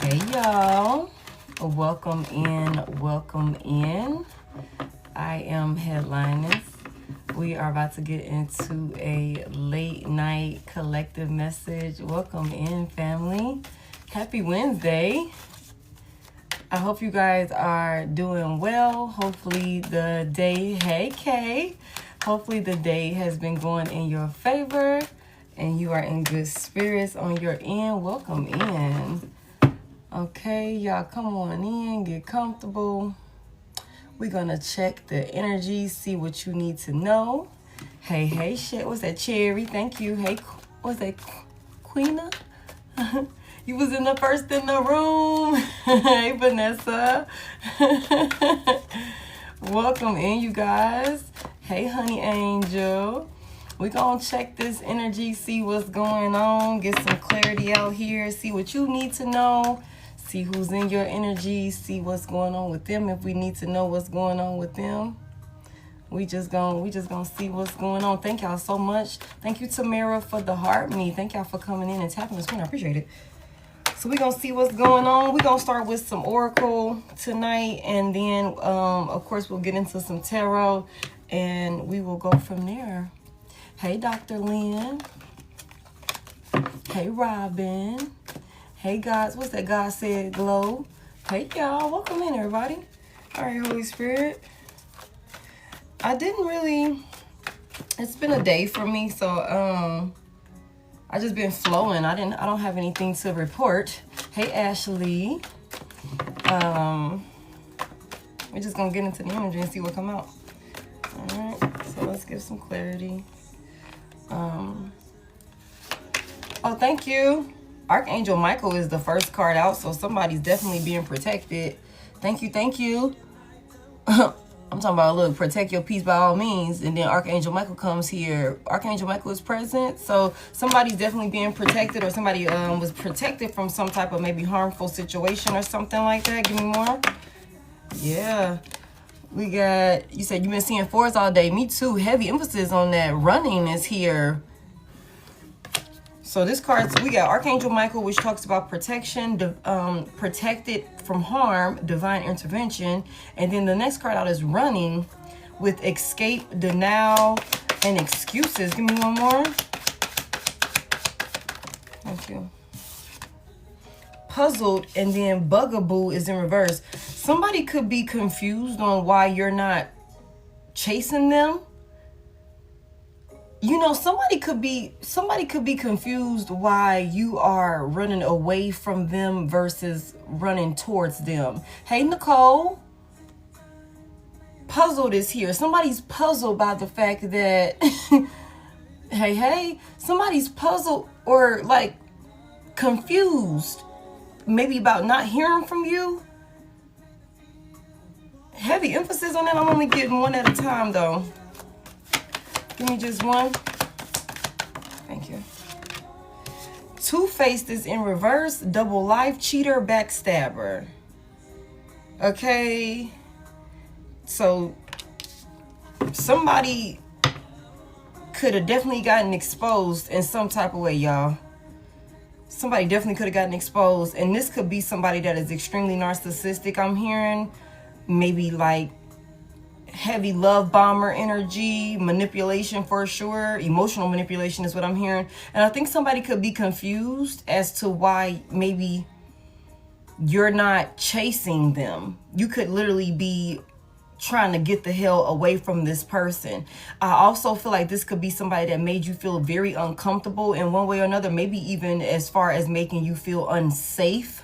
Hey y'all, welcome in. I am Head.Lioness. We are about to get into a late night collective message. Welcome in, family. Happy Wednesday. I hope you guys are doing well. Hopefully the day, hey Kay, hopefully the day has been going in your favor and you are in good spirits on your end. Welcome in. Okay, y'all come on in, get comfortable. We're gonna check the energy, see what you need to know. Hey, shit, what's that, Cherry? Thank you. Hey, what's that, Queena? You was in the first in the room. Hey, Vanessa. Welcome in, you guys. Hey, Honey Angel. We're gonna check this energy, see what's going on, get some clarity out here, see what you need to know. See who's in your energy, see what's going on with them. If we need to know what's going on with them, we just gonna see what's going on. Thank y'all so much. Thank you, Tamara, for the heart me. Thank y'all for coming in and tapping the screen. I appreciate it. So we're gonna see what's going on. We're gonna start with some oracle tonight, and then of course we'll get into some tarot, and we will go from there. Hey, Dr. Lynn. Hey, Robin. Hey, guys. What's that? God said glow. Hey, y'all. Welcome in, everybody. All right, Holy Spirit. I didn't really... It's been a day for me, so I just been flowing. I don't have anything to report. Hey, Ashley. We're just gonna get into the energy and see what come out. All right. So let's get some clarity. Oh, thank you. Archangel Michael is the first card out, so somebody's definitely being protected. Thank you. I'm talking about, look, protect your peace by all means. And then Archangel Michael comes here. Archangel Michael is present, so somebody's definitely being protected, or somebody was protected from some type of maybe harmful situation or something like that. Give me more. Yeah. We got, you said you've been seeing fours all day. Me too. Heavy emphasis on that. Running is here. So this card, so we got Archangel Michael, which talks about protection, protected from harm, divine intervention. And then the next card out is running with escape, denial, and excuses. Give me one more. Thank you. Puzzled, and then bugaboo is in reverse. Somebody could be confused on why you're not chasing them. You know, somebody could be confused why you are running away from them versus running towards them. Hey, Nicole. Puzzled is here. Somebody's puzzled by the fact that hey, somebody's puzzled or like confused maybe about not hearing from you. Heavy emphasis on that. I'm only getting one at a time though. Give me just one. Thank you. Two-faced is in reverse. Double life, cheater, backstabber. Okay. So somebody could have definitely gotten exposed in some type of way, y'all. Somebody definitely could have gotten exposed. And this could be somebody that is extremely narcissistic, I'm hearing. Maybe like heavy love bomber energy, manipulation for sure. Emotional manipulation is what I'm hearing. And I think somebody could be confused as to why maybe you're not chasing them. You could literally be trying to get the hell away from this person. I also feel like this could be somebody that made you feel very uncomfortable in one way or another, maybe even as far as making you feel unsafe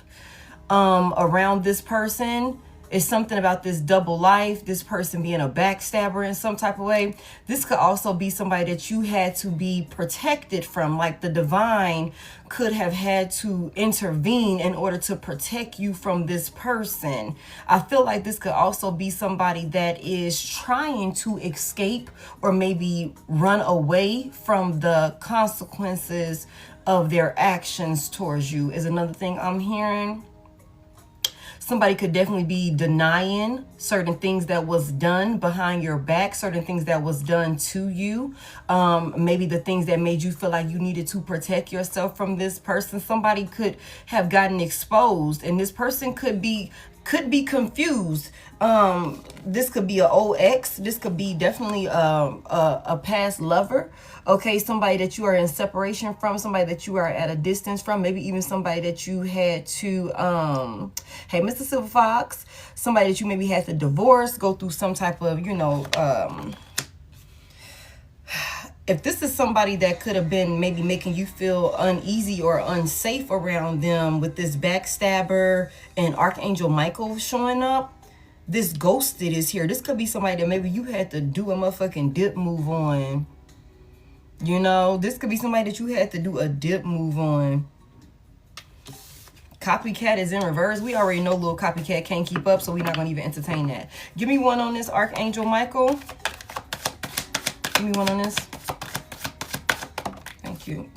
around this person. It's something about this double life, this person being a backstabber in some type of way. This could also be somebody that you had to be protected from, like the divine could have had to intervene in order to protect you from this person. I feel like this could also be somebody that is trying to escape or maybe run away from the consequences of their actions towards you is another thing I'm hearing. Somebody could definitely be denying certain things that was done behind your back, certain things that was done to you. Maybe the things that made you feel like you needed to protect yourself from this person. Somebody could have gotten exposed, and this person could be confused. This could be an old ex. This could be definitely a past lover. Okay, somebody that you are in separation from, somebody that you are at a distance from, maybe even somebody that you had to, hey, Mr. Silver Fox, somebody that you maybe had to divorce, go through some type of, you know, if this is somebody that could have been maybe making you feel uneasy or unsafe around them with this backstabber and Archangel Michael showing up, this ghosted is here. This could be somebody that maybe you had to do a motherfucking dip move on. You know, this could be somebody that you had to do a dip move on. Copycat is in reverse. We already know little copycat can't keep up, so we're not going to even entertain that. Give me one on this, Archangel Michael. Give me one on this. Thank you.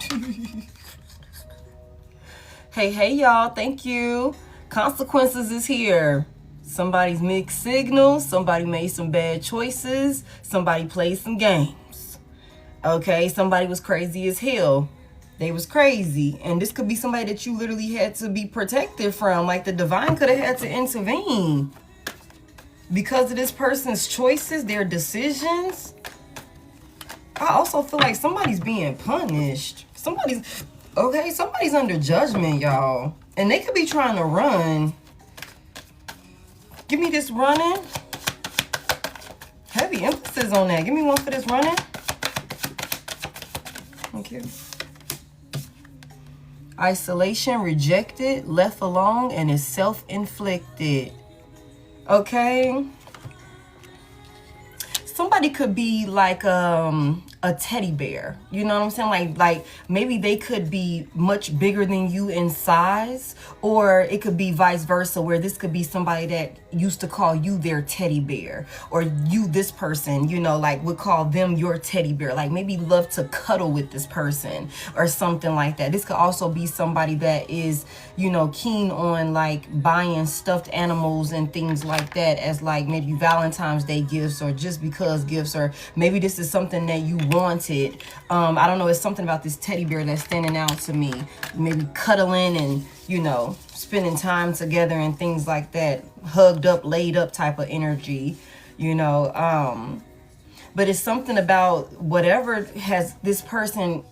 Hey, y'all. Thank you. Consequences is here. Somebody's mixed signals. Somebody made some bad choices. Somebody played some games. Okay, somebody was crazy as hell. They was crazy. And this could be somebody that you literally had to be protected from. Like the divine could have had to intervene. Because of this person's choices, their decisions. I also feel like somebody's being punished. Somebody's under judgment, y'all. And they could be trying to run. Give me this running. Heavy emphasis on that. Give me one for this running. Thank you. Isolation, rejected, left alone, and is self-inflicted. Okay. Somebody could be like a teddy bear. You know what I'm saying? Like maybe they could be much bigger than you in size, or it could be vice versa, where this could be somebody that used to call you their teddy bear, or you, this person, you know, like would call them your teddy bear. Like maybe love to cuddle with this person or something like that. This could also be somebody that is, you know, keen on like buying stuffed animals and things like that as like maybe Valentine's Day gifts, or just because gifts, or maybe this is something that you wanted. I don't know, it's something about this teddy bear that's standing out to me. Maybe cuddling and, you know, spending time together and things like that. Hugged up, laid up type of energy, you know. But it's something about whatever has this person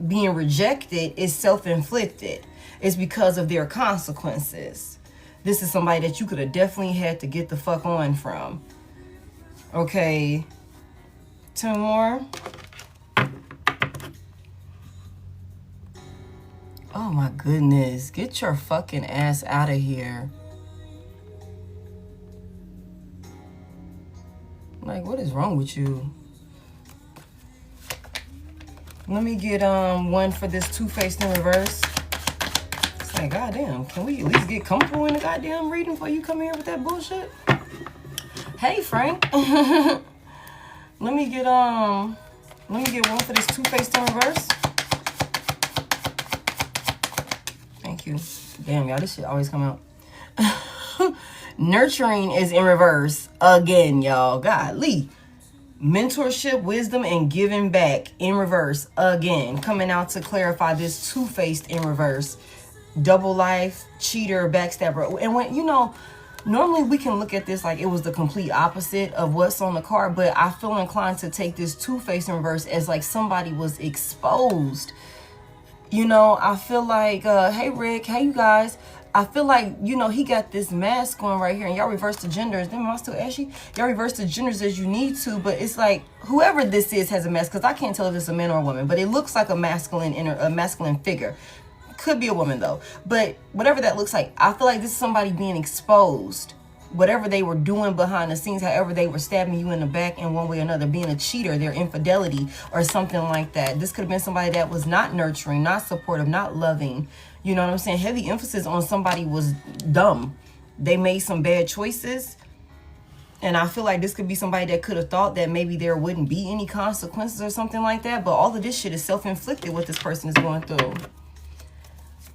being rejected is self-inflicted. It's because of their consequences. This is somebody that you could have definitely had to get the fuck on from. Okay. 2 more. Oh my goodness. Get your fucking ass out of here. Like, what is wrong with you? Let me get one for this two-faced in reverse. It's like, goddamn, can we at least get comfortable in the goddamn reading before you come here with that bullshit? Hey, Frank. Let me get one for this two-faced in reverse. Thank you. Damn, y'all, this shit always come out. Nurturing is in reverse again, y'all. Golly. Mentorship, wisdom, and giving back in reverse again. Coming out to clarify this two-faced in reverse. Double life, cheater, backstabber. And when, you know, normally we can look at this like it was the complete opposite of what's on the card, but I feel inclined to take this two-faced in reverse as like somebody was exposed. You know, I feel like, hey Rick, hey you guys. I feel like, you know, he got this mask going right here, and y'all reverse the genders. Damn, am I still ashy? Y'all reverse the genders as you need to, but it's like whoever this is has a mask, because I can't tell if it's a man or a woman, but it looks like a masculine figure. Could be a woman though, but whatever that looks like, I feel like this is somebody being exposed. Whatever they were doing behind the scenes, however they were stabbing you in the back in one way or another, being a cheater, their infidelity or something like that. This could have been somebody that was not nurturing, not supportive, not loving. You know what I'm saying? Heavy emphasis on somebody was dumb. They made some bad choices. And I feel like this could be somebody that could have thought that maybe there wouldn't be any consequences or something like that. But all of this shit is self-inflicted, what this person is going through.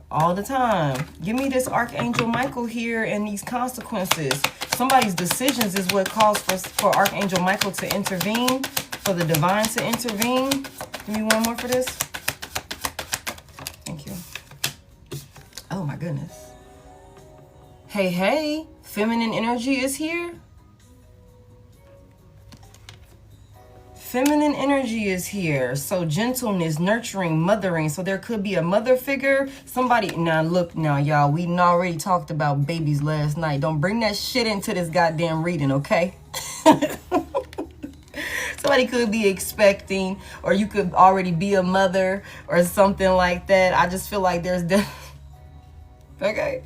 all the time. Give me this Archangel Michael here and these consequences. Somebody's decisions is what calls for Archangel Michael to intervene, for the divine to intervene. Give me one more for this. Thank you. Oh my goodness. Hey, hey, feminine energy is here. Feminine energy is here. So gentleness, nurturing, mothering. So there could be a mother figure. Somebody, now look now, y'all. We already talked about babies last night. Don't bring that shit into this goddamn reading, okay? Somebody could be expecting, or you could already be a mother or something like that. I just feel like there's okay.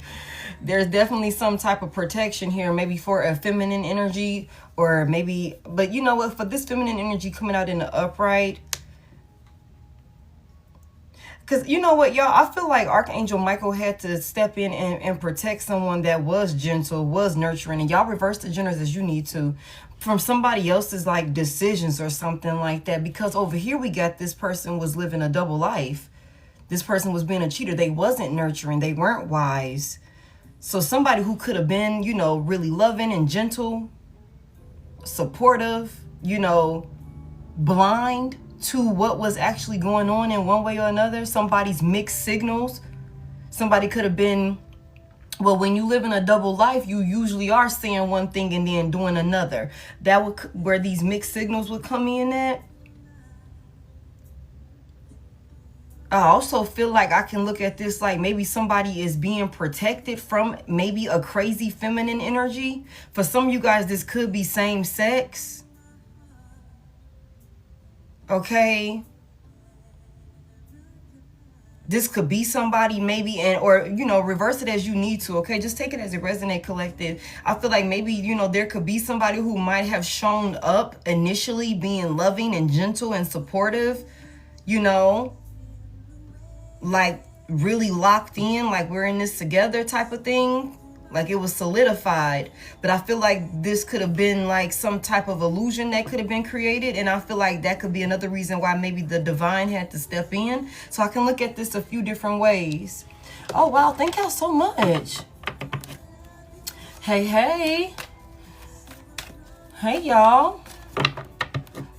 There's definitely some type of protection here, maybe for a feminine energy, or maybe, but you know what, for this feminine energy coming out in the upright, because you know what, y'all, I feel like Archangel Michael had to step in and protect someone that was gentle, was nurturing, and y'all reverse the genders as you need to, from somebody else's like decisions or something like that, because over here we got this person was living a double life. This person was being a cheater. They wasn't nurturing. They weren't wise. So somebody who could have been, you know, really loving and gentle, supportive, you know, blind to what was actually going on in one way or another. Somebody's mixed signals. Somebody could have been, well, when you live in a double life, you usually are saying one thing and then doing another. That would, where these mixed signals would come in at. I also feel like I can look at this like maybe somebody is being protected from maybe a crazy feminine energy. For some of you guys, this could be same sex. Okay. This could be somebody maybe, and or, you know, reverse it as you need to. Okay. Just take it as it resonates, collective. I feel like maybe, you know, there could be somebody who might have shown up initially being loving and gentle and supportive, you know, like really locked in, like we're in this together type of thing, like it was solidified. But I feel like this could have been like some type of illusion that could have been created, and I feel like that could be another reason why maybe the divine had to step in. So I can look at this a few different ways. Oh wow, thank y'all so much. Hey, hey. Hey y'all.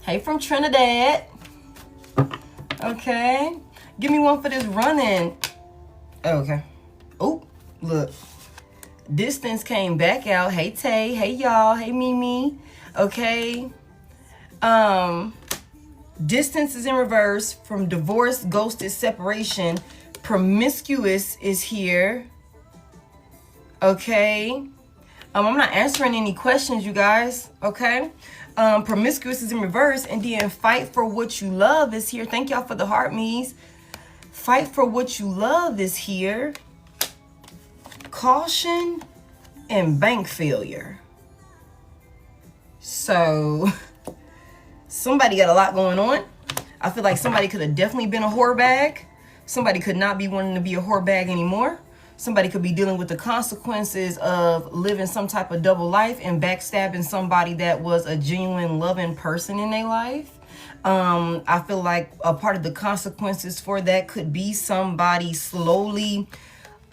Hey from Trinidad. Okay. Give me one for this running. Oh, okay. Oh, look. Distance came back out. Hey, Tay. Hey, y'all. Hey, Mimi. Okay. Distance is in reverse from divorce, ghosted, separation. Promiscuous is here. Okay. I'm not answering any questions, you guys. Okay. Promiscuous is in reverse. And then fight for what you love is here. Thank y'all for the heart me's. Fight for what you love is here. Caution and bank failure. So somebody got a lot going on. I feel like somebody could have definitely been a whore bag. Somebody could not be wanting to be a whore bag anymore. Somebody could be dealing with the consequences of living some type of double life and backstabbing somebody that was a genuine loving person in their life. I feel like a part of the consequences for that could be somebody slowly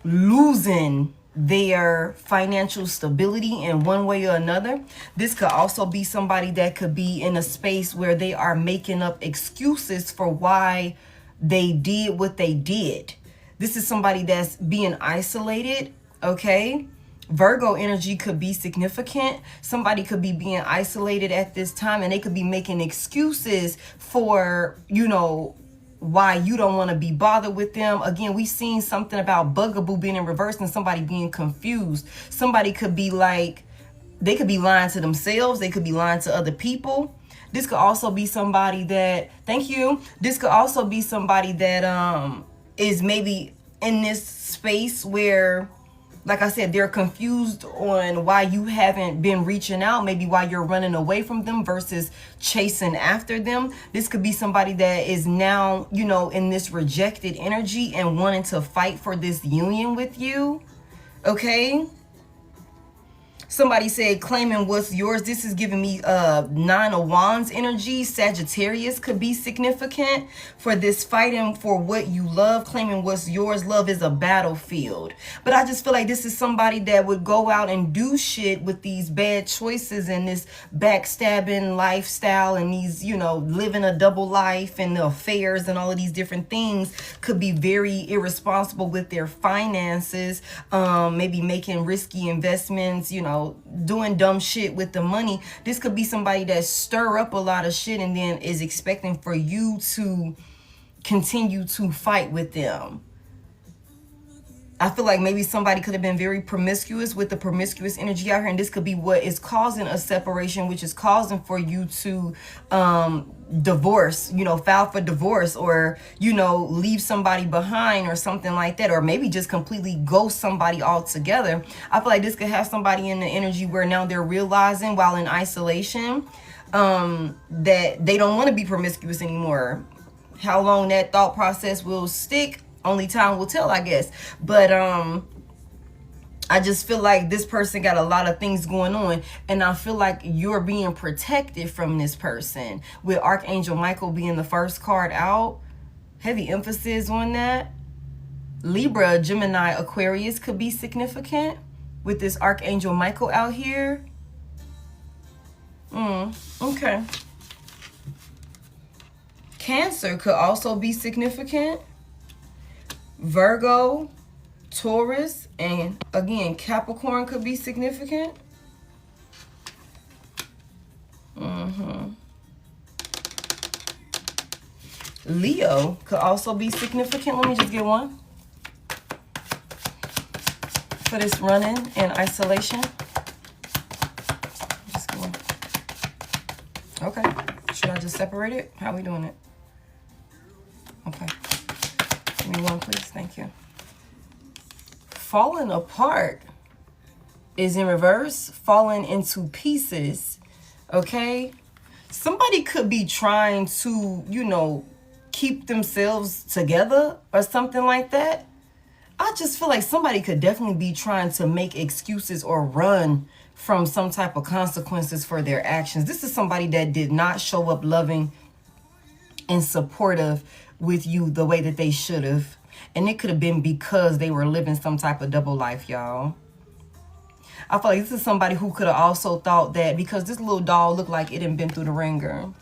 losing their financial stability in one way or another. This could also be somebody that could be in a space where they are making up excuses for why they did what they did. This is somebody that's being isolated, okay? Virgo energy could be significant. Somebody could be being isolated at this time, and they could be making excuses for, you know, why you don't want to be bothered with them. Again, we've seen something about bugaboo being in reverse and somebody being confused. Somebody could be like, they could be lying to themselves. They could be lying to other people. This could also be somebody that, thank you. This could also be somebody that is maybe in this space where, like I said, they're confused on why you haven't been reaching out, maybe why you're running away from them versus chasing after them. This could be somebody that is now, you know, in this rejected energy and wanting to fight for this union with you. Okay. Somebody said claiming what's yours. This is giving me 9 of Wands energy. Sagittarius could be significant for this fighting for what you love, claiming what's yours. Love is a battlefield. But I just feel like this is somebody that would go out and do shit with these bad choices and this backstabbing lifestyle and these, you know, living a double life and the affairs and all of these different things. Could be very irresponsible with their finances, maybe making risky investments, you know, doing dumb shit with the money. This could be somebody that stir up a lot of shit and then is expecting for you to continue to fight with them. I feel like maybe somebody could have been very promiscuous with the promiscuous energy out here, and this could be what is causing a separation, which is causing for you to divorce, you know, file for divorce, or, you know, leave somebody behind or something like that, or maybe just completely ghost somebody altogether. I feel like this could have somebody in the energy where now they're realizing while in isolation that they don't want to be promiscuous anymore. How long that thought process will stick, only time will tell, I guess. But I just feel like this person got a lot of things going on, and I feel like you're being protected from this person, with Archangel Michael being the first card out. Heavy emphasis on that. Libra, Gemini, Aquarius could be significant with this Archangel Michael out here. Okay. Cancer could also be significant. Virgo, Taurus, and again, Capricorn could be significant. Leo could also be significant. Let me just get one for this running and isolation. Just get one. Okay. Should I just separate it? How are we doing it? Okay. Give me one, please. Thank you. Falling apart is in reverse. Falling into pieces. Okay? Somebody could be trying to, you know, keep themselves together or something like that. I just feel like somebody could definitely be trying to make excuses or run from some type of consequences for their actions. This is somebody that did not show up loving and supportive with you the way that they should have. And it could have been because they were living some type of double life, y'all. I feel like this is somebody who could have also thought that because this little doll looked like it had been through the ringer.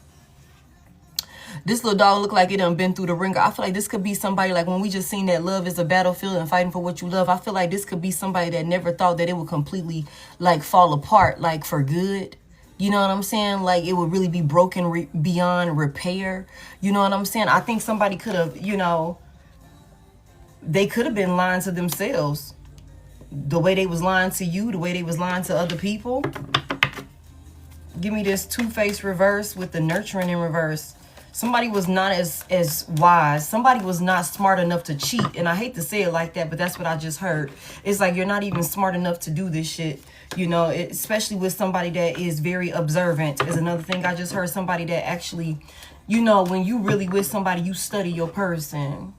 This little doll looked like it done been through the ringer. I feel like this could be somebody, like when we just seen that love is a battlefield and fighting for what you love. I feel like this could be somebody that never thought that it would completely like fall apart, like for good. You know what I'm saying? Like it would really be broken beyond repair. You know what I'm saying? I think somebody could have, you know, they could have been lying to themselves. The way they was lying to you, the way they was lying to other people. Give me this two-faced reverse with the nurturing in reverse. Somebody was not as wise. Somebody was not smart enough to cheat. And I hate to say it like that, but that's what I just heard. It's like you're not even smart enough to do this shit. You know, especially with somebody that is very observant is another thing I just heard. Somebody that actually, you know, when you really with somebody, you study your person.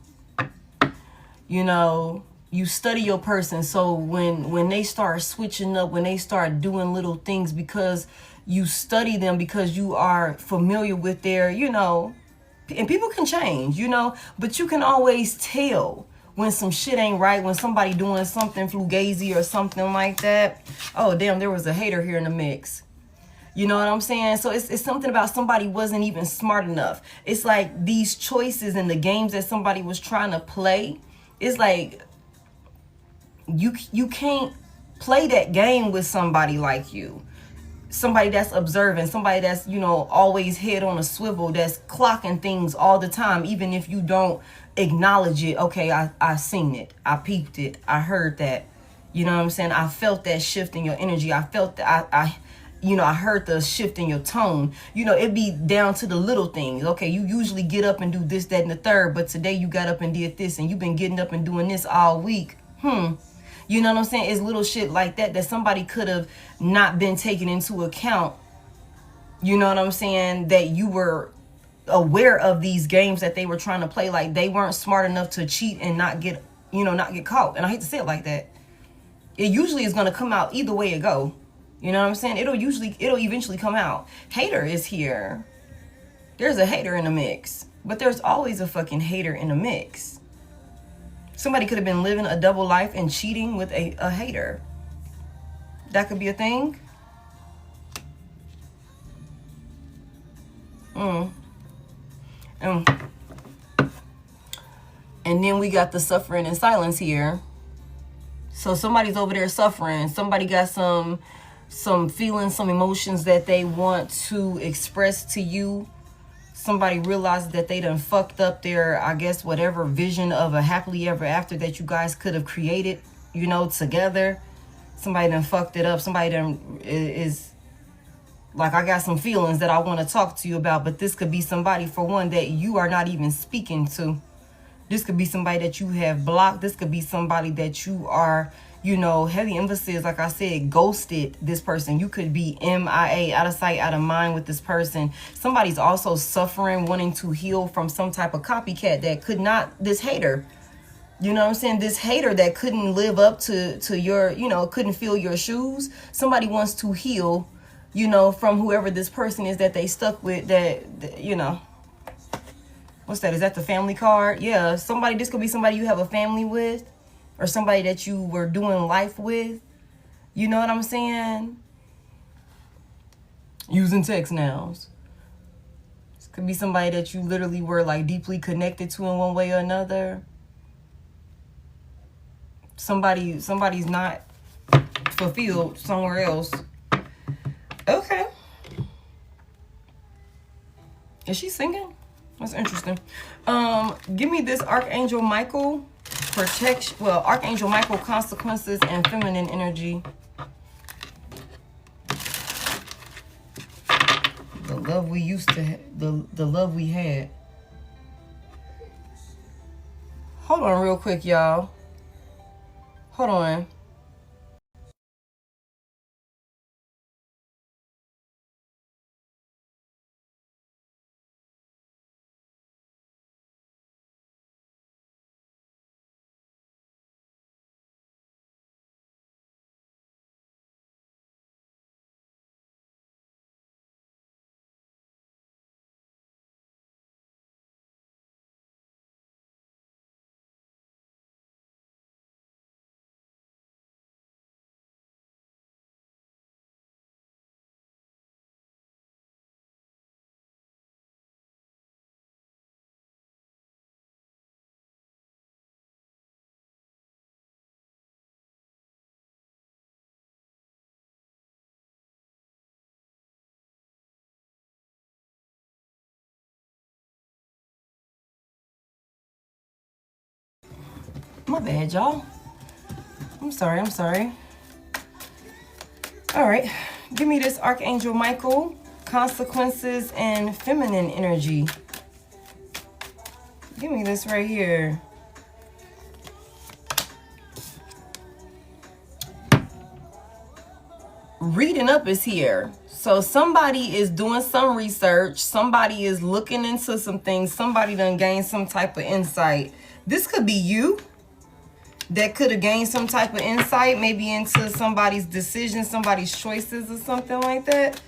You know, you study your person. So when they start switching up, when they start doing little things because you study them, because you are familiar with their, you know, and people can change, you know, but you can always tell when some shit ain't right, when somebody doing something fugazi or something like that. Oh, damn, there was a hater here in the mix. You know what I'm saying? So it's something about somebody wasn't even smart enough. It's like these choices and the games that somebody was trying to play. It's like you can't play that game with somebody like you. Somebody that's observant, somebody that's, you know, always head on a swivel, that's clocking things all the time, even if you don't acknowledge it. Okay, I seen it, I peeped it, I heard that. You know what I'm saying? I felt that shift in your energy. I felt that I heard the shift in your tone. You know, it be down to the little things. Okay, you usually get up and do this, that, and the third, but today you got up and did this, and you've been getting up and doing this all week. You know what I'm saying? It's little shit like that that somebody could have not been taken into account. You know what I'm saying? That you were aware of these games that they were trying to play. Like they weren't smart enough to cheat and not get caught. And I hate to say it like that. It usually is going to come out either way it go. You know what I'm saying? It'll eventually come out. Hater is here. There's a hater in the mix. But there's always a fucking hater in the mix. Somebody could have been living a double life and cheating with a hater. That could be a thing. And then we got the suffering in silence here. So somebody's over there suffering. Somebody got some feelings, some emotions that they want to express to you. Somebody realizes that they done fucked up their, I guess, whatever vision of a happily ever after that you guys could have created, you know, together. Somebody done fucked it up. Somebody done is like, I got some feelings that I want to talk to you about, but this could be somebody, for one, that you are not even speaking to. This could be somebody that you have blocked. This could be somebody that you are, you know, heavy emphasis, like I said, ghosted this person. You could be MIA, out of sight, out of mind with this person. Somebody's also suffering, wanting to heal from some type of copycat that could not, this hater. You know what I'm saying? This hater that couldn't live up to your, you know, couldn't fill your shoes. Somebody wants to heal, you know, from whoever this person is that they stuck with, that you know. What's that? Is that the family card? Yeah, somebody, this could be somebody you have a family with, or somebody that you were doing life with. You know what I'm saying? Using text nows. This could be somebody that you literally were like deeply connected to in one way or another. Somebody's not fulfilled somewhere else. Okay. Is she singing? That's interesting. Give me this Archangel Michael protection. Well, Archangel Michael consequences and feminine energy. The love we used to, the love we had. Hold on real quick, y'all. Hold on. My bad, y'all. I'm sorry. All right. Give me this Archangel Michael, consequences and feminine energy. Give me this right here. Reading up is here. So somebody is doing some research. Somebody is looking into some things. Somebody done gained some type of insight. This could be you. That could have gained some type of insight, maybe into somebody's decisions, somebody's choices or something like that.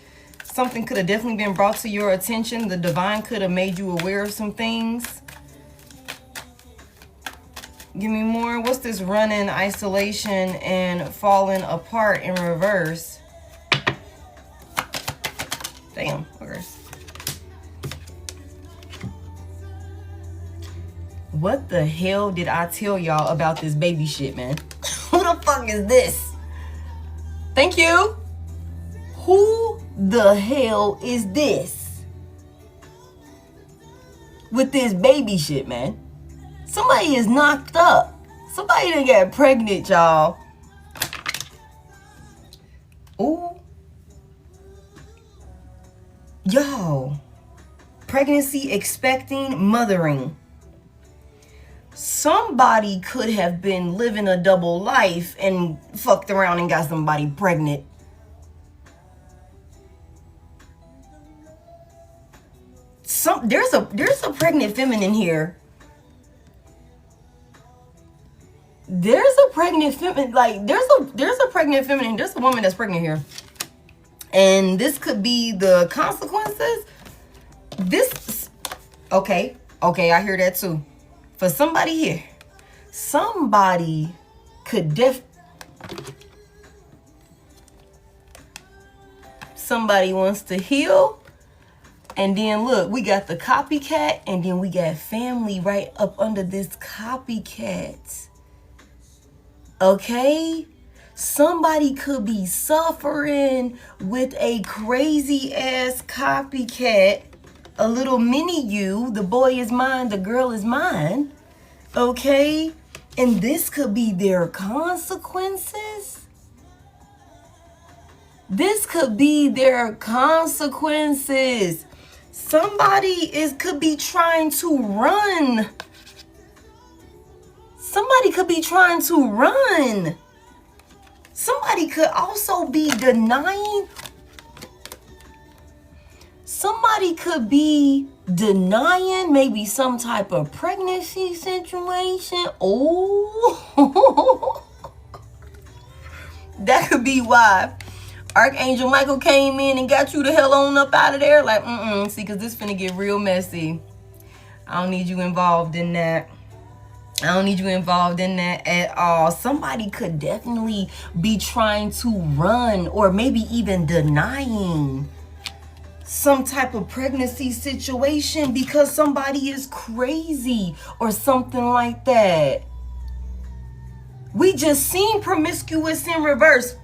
Something could have definitely been brought to your attention. The divine could have made you aware of some things. Give me more. What's this? Running, isolation, and falling apart in reverse. Damn, okay. What the hell did I tell y'all about this baby shit, man? Who the fuck is this? Thank you. Who the hell is this? With this baby shit, man. Somebody is knocked up. Somebody done got pregnant, y'all. Ooh. Y'all. Pregnancy, expecting, mothering. Somebody could have been living a double life and fucked around and got somebody pregnant. There's a pregnant feminine here. There's a pregnant feminine, like there's a pregnant feminine. There's a woman that's pregnant here. And this could be the consequences. Okay, I hear that too. For somebody here, somebody could somebody wants to heal. And then look, we got the copycat, and then we got family right up under this copycat. Okay? Somebody could be suffering with a crazy ass copycat, a little mini you. The boy is mine, the girl is mine. Okay? And this could be their consequences. This could be their consequences. Somebody could be trying to run. Somebody could be trying to run. Somebody could also be denying. Somebody could be denying maybe some type of pregnancy situation. Oh, that could be why Archangel Michael came in and got you the hell on up out of there. Like, see, because this finna get real messy. I don't need you involved in that. I don't need you involved in that at all. Somebody could definitely be trying to run or maybe even denying some type of pregnancy situation because somebody is crazy or something like that. We just seen promiscuous in reverse.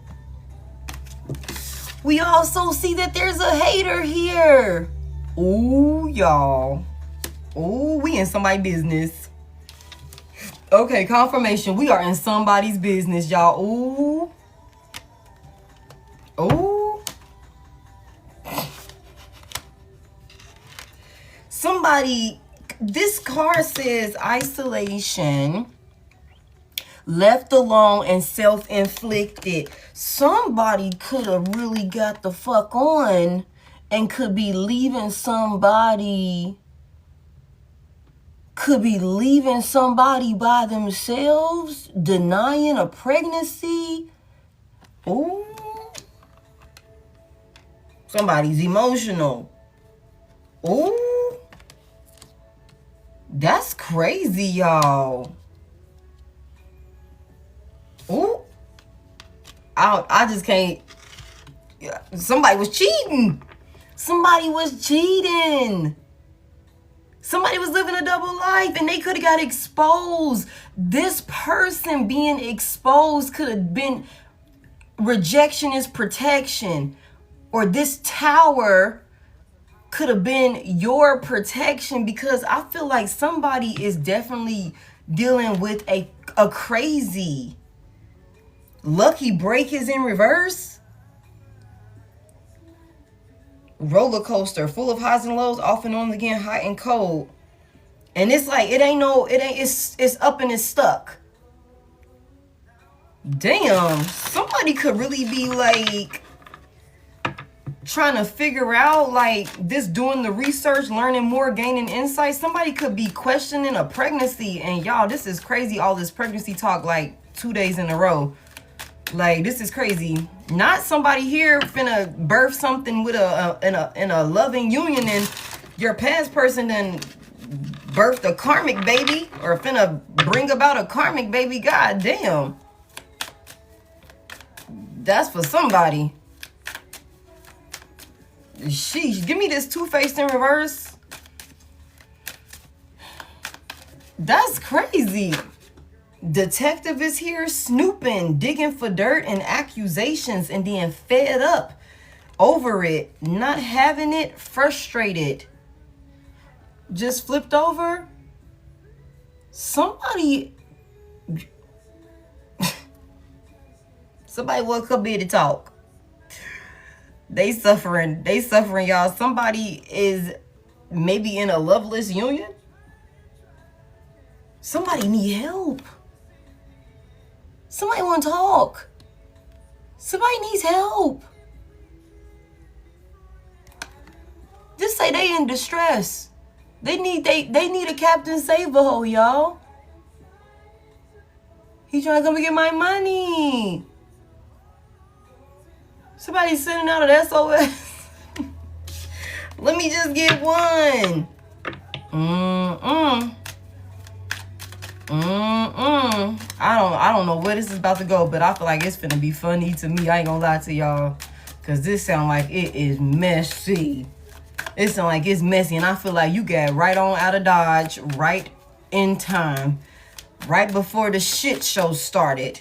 We also see that there's a hater here. Ooh, y'all. Ooh, we in somebody's business. Okay, confirmation. We are in somebody's business, y'all. Ooh. Ooh. Somebody, this card says isolation, left alone, and self-inflicted. Somebody could have really got the fuck on and could be leaving somebody. Could be leaving somebody by themselves, denying a pregnancy. Ooh. Somebody's emotional. Ooh. That's crazy, y'all. Ooh. I just can't. Somebody was cheating. Somebody was cheating. Somebody was living a double life and they could have got exposed. This person being exposed could have been rejection is protection. Or this tower could have been your protection, because I feel like somebody is definitely dealing with a crazy. Lucky break is in reverse. Roller coaster full of highs and lows, off and on again, hot and cold. And it's like it's up and it's stuck. Damn, somebody could really be like trying to figure out like this, doing the research, learning more, gaining insight. Somebody could be questioning a pregnancy, and y'all, this is crazy, all this pregnancy talk like 2 days in a row. Like, this is crazy. Not somebody here finna birth something with in a loving union, and your past person then birthed a karmic baby, or finna bring about a karmic baby. God damn. That's for somebody. Sheesh. Give me this two-faced in reverse. That's crazy. Detective is here snooping, digging for dirt and accusations, and then fed up over it, not having it, frustrated. Just flipped over. Somebody woke up here to talk. They suffering, y'all. Somebody is maybe in a loveless union. Somebody need help. Somebody want to talk. Somebody needs help. Just say they in distress. They need a Captain Save-A-Ho, y'all. He trying to come and get my money. Somebody's sending out an SOS. Let me just get one. I don't know where this is about to go, but I feel like it's finna be funny to me. I ain't gonna lie to y'all, cause this sound like it is messy. It sound like it's messy, and I feel like you got right on out of Dodge, right in time, right before the shit show started.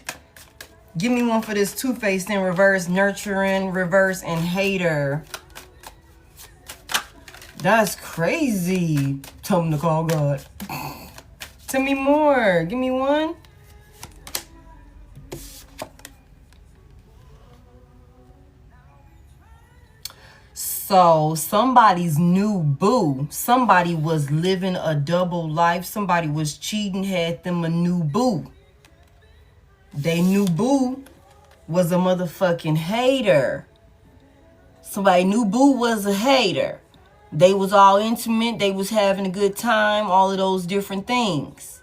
Give me one for this Two-Faced in reverse, nurturing, reverse, and hater. That's crazy. Tell them to call God. Tell me more. Give me one. So somebody's new boo. Somebody was living a double life. Somebody was cheating, had them a new boo. They new boo was a motherfucking hater. Somebody new boo was a hater. They was all intimate. They was having a good time. All of those different things.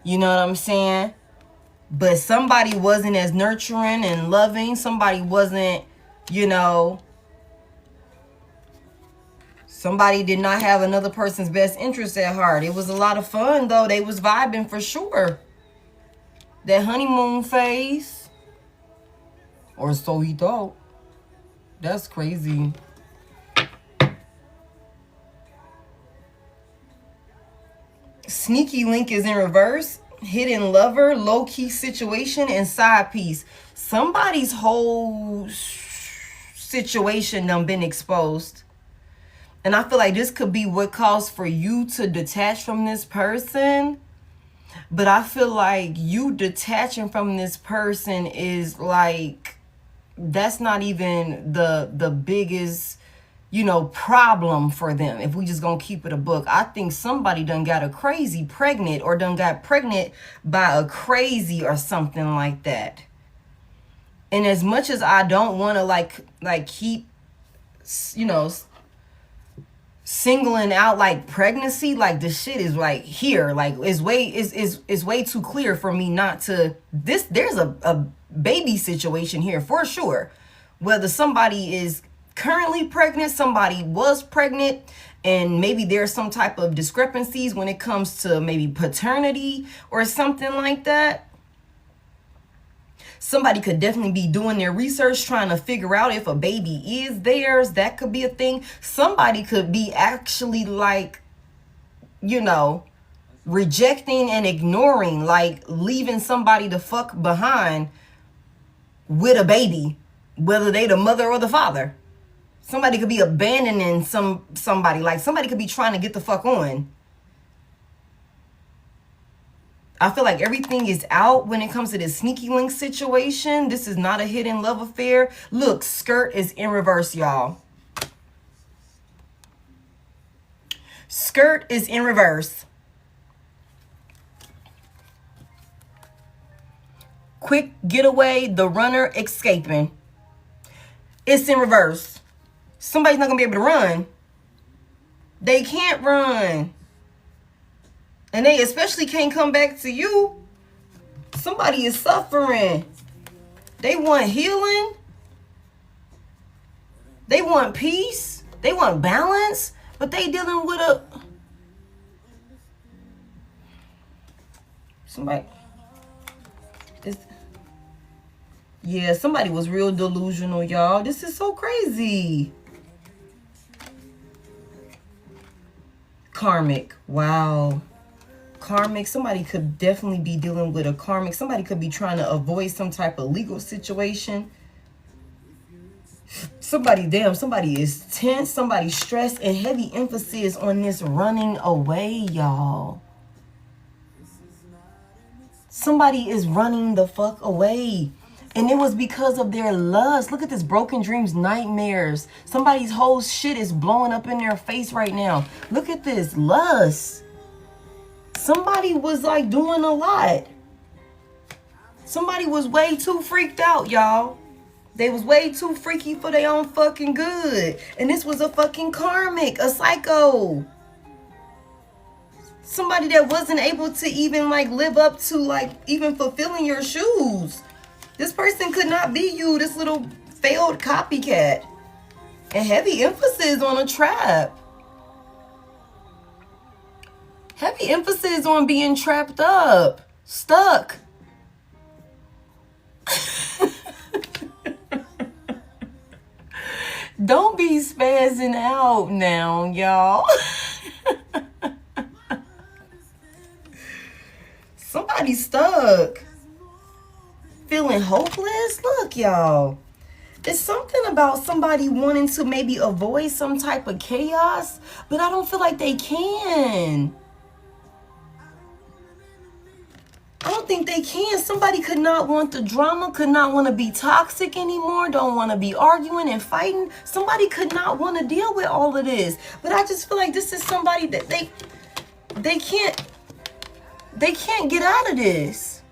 You know what I'm saying? But somebody wasn't as nurturing and loving. Somebody wasn't, you know... Somebody did not have another person's best interest at heart. It was a lot of fun, though. They was vibing for sure. That honeymoon phase. Or so he thought. That's crazy. Sneaky link is in reverse. Hidden lover, low-key situation, and side piece. Somebody's whole situation done been exposed. And I feel like this could be what caused for you to detach from this person. But I feel like you detaching from this person is like, that's not even the biggest, you know, problem for them. If we just gonna keep it a book. I think somebody done got a crazy pregnant or done got pregnant by a crazy or something like that. And as much as I don't want to like keep, you know, singling out like pregnancy, like this shit is like here, like it's way too clear for me not to there's a baby situation here for sure. Whether somebody is currently pregnant, somebody was pregnant, and maybe there's some type of discrepancies when it comes to maybe paternity or something like that. Somebody could definitely be doing their research, trying to figure out if a baby is theirs. That could be a thing. Somebody could be actually like, you know, rejecting and ignoring, like leaving somebody the fuck behind with a baby, whether they the mother or the father. Somebody could be abandoning somebody. Like somebody could be trying to get the fuck on. I feel like everything is out when it comes to this sneaky link situation. This is not a hidden love affair. Look, skirt is in reverse, y'all. Skirt is in reverse. Quick getaway, the runner escaping. It's in reverse. Somebody's not going to be able to run. They can't run. And they especially can't come back to you. Somebody is suffering. They want healing. They want peace. They want balance. But they dealing with a... Somebody... Yeah, somebody was real delusional, y'all. This is so crazy. Karmic. Wow. Karmic. Somebody could definitely be dealing with a karmic. Somebody could be trying to avoid some type of legal situation. Somebody is tense. Somebody's stressed, and heavy emphasis on this running away, y'all. Somebody is running the fuck away. And it was because of their lust. Look at this, broken dreams, nightmares. Somebody's whole shit is blowing up in their face right now. Look at this, lust. Somebody was like doing a lot. Somebody was way too freaked out, y'all. They was way too freaky for their own fucking good. And this was a fucking karmic, a psycho. Somebody that wasn't able to even like live up to like even fulfilling your shoes. This person could not be you. This little failed copycat. And heavy emphasis on a trap. Heavy emphasis on being trapped up. Stuck. Don't be spazzing out now, y'all. Somebody stuck. Feeling hopeless? Look, y'all. It's something about somebody wanting to maybe avoid some type of chaos, but I don't feel like they can. I don't think they can. Somebody could not want the drama, could not want to be toxic anymore, don't want to be arguing and fighting. Somebody could not want to deal with all of this. But I just feel like this is somebody that they can't get out of this.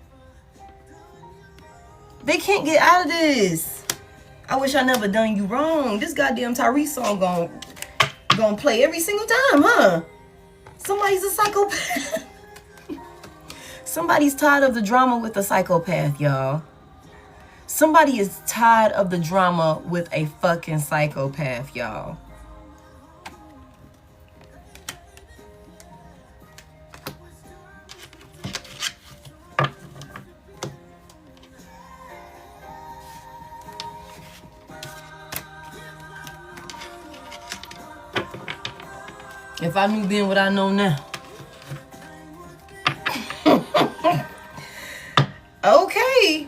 They can't get out of this. I wish I never done you wrong. This goddamn Tyrese song gonna play every single time, huh? Somebody's a psychopath. Somebody's tired of the drama with a psychopath, y'all. Somebody is tired of the drama with a fucking psychopath, y'all. If I knew then what I know now. Okay.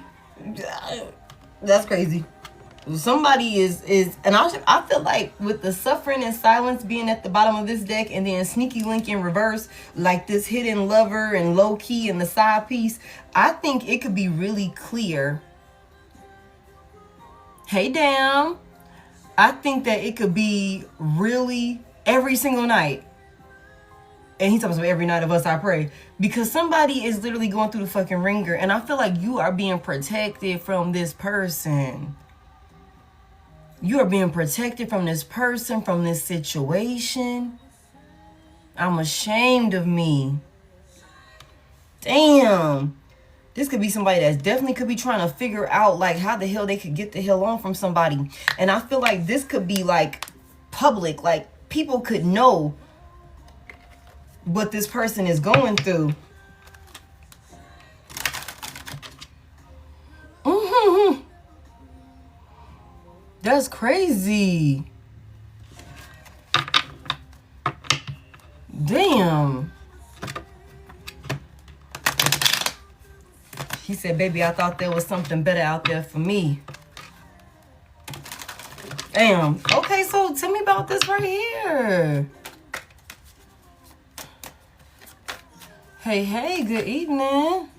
That's crazy. Somebody is and I feel like with the suffering and silence being at the bottom of this deck and then sneaky link in reverse, like this hidden lover and low key in the side piece, I think it could be really clear. Hey, damn. I think that it could be really every single night. And he's talking about every night of us I pray. Because somebody is literally going through the fucking ringer. And I feel like you are being protected from this person. You are being protected from this person, from this situation. I'm ashamed of me. Damn. This could be somebody that definitely could be trying to figure out like how the hell they could get the hell on from somebody. And I feel like this could be like public. Like people could know what this person is going through. Mm-hmm. That's crazy. Damn. She said, baby, I thought there was something better out there for me. Damn. Okay, so tell me about this right here. Hey, good evening.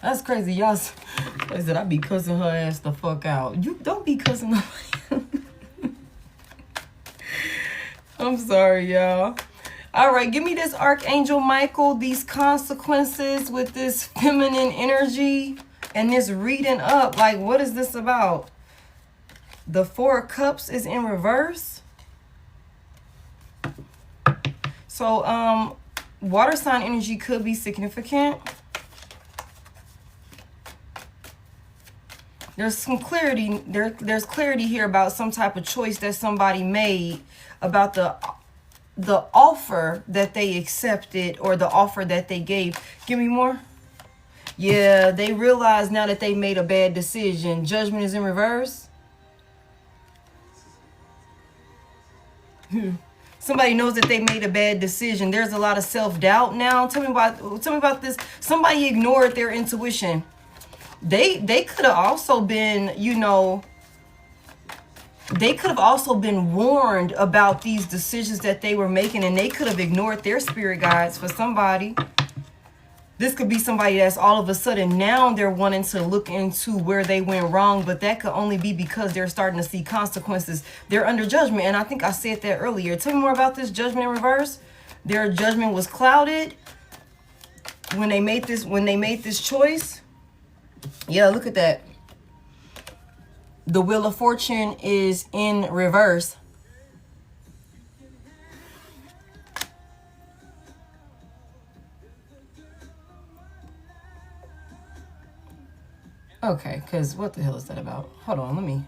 That's crazy. Y'all said I be cussing her ass the fuck out. You don't be cussing nobody. I'm sorry, y'all. All right, give me this Archangel Michael, these consequences with this feminine energy and this reading up. Like, what is this about? The Four of Cups is in reverse. So, water sign energy could be significant. There's some clarity. There's clarity here about some type of choice that somebody made about the offer that they accepted or the offer that they gave. Give me more. Yeah, they realize now that they made a bad decision. Judgment is in reverse. Somebody knows that they made a bad decision. There's a lot of self-doubt now. Tell me about this. Somebody ignored their intuition. They could have also been, you know, they could have also been warned about these decisions that they were making, and they could have ignored their spirit guides for somebody. This could be somebody that's all of a sudden now they're wanting to look into where they went wrong, but that could only be because they're starting to see consequences. They're under judgment, and I think I said that earlier. Tell me more about this judgment in reverse. Their judgment was clouded when they made this choice. Yeah, look at that. The Wheel of Fortune is in reverse. Okay, because what the hell is that about? Hold on, let me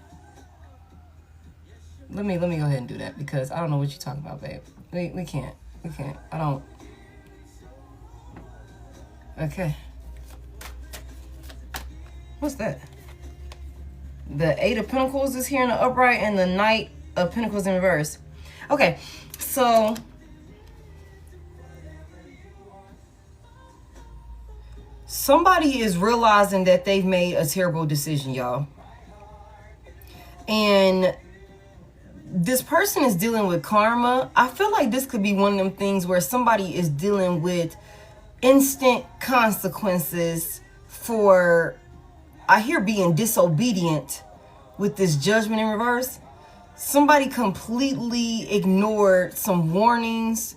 go ahead and do that, because I don't know what you're talking about, babe. We can't. I don't. Okay. What's that? The Eight of Pentacles is here in the upright, and the Knight of Pentacles in reverse. Okay, so somebody is realizing that they've made a terrible decision, y'all. And this person is dealing with karma. I feel like this could be one of them things where somebody is dealing with instant consequences for, I hear, being disobedient with this Judgment in reverse. Somebody completely ignored some warnings.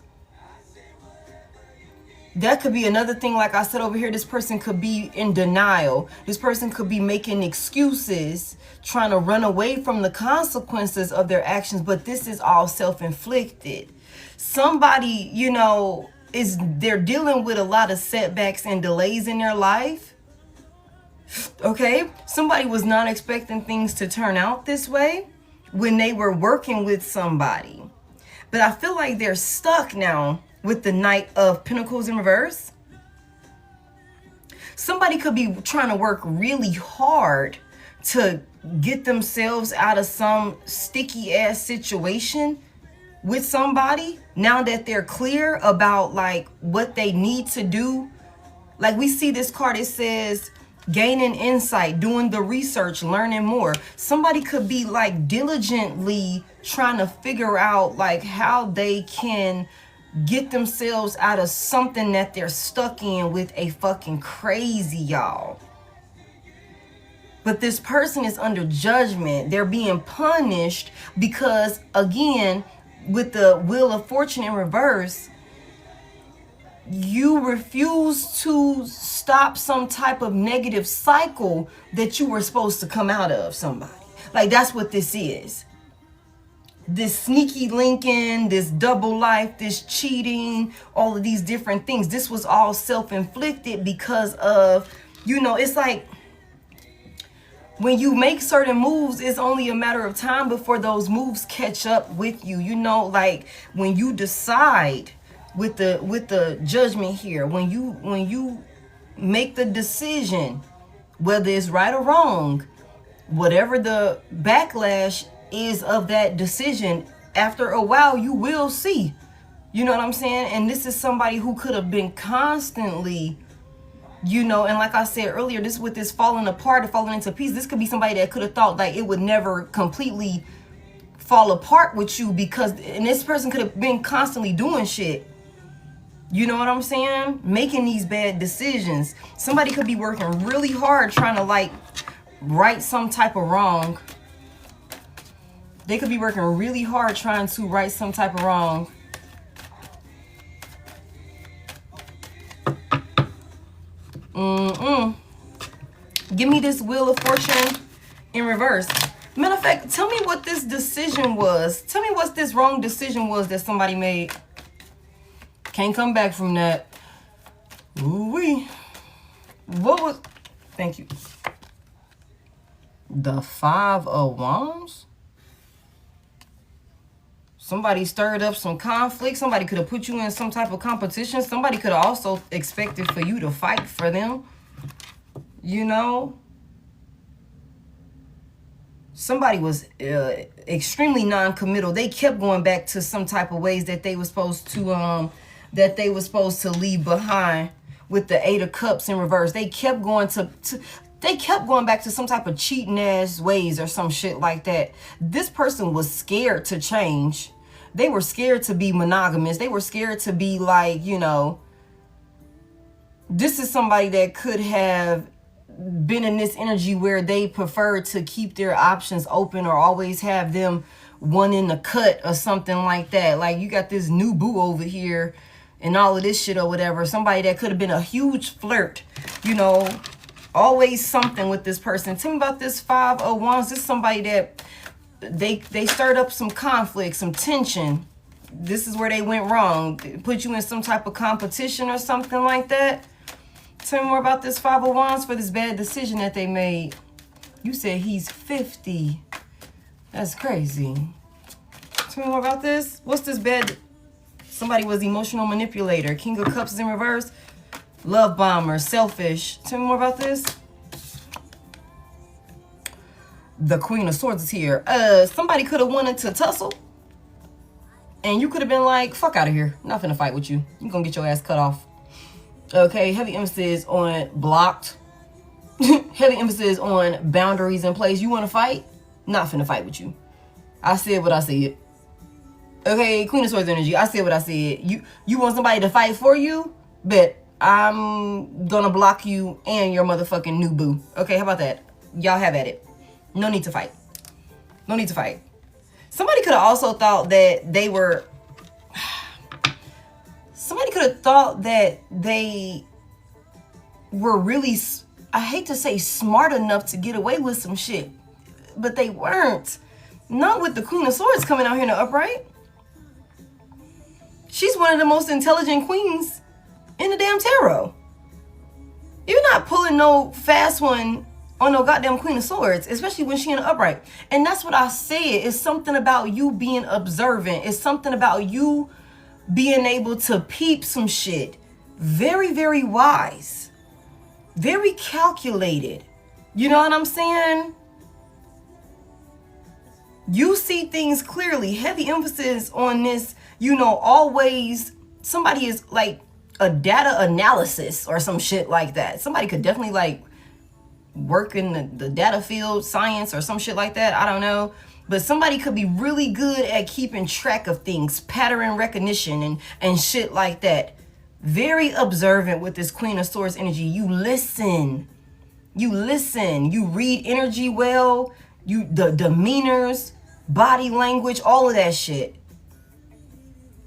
That could be another thing. Like I said over here, this person could be in denial. This person could be making excuses, trying to run away from the consequences of their actions. But this is all self-inflicted. Somebody, you know, they're dealing with a lot of setbacks and delays in their life. Okay, somebody was not expecting things to turn out this way when they were working with somebody. But I feel like they're stuck now with the Knight of Pentacles in reverse. Somebody could be trying to work really hard to get themselves out of some sticky ass situation with somebody. Now that they're clear about like what they need to do. Like we see this card, it says gaining insight, doing the research, learning more. Somebody could be like diligently trying to figure out like how they can get themselves out of something that they're stuck in with a fucking crazy, y'all. But this person is under judgment. They're being punished because, again, with the Wheel of Fortune in reverse, you refuse to stop some type of negative cycle that you were supposed to come out of somebody. Like, that's what this is. This sneaky linking, this double life, this cheating, all of these different things. This was all self-inflicted because of, you know, it's like when you make certain moves, it's only a matter of time before those moves catch up with you. You know, like when you decide with the Judgment here, when you make the decision, whether it's right or wrong, whatever the backlash is of that decision, after a while you will see. You know what I'm saying? And this is somebody who could have been constantly, you know, and like I said earlier, this with this falling apart or falling into pieces, this could be somebody that could have thought like it would never completely fall apart with you, because, and this person could have been constantly doing shit. You know what I'm saying? Making these bad decisions. Somebody could be working really hard trying to like right some type of wrong. They could be working really hard trying to right some type of wrong. Give me this Wheel of Fortune in reverse. Matter of fact, tell me what this decision was. Tell me what this wrong decision was that somebody made. Can't come back from that. Ooh-wee. What was... Thank you. The Five of Wands? Somebody stirred up some conflict. Somebody could have put you in some type of competition. Somebody could have also expected for you to fight for them. You know? Somebody was extremely non-committal. They kept going back to some type of ways that they were supposed to leave behind with the Eight of Cups in reverse. They kept going they kept going back to some type of cheating ass ways or some shit like that. This person was scared to change. They were scared to be monogamous. They were scared to be like, you know, this is somebody that could have been in this energy where they prefer to keep their options open or always have them one in the cut or something like that. Like, you got this new boo over here and all of this shit or whatever. Somebody that could have been a huge flirt, you know, always something with this person. Tell me about this Five of Wands. This is somebody that they stirred up some conflict, some tension. This is where they went wrong. Put you in some type of competition or something like that. Tell me more about this Five of Wands for this bad decision that they made. You said he's 50. That's crazy. Tell me more about this. What's this bad? Somebody was emotional manipulator. King of Cups is in reverse. Love bomber. Selfish. Tell me more about this. The Queen of Swords is here. Somebody could have wanted to tussle. And you could have been like, fuck out of here. Not finna fight with you. You're gonna get your ass cut off. Okay, heavy emphasis on blocked. Heavy emphasis on boundaries in place. You wanna fight? Not finna fight with you. I said what I said. Okay, Queen of Swords energy. I said what I said. You want somebody to fight for you? Bet I'm gonna block you and your motherfucking new boo. Okay, how about that? Y'all have at it. No need to fight. No need to fight. Somebody could have also thought that they were... Somebody could have thought that they were really, I hate to say smart enough to get away with some shit. But they weren't. Not with the Queen of Swords coming out here in the upright. She's one of the most intelligent queens in the damn tarot. You're not pulling no fast one on no goddamn Queen of Swords, especially when she in the upright. And that's what I said. It's something about you being observant. It's something about you being able to peep some shit. Very, very wise. Very calculated. You know what I'm saying? You see things clearly. Heavy emphasis on this, you know, always somebody is like a data analysis or some shit like that. Somebody could definitely like work in the data field, science or some shit like that. I don't know. But somebody could be really good at keeping track of things, pattern recognition and shit like that. Very observant with this Queen of Swords energy. You listen. You listen. You read energy well. The demeanors, body language, all of that shit.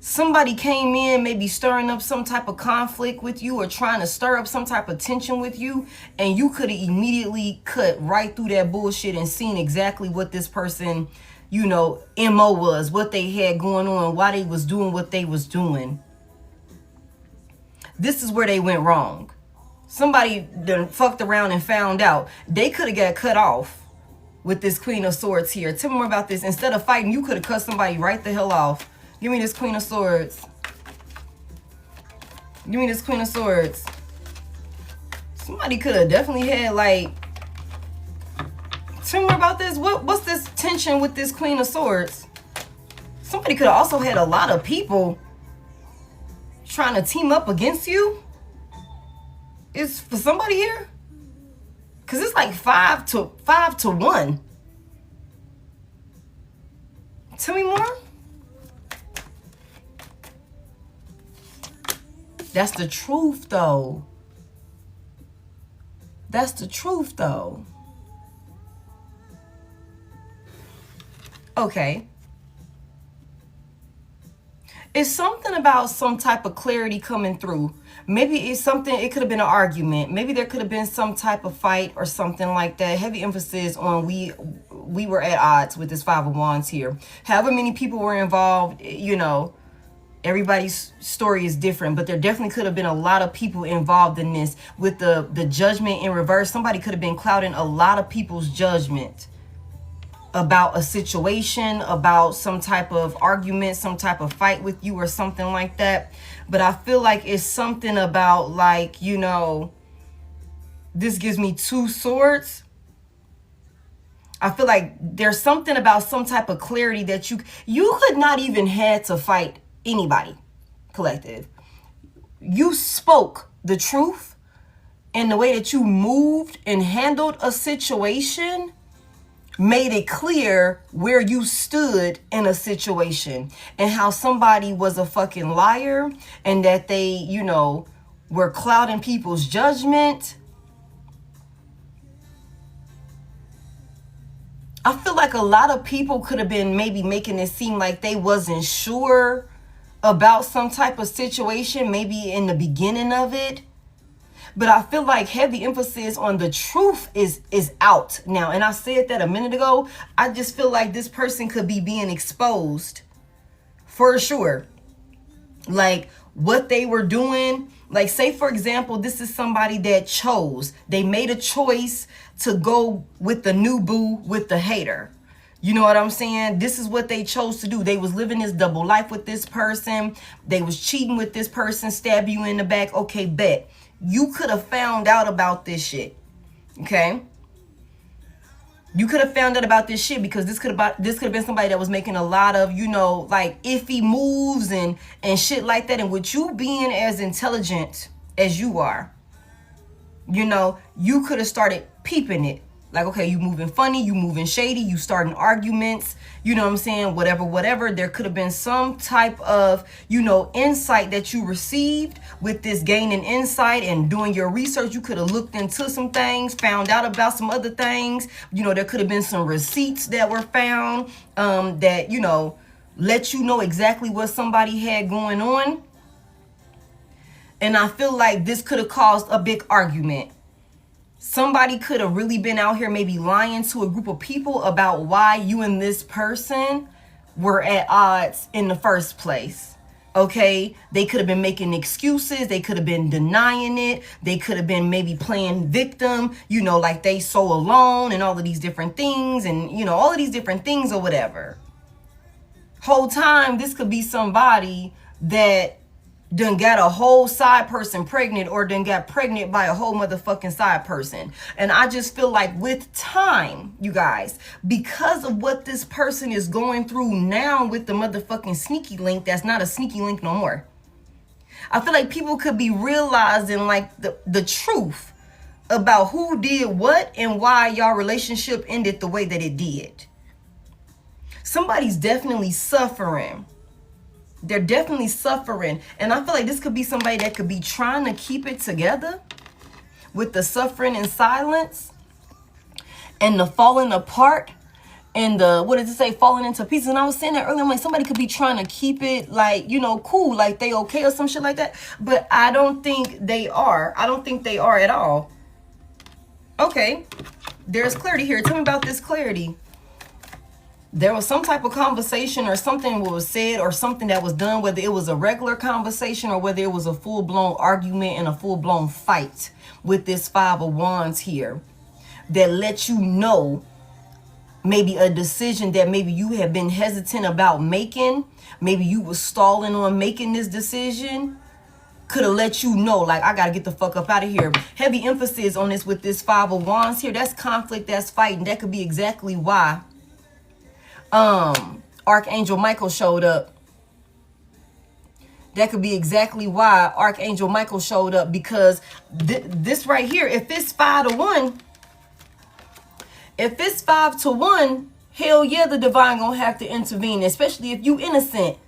Somebody came in maybe stirring up some type of conflict with you or trying to stir up some type of tension with you, and you could have immediately cut right through that bullshit and seen exactly what this person, you know, MO was, what they had going on, why they was doing what they was doing. This is where they went wrong. Somebody done fucked around and found out. They could have got cut off with this Queen of Swords here. Tell me more about this. Instead of fighting, you could have cut somebody right the hell off. Give me this Queen of Swords. Give me this Queen of Swords. Somebody could have definitely had like... Tell me more about this. What's this tension with this Queen of Swords? Somebody could have also had a lot of people trying to team up against you. It's for somebody here? Because it's like 5 to 1. Tell me more. That's the truth, though. That's the truth, though. Okay. It's something about some type of clarity coming through. Maybe it's something, it could have been an argument. Maybe there could have been some type of fight or something like that. Heavy emphasis on we were at odds with this Five of Wands here. However many people were involved, you know, everybody's story is different, but there definitely could have been a lot of people involved in this. With the judgment in reverse, somebody could have been clouding a lot of people's judgment about a situation, about some type of argument, some type of fight with you or something like that. But I feel like it's something about, like, you know, this gives me 2 swords. I feel like there's something about some type of clarity that you could not even had to fight anybody, collective. You spoke the truth, and the way that you moved and handled a situation made it clear where you stood in a situation and how somebody was a fucking liar and that they, you know, were clouding people's judgment. I feel like a lot of people could have been maybe making it seem like they wasn't sure about some type of situation, maybe in the beginning of it. But I feel like heavy emphasis on the truth is out now. And I said that a minute ago. I just feel like this person could be being exposed for sure. Like what they were doing. Like, say, for example, this is somebody that they made a choice to go with the new boo, with the hater. You know what I'm saying? This is what they chose to do. They was living this double life with this person. They was cheating with this person, stab you in the back. Okay, bet. You could have found out about this shit. Okay? You could have found out about this shit because this could have been somebody that was making a lot of, you know, like iffy moves and shit like that. And with you being as intelligent as you are, you know, you could have started peeping it. Like, okay, you moving funny, you moving shady, you starting arguments, you know what I'm saying? Whatever. There could have been some type of, you know, insight that you received with this gaining insight and doing your research. You could have looked into some things, found out about some other things. You know, there could have been some receipts that were found that, you know, let you know exactly what somebody had going on. And I feel like this could have caused a big argument. Somebody could have really been out here maybe lying to a group of people about why you and this person were at odds in the first place. Okay? They could have been making excuses. They could have been denying it. They could have been maybe playing victim, you know, like they so alone and all of these different things and, you know, all of these different things or whatever. Whole time, this could be somebody that done got a whole side person pregnant or done got pregnant by a whole motherfucking side person. And I just feel like with time, you guys, because of what this person is going through now with the motherfucking sneaky link, that's not a sneaky link no more. I feel like people could be realizing like the truth about who did what and why y'all relationship ended the way that it did. Somebody's definitely suffering. They're definitely suffering. And I feel like this could be somebody that could be trying to keep it together with the suffering and silence and the falling apart and the, what does it say, falling into pieces. And I was saying that earlier, I'm like, somebody could be trying to keep it like, you know, cool, like they okay or some shit like that. But I don't think they are. I don't think they are at all. Okay, there's clarity here. Tell me about this clarity. There was some type of conversation or something was said or something that was done, whether it was a regular conversation or whether it was a full-blown argument and a full-blown fight with this Five of Wands here that let you know maybe a decision that maybe you have been hesitant about making. Maybe you were stalling on making this decision. Could have let you know, like, I got to get the fuck up out of here. Heavy emphasis on this with this Five of Wands here. That's conflict, that's fighting. That could be exactly why Archangel Michael showed up. That could be exactly why Archangel Michael showed up, because this right here, if it's 5 to 1, if it's 5 to 1, hell yeah, the divine gonna have to intervene, especially if you innocent.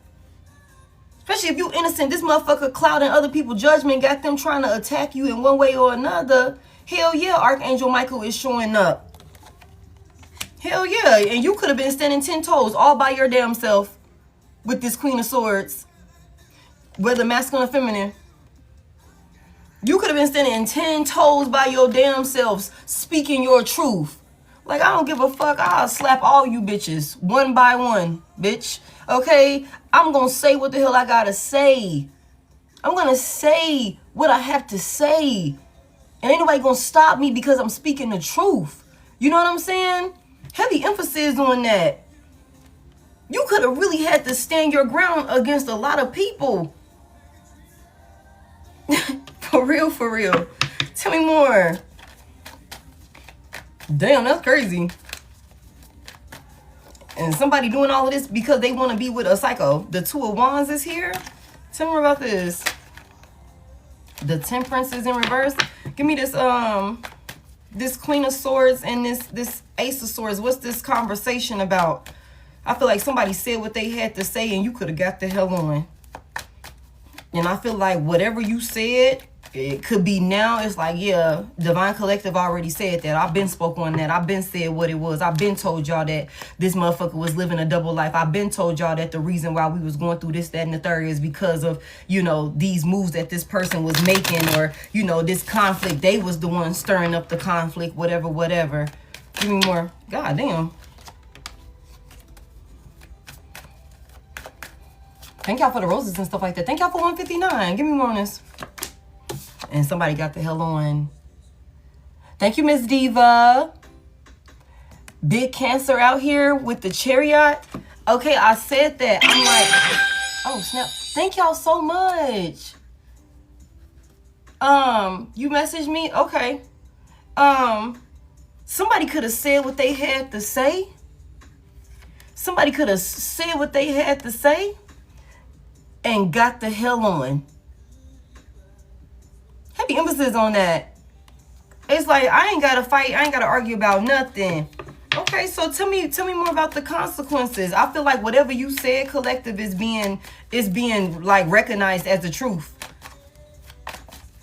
Especially if you innocent, this motherfucker clouding other people's judgment, got them trying to attack you in one way or another. Hell yeah, Archangel Michael is showing up. Hell yeah, and you could have been standing 10 toes all by your damn self with this Queen of Swords, whether masculine or feminine. You could have been standing 10 toes by your damn selves, speaking your truth. Like, I don't give a fuck. I'll slap all you bitches one by one, bitch. Okay? I'm gonna say what the hell I gotta say. I'm gonna say what I have to say. And ain't nobody gonna stop me because I'm speaking the truth. You know what I'm saying? Heavy emphasis on that. You could have really had to stand your ground against a lot of people. For real, for real. Tell me more. Damn, that's crazy. And somebody doing all of this because they want to be with a psycho. The Two of Wands is here. Tell me more about this. The Temperance is in reverse. Give me this this Queen of Swords and this Ace of Swords. What's this conversation about? I feel like somebody said what they had to say and you could have got the hell on. And I feel like whatever you said, it could be now. It's like, yeah, Divine Collective already said that. I've been spoke on that. I've been said what it was. I've been told y'all that this motherfucker was living a double life. I've been told y'all that the reason why we was going through this, that, and the third is because of, you know, these moves that this person was making, or, you know, this conflict. They was the one stirring up the conflict, whatever, whatever. Give me more. God damn. Thank y'all for the roses and stuff like that. Thank y'all for 159. Give me more on this. And somebody got the hell on. Thank you, Miss Diva. Big Cancer out here with the chariot. Okay, I said that. I'm like, oh, snap. Thank y'all so much. You messaged me? Okay. Somebody could have said what they had to say. Somebody could have said what they had to say and got the hell on. Heavy emphasis on that. It's like, I ain't got to fight. I ain't got to argue about nothing. Okay, so tell me more about the consequences. I feel like whatever you said, collective, is being like recognized as the truth.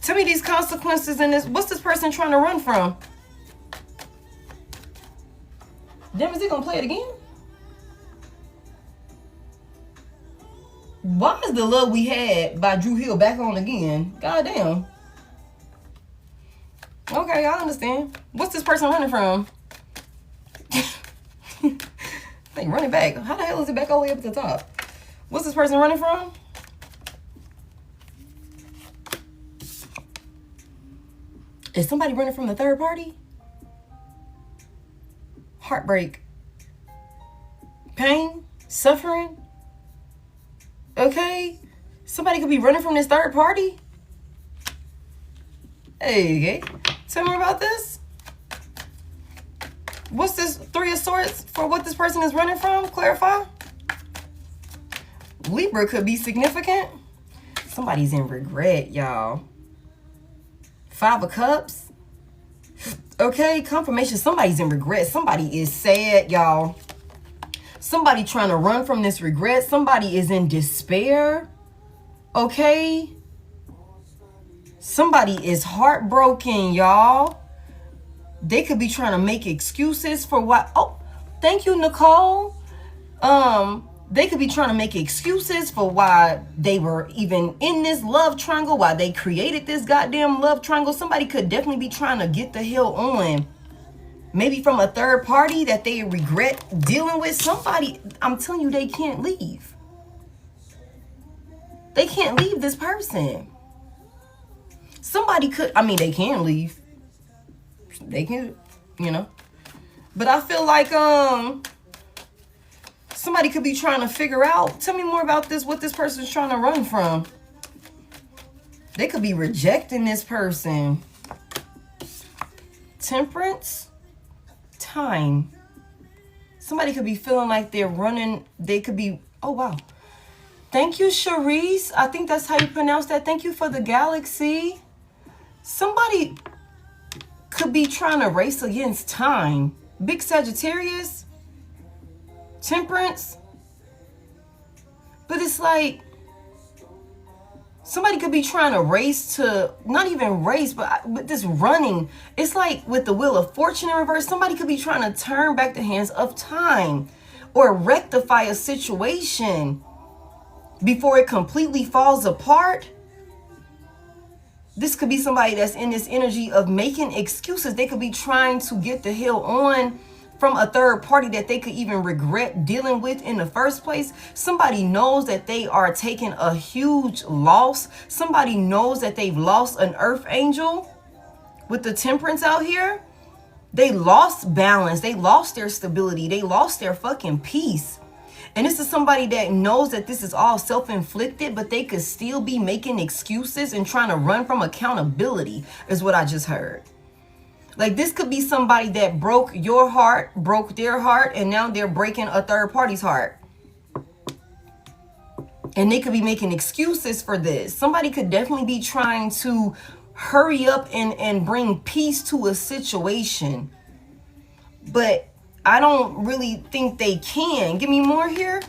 Tell me these consequences in this. What's this person trying to run from? Damn, is he gonna play it again? Why is The Love We Had by Drew Hill back on again? Goddamn. Okay, I understand. What's this person running from? They running back. How the hell is it back all the way up at the top? What's this person running from? Is somebody running from the third party? Heartbreak. Pain? Suffering? Okay. Somebody could be running from this third party. Hey, okay. Tell me about this. What's this Three of Swords for what this person is running from? Clarify. Libra could be significant. Somebody's in regret, y'all. Five of Cups. Okay, confirmation. Somebody's in regret. Somebody is sad, y'all. Somebody trying to run from this regret. Somebody is in despair. Okay. Somebody is heartbroken, y'all. They could be trying to make excuses for what. Oh, thank you, Nicole. They could be trying to make excuses for why they were even in this love triangle, why they created this goddamn love triangle. Somebody could definitely be trying to get the hell on. Maybe from a third party that they regret dealing with. Somebody, I'm telling you, they can't leave. They can't leave this person. Somebody could, I mean, they can leave. They can, you know. But I feel like somebody could be trying to figure out. Tell me more about this, what this person's trying to run from. They could be rejecting this person. Temperance. Time. Somebody could be feeling like they're running. They could be, oh wow. Thank you, Charisse. I think that's how you pronounce that. Thank you for the galaxy. Somebody could be trying to race against time. Big Sagittarius. Temperance. But it's like somebody could be trying to race to, not even race, but this running. It's like with the Wheel of Fortune in reverse, somebody could be trying to turn back the hands of time or rectify a situation before it completely falls apart. This could be somebody that's in this energy of making excuses. They could be trying to get the hell on from a third party that they could even regret dealing with in the first place. Somebody knows that they are taking a huge loss. Somebody knows that they've lost an earth angel with the Temperance out here. They lost balance. They lost their stability. They lost their fucking peace. And this is somebody that knows that this is all self-inflicted, but they could still be making excuses and trying to run from accountability, is what I just heard. Like, this could be somebody that broke your heart, broke their heart, and now they're breaking a third party's heart. And they could be making excuses for this. Somebody could definitely be trying to hurry up and bring peace to a situation. But I don't really think they can. Give me more here.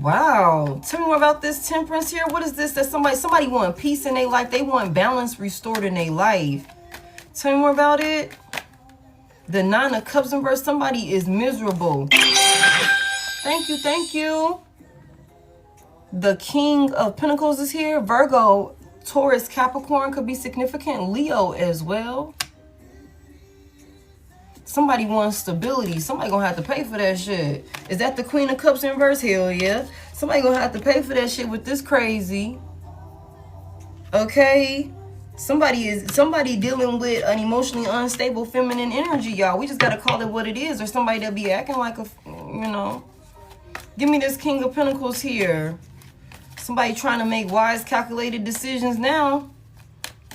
Wow. Tell me more about this Temperance here. What is this? That somebody want peace in their life. They want balance restored in their life. Tell me more about it. The Nine of Cups in reverse. Somebody is miserable. Thank you. Thank you. The King of Pentacles is here. Virgo, Taurus, Capricorn could be significant. Leo as well. Somebody wants stability. Somebody gonna have to pay for that shit. Is that the Queen of Cups in reverse? Hell yeah. Somebody gonna have to pay for that shit with this crazy. Okay. Somebody dealing with an emotionally unstable feminine energy, y'all. We just gotta call it what it is. Or somebody that be acting like a, you know. Give me this King of Pentacles here. Somebody trying to make wise, calculated decisions now.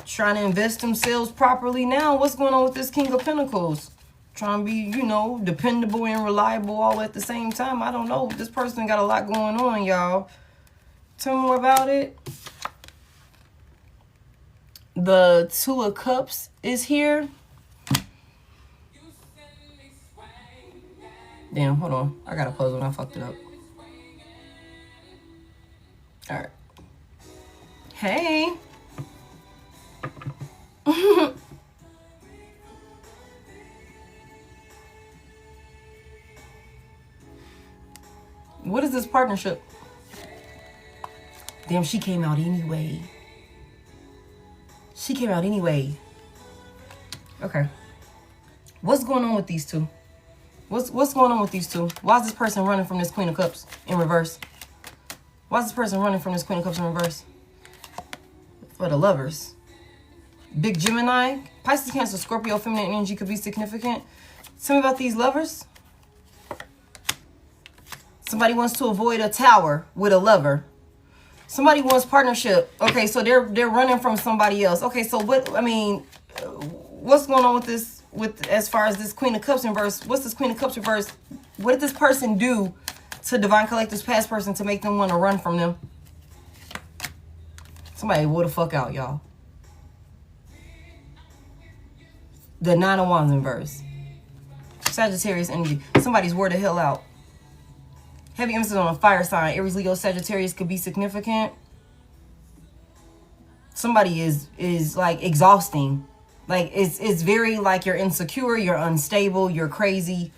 Trying to invest themselves properly now. What's going on with this King of Pentacles? Trying to be, you know, dependable and reliable all at the same time. I don't know. This person got a lot going on, y'all. Tell me more about it. The Two of Cups is here. Damn, hold on. I got a puzzle and I fucked it up. All right. Hey. What is this partnership? Damn, she came out anyway. She came out anyway. Okay. What's going on with these two? What's going on with these two? Why is this person running from this Queen of Cups in reverse? Why is this person running from this Queen of Cups in reverse? For the Lovers. Big Gemini. Pisces, Cancer, Scorpio, feminine energy could be significant. Tell me about these lovers. Somebody wants to avoid a tower with a lover. Somebody wants partnership. Okay, so they're running from somebody else. Okay, so what, I mean, what's going on with this, as far as this Queen of Cups reverse? What's this Queen of Cups reverse? What did this person do to Divine Collective's past person to make them want to run from them? Somebody wore the fuck out, y'all. The Nine of Wands inverse. Sagittarius energy. Somebody's wore the hell out. Heavy emphasis on a fire sign. Aries, Leo, Sagittarius could be significant. Somebody is like exhausting. Like it's very like you're insecure, you're unstable, you're crazy.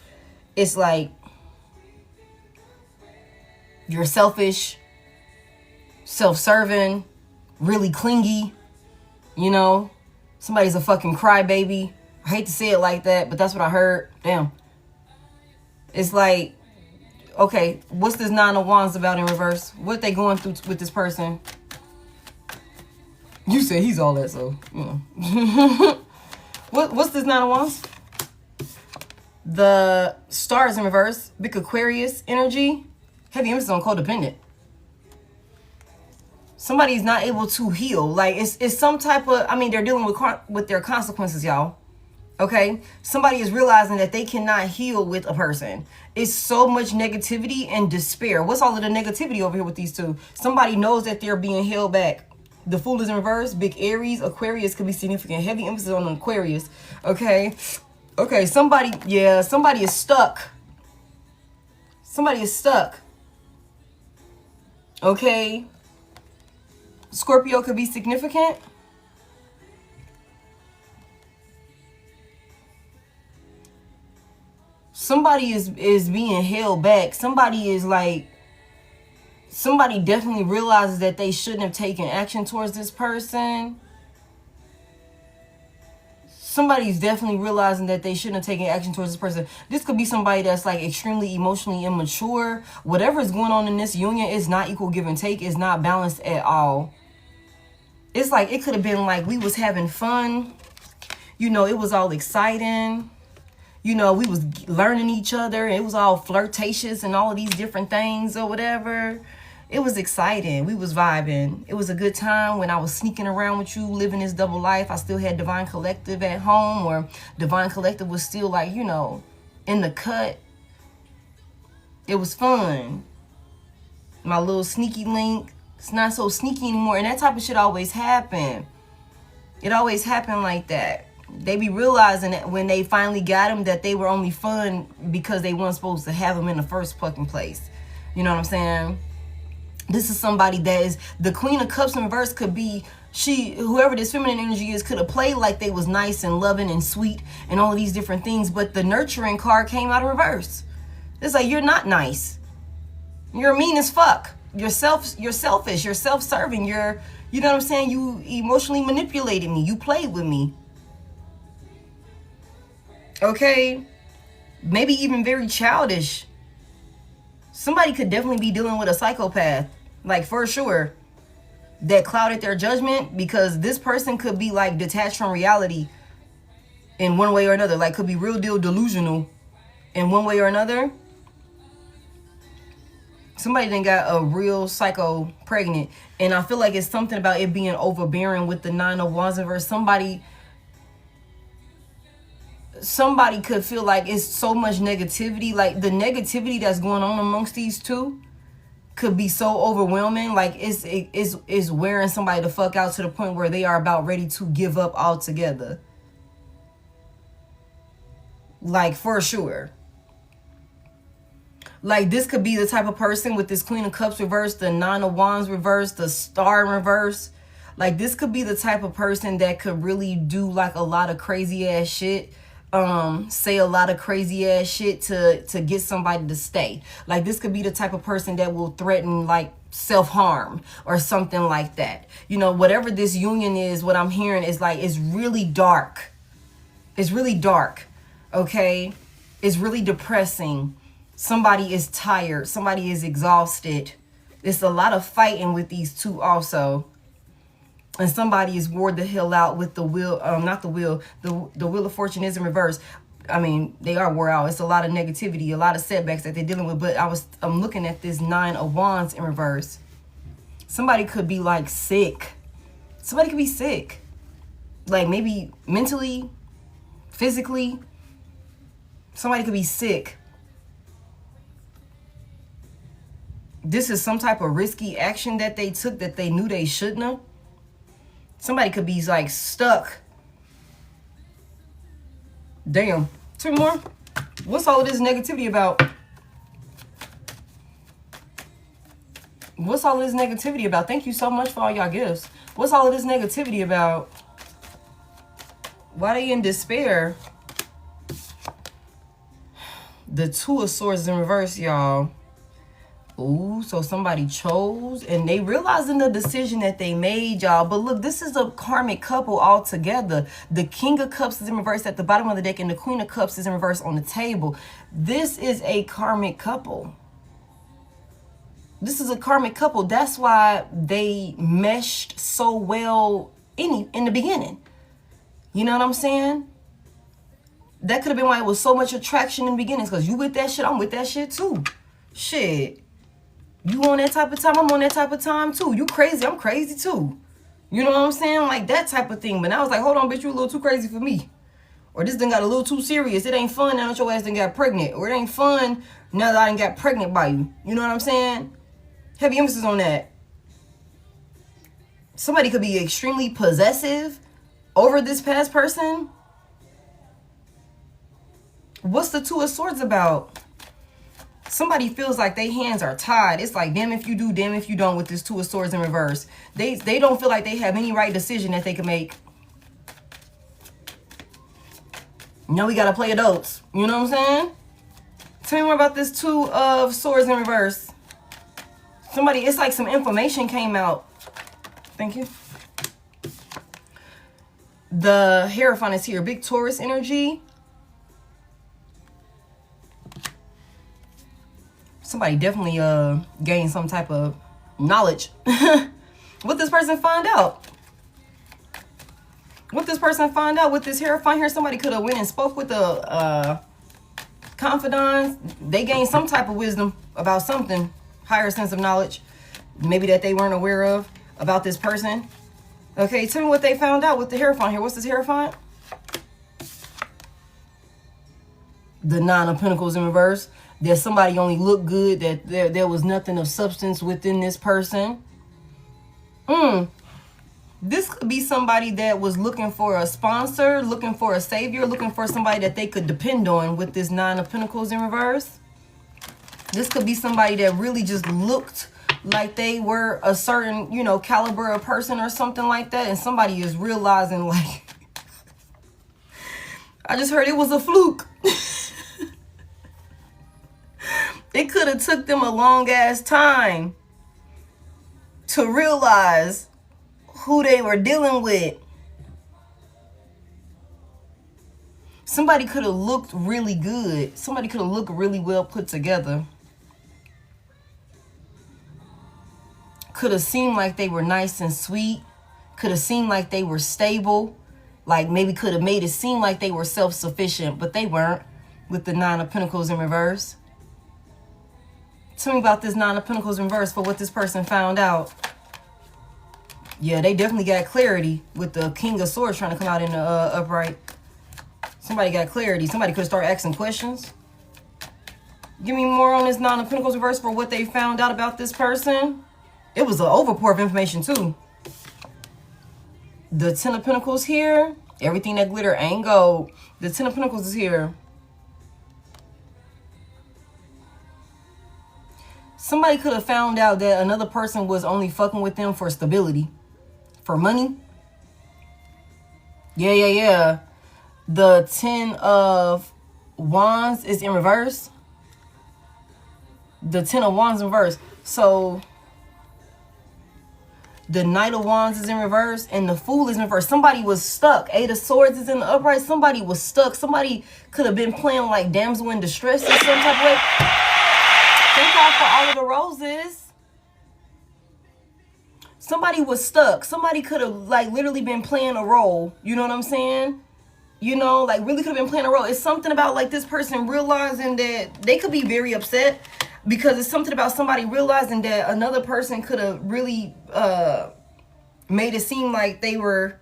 It's like you're selfish, self-serving, really clingy. You know, somebody's a fucking crybaby. I hate to say it like that, but that's what I heard. Damn. It's like, okay, what's this Nine of Wands about in reverse? What they going through with this person? You said he's all that, so, you know. What's this Nine of Wands? The Stars in reverse. Big Aquarius energy. Heavy emphasis on codependent. Somebody's not able to heal. Like, it's some type of, I mean, they're dealing with their consequences, y'all. Okay, somebody is realizing that they cannot heal with a person. It's so much negativity and despair. What's all of the negativity over here with these two? Somebody knows that they're being held back. The Fool is in reverse. Big Aries, Aquarius could be significant. Heavy emphasis on Aquarius. Okay, okay. Somebody is stuck. Somebody is stuck. Okay. Scorpio could be significant. Somebody is being held back. Somebody is like, somebody definitely realizes that they shouldn't have taken action towards this person. Somebody's definitely realizing that they shouldn't have taken action towards this person. This could be somebody that's like extremely emotionally immature. Whatever is going on in this union is not equal give and take. It's not balanced at all. It's like, it could have been like we was having fun. You know, it was all exciting. You know, we was learning each other. It was all flirtatious and all of these different things or whatever. It was exciting. We was vibing. It was a good time when I was sneaking around with you, living this double life. I still had Divine Collective at home, or Divine Collective was still like, you know, in the cut. It was fun. My little sneaky link. It's not so sneaky anymore. And that type of shit always happened. It always happened like that. They be realizing that when they finally got them, that they were only fun because they weren't supposed to have them in the first fucking place. You know what I'm saying? This is somebody that is, the Queen of Cups in reverse could be, whoever this feminine energy is, could have played like they was nice and loving and sweet and all of these different things, but the nurturing card came out of reverse. It's like, you're not nice. You're mean as fuck. You're selfish, you're self-serving, you know what I'm saying? You emotionally manipulated me. You played with me. Okay, maybe even very childish. Somebody could definitely be dealing with a psychopath, like for sure, that clouded their judgment, because this person could be like detached from reality in one way or another, like could be real deal delusional in one way or another. Somebody then got a real psycho pregnant, and I feel like it's something about it being overbearing with the 9 of Wands in reverse. Somebody could feel like it's so much negativity, like the negativity that's going on amongst these two could be so overwhelming, like it's wearing somebody the fuck out to the point where they are about ready to give up altogether, like for sure. Like this could be the type of person with this Queen of Cups reversed, the 9 of Wands reversed, the Star in reverse. Like this could be the type of person that could really do like a lot of crazy ass shit, say a lot of crazy ass shit to get somebody to stay. Like this could be the type of person that will threaten like self-harm or something like that. You know, whatever this union is, what I'm hearing is like it's really dark. It's really dark. Okay? It's really depressing. Somebody is tired. Somebody is exhausted. It's a lot of fighting with these two also. And somebody is wore the hell out with the wheel, not the wheel, the Wheel of Fortune is in reverse. I mean, they are wore out. It's a lot of negativity, a lot of setbacks that they're dealing with. But I'm looking at this 9 of Wands in reverse. Somebody could be like sick. Somebody could be sick. Like maybe mentally, physically. Somebody could be sick. This is some type of risky action that they took that they knew they shouldn't have. Somebody could be like stuck. Damn. 2 more. What's all of this negativity about? What's all of this negativity about? Thank you so much for all y'all gifts. What's all of this negativity about? Why they in despair? The 2 of Swords in reverse, y'all. Ooh, so somebody chose and they realizing the decision that they made, y'all. But look, this is a karmic couple altogether. The King of Cups is in reverse at the bottom of the deck and the Queen of Cups is in reverse on the table. This is a karmic couple. This is a karmic couple. That's why they meshed so well in the beginning. You know what I'm saying? That could have been why it was so much attraction in the beginning. Because you with that shit, I'm with that shit too. Shit. You on that type of time, I'm on that type of time too. You crazy, I'm crazy too. You know what I'm saying? Like that type of thing. But now I was like, hold on, bitch, you a little too crazy for me. Or this done got a little too serious. It ain't fun now that your ass done got pregnant. Or it ain't fun now that I done got pregnant by you. You know what I'm saying? Heavy emphasis on that. Somebody could be extremely possessive over this past person. What's the 2 of Swords about? Somebody feels like their hands are tied. It's like, damn if you do, damn if you don't with this 2 of Swords in reverse. They don't feel like they have any right decision that they can make. Now we got to play adults. You know what I'm saying? Tell me more about this 2 of Swords in reverse. Somebody, it's like some information came out. Thank you. The Hierophant is here. Big Taurus energy. Somebody definitely gained some type of knowledge. What this person find out? What this person find out with this Hierophant here? Somebody could have went and spoke with a confidant. They gained some type of wisdom about something. Higher sense of knowledge. Maybe that they weren't aware of about this person. Okay, tell me what they found out with the Hierophant here. What's this Hierophant? The 9 of Pentacles in reverse. That somebody only looked good, that there was nothing of substance within this person. This could be somebody that was looking for a sponsor, looking for a savior, looking for somebody that they could depend on with this 9 of Pentacles in reverse. This could be somebody that really just looked like they were a certain, you know, caliber of person or something like that. And somebody is realizing like, I just heard it was a fluke. It could have took them a long ass time to realize who they were dealing with. Somebody could have looked really good. Somebody could have looked really well put together. Could have seemed like they were nice and sweet. Could have seemed like they were stable. Like maybe could have made it seem like they were self-sufficient, but they weren't, with the Nine of Pentacles in reverse. Tell me about this Nine of Pentacles in reverse for what this person found out. Yeah, they definitely got clarity with the King of Swords trying to come out in the upright. Somebody got clarity. Somebody could start asking questions. Give me more on this Nine of Pentacles reverse for what they found out about this person. It was an overpour of information too. The Ten of Pentacles here. Everything that glitter ain't gold. The Ten of Pentacles is here. Somebody could have found out that another person was only fucking with them for stability. For money. Yeah. The Ten of Wands is in reverse. The Ten of Wands in reverse. So the Knight of Wands is in reverse and the Fool is in reverse. Somebody was stuck. Eight of Swords is in the upright. Somebody was stuck. Somebody could have been playing like damsel in distress in some type of way. Thank God for all of the roses. Somebody was stuck. Somebody could have like literally been playing a role. You know what I'm saying? You know, like really could have been playing a role. It's something about like this person realizing that they could be very upset because it's something about somebody realizing that another person could have really made it seem like they were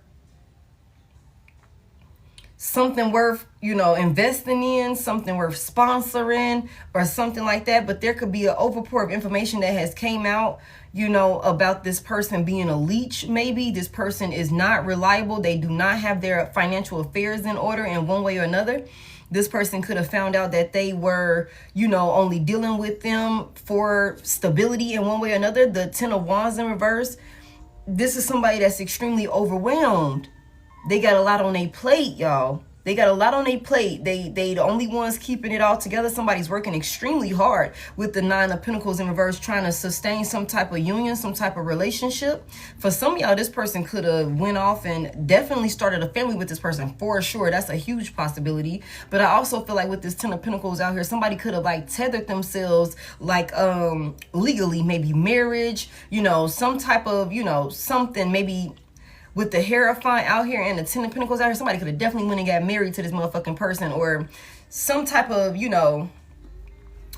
something worth, you know, investing in, something worth sponsoring or something like that. But there could be an overpour of information that has came out, you know, about this person being a leech. Maybe this person is not reliable. They do not have their financial affairs in order in one way or another. This person could have found out that they were, you know, only dealing with them for stability in one way or another. The Ten of Wands in reverse. This is somebody that's extremely overwhelmed. They got a lot on their plate, y'all. They got a lot on their plate. They the only ones keeping it all together. Somebody's working extremely hard with the Nine of Pentacles in reverse, trying to sustain some type of union, some type of relationship. For some of y'all, this person could have went off and definitely started a family with this person for sure. That's a huge possibility. But I also feel like with this Ten of Pentacles out here, somebody could have like tethered themselves like legally, maybe marriage, you know, some type of, you know, something maybe. With the Hierophant out here and the Ten of Pentacles out here, somebody could have definitely went and got married to this motherfucking person or some type of, you know,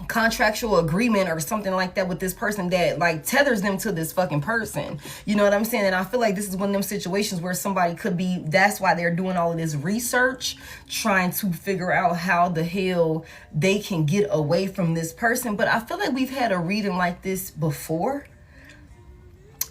contractual agreement or something like that with this person that like tethers them to this fucking person. You know what I'm saying? And I feel like this is one of them situations where somebody could be, that's why they're doing all of this research, trying to figure out how the hell they can get away from this person. But I feel like we've had a reading like this before.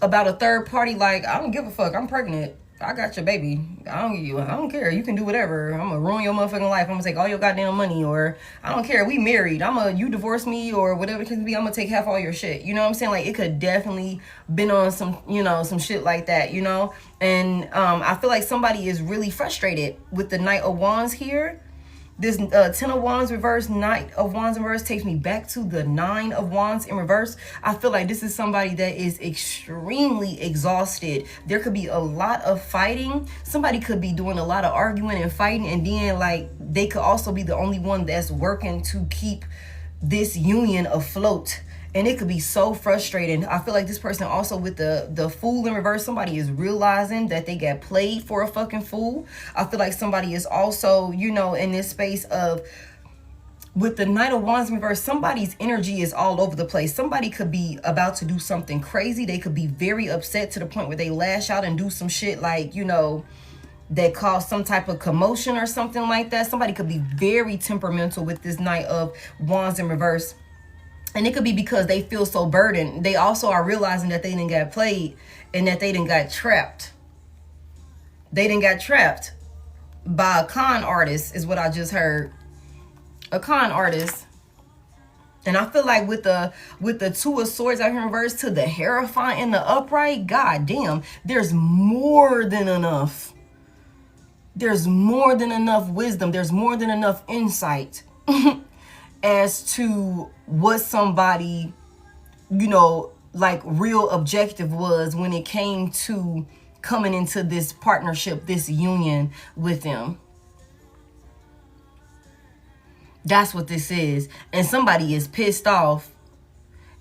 About a third party, like, I don't give a fuck. I'm pregnant. I got your baby. I don't care. You can do whatever. I'm gonna ruin your motherfucking life. I'm gonna take all your goddamn money, or I don't care. We married. You divorce me or whatever it can be. I'm gonna take half all your shit. You know what I'm saying? Like, it could definitely been on some, you know, some shit like that, you know? And I feel like somebody is really frustrated with the Knight of Wands here. This Ten of Wands reverse, Knight of Wands in reverse takes me back to the Nine of Wands in reverse. I feel like this is somebody that is extremely exhausted. There could be a lot of fighting. Somebody could be doing a lot of arguing and fighting. And then like they could also be the only one that's working to keep this union afloat. And it could be so frustrating. I feel like this person also with the Fool in reverse, somebody is realizing that they got played for a fucking fool. I feel like somebody is also, you know, in this space of, with the Knight of Wands in reverse, somebody's energy is all over the place. Somebody could be about to do something crazy. They could be very upset to the point where they lash out and do some shit like, you know, that cause some type of commotion or something like that. Somebody could be very temperamental with this Knight of Wands in reverse. And it could be because they feel so burdened. They also are realizing that they didn't get played and that they didn't got trapped. They didn't got trapped by a con artist is what I just heard. A con artist. And I feel like with the Two of Swords out here in reverse to the Hierophant in the upright, god damn, there's more than enough. There's more than enough wisdom. There's more than enough insight as to what somebody, you know, like real objective was when it came to coming into this partnership, this union with them. That's what this is. And somebody is pissed off.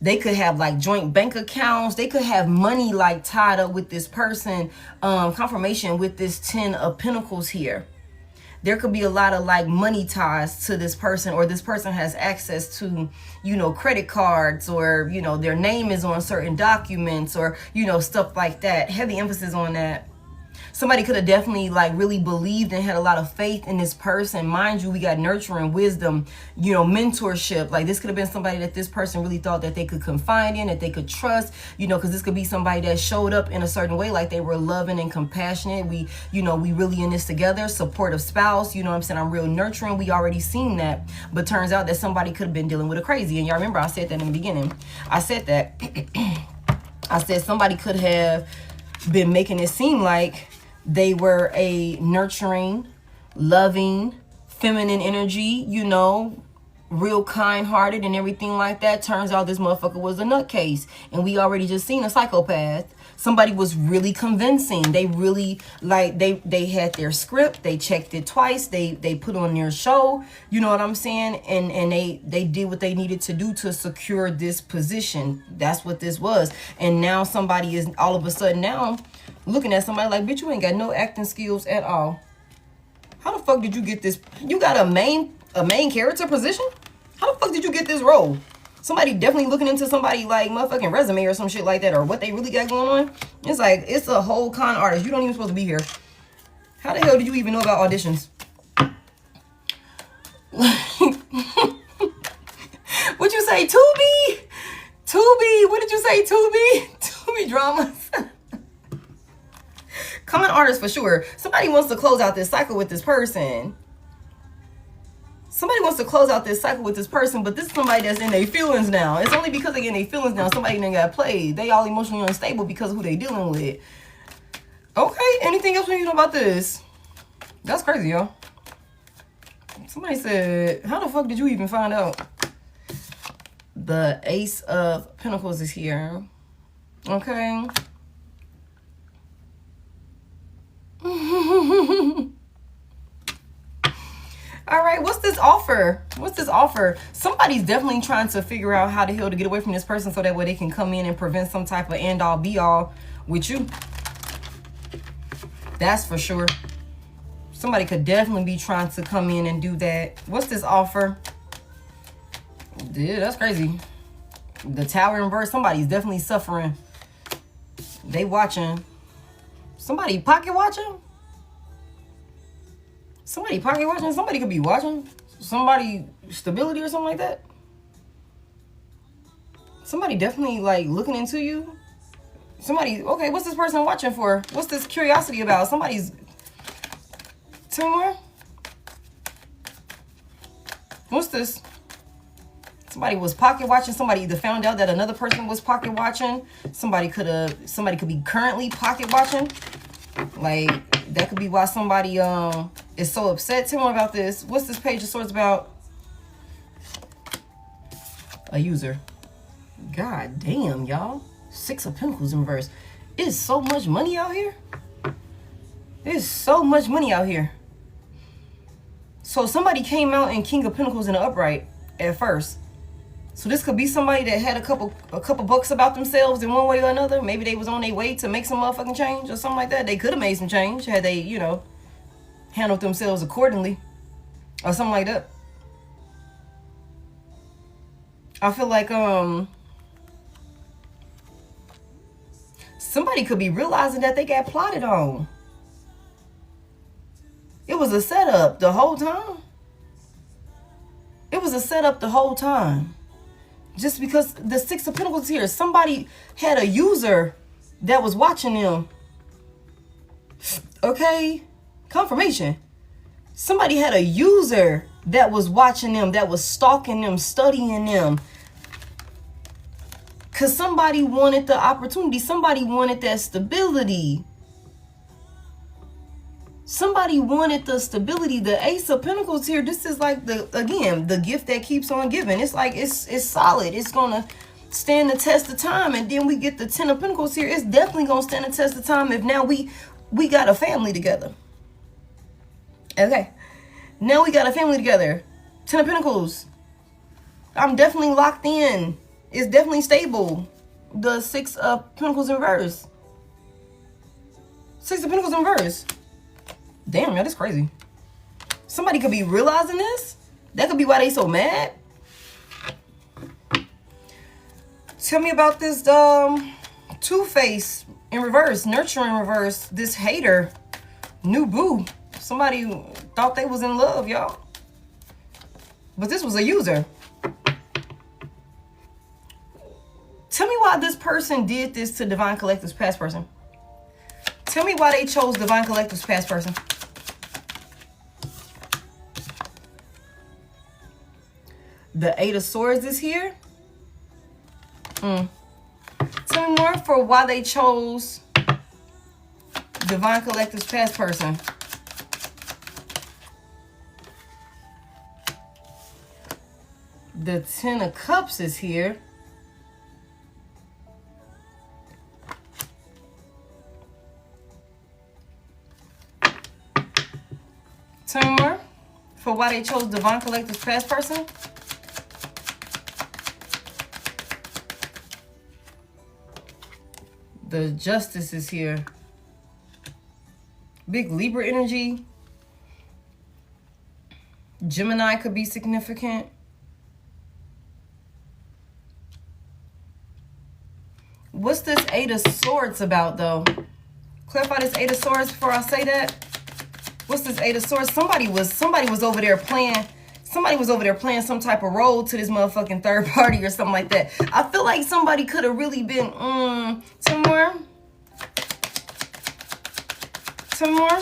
They could have like joint bank accounts. They could have money like tied up with this person. Confirmation with this 10 of Pentacles here. There could be a lot of like money ties to this person, or this person has access to, you know, credit cards, or, you know, their name is on certain documents, or, you know, stuff like that. Heavy emphasis on that. Somebody could have definitely like really believed and had a lot of faith in this person. Mind you, we got nurturing, wisdom, you know, mentorship. Like this could have been somebody that this person really thought that they could confide in, that they could trust, you know, because this could be somebody that showed up in a certain way, like they were loving and compassionate. We, you know, we really in this together, supportive spouse, you know what I'm saying? I'm real nurturing. We already seen that. But turns out that somebody could have been dealing with a crazy. And y'all remember I said that in the beginning. I said that. I said somebody could have been making it seem like they were a nurturing, loving, feminine energy, you know, real kind-hearted and everything like that. Turns out this motherfucker was a nutcase. And we already just seen a psychopath. Somebody was really convincing. They really, like, they had their script. They checked it twice. They put on their show. You know what I'm saying? And they did what they needed to do to secure this position. That's what this was. And now somebody is all of a sudden now looking at somebody like, bitch, you ain't got no acting skills at all. How the fuck did you get this? You got a main character position? How the fuck did you get this role? Somebody definitely looking into somebody like motherfucking resume or some shit like that, or what they really got going on. It's like, it's a whole con artist. You don't even supposed to be here. How the hell did you even know about auditions? What'd you say, Tubi? Tubi, what did you say, Tubi? Tubi dramas. Con artist for sure. Somebody wants to close out this cycle with this person. Somebody wants to close out this cycle with this person, but this is somebody that's in their feelings now. It's only because they in their feelings now. Somebody done got played. They all emotionally unstable because of who they dealing with. Okay, anything else you know about this? That's crazy, y'all. Somebody said, how the fuck did you even find out? The Ace of Pentacles is here. Okay. All right, what's this offer? What's this offer? Somebody's definitely trying to figure out how the hell to get away from this person so that way they can come in and prevent some type of end-all be-all with you. That's for sure. Somebody could definitely be trying to come in and do that. What's this offer? Dude, that's crazy. The Tower in reverse. Somebody's definitely suffering. They watching. Somebody pocket watching? Somebody pocket watching? Somebody could be watching. Somebody stability or something like that. Somebody definitely like looking into you. Somebody, okay, what's this person watching for? What's this curiosity about? Somebody's... Tell me more. What's this? Somebody was pocket watching. Somebody either found out that another person was pocket watching. Somebody could be currently pocket watching. Like, that could be why somebody is so upset. Tell me about this. What's this Page of Swords about? A user. God damn, y'all. 6 of Pentacles in reverse. It's so much money out here. There's so much money out here. So somebody came out in King of Pentacles in the upright at first. So this could be somebody that had a couple bucks about themselves in one way or another. Maybe they was on their way to make some motherfucking change or something like that. They could have made some change had they, you know, handled themselves accordingly or something like that. I feel like somebody could be realizing that they got plotted on. It was a setup the whole time. It was a setup the whole time. Just because the 6 of Pentacles here, somebody had a user that was watching them. Okay? Confirmation. Somebody had a user that was watching them, that was stalking them, studying them. Because somebody wanted the opportunity. Somebody wanted that stability. Somebody wanted the stability. The Ace of Pentacles here, this is like the gift that keeps on giving. It's like, it's solid. It's going to stand the test of time. And then we get the 10 of Pentacles here. It's definitely going to stand the test of time if now we got a family together. Okay. Now we got a family together. Ten of Pentacles. I'm definitely locked in. It's definitely stable. The Six of Pentacles in reverse. Six of Pentacles in reverse. Damn, y'all, that's crazy. Somebody could be realizing this. That could be why they so mad. Tell me about this Two-Face in reverse, nurture in reverse, this hater, new boo. Somebody thought they was in love, y'all. But this was a user. Tell me why this person did this to Divine Collective's past person. Tell me why they chose Divine Collective's past person. The Eight of Swords is here. Tell me more for why they chose Divine Collective's past person. The Ten of Cups is here. Tell me more for why they chose Divine Collective's past person. The Justice is here. Big Libra energy. Gemini could be significant. What's this Eight of Swords about, though? Clarify this Eight of Swords before I say that. What's this Eight of Swords? Somebody was over there playing. Somebody was over there playing some type of role to this motherfucking third party or something like that. I feel like somebody could have really been somewhere. Somewhere.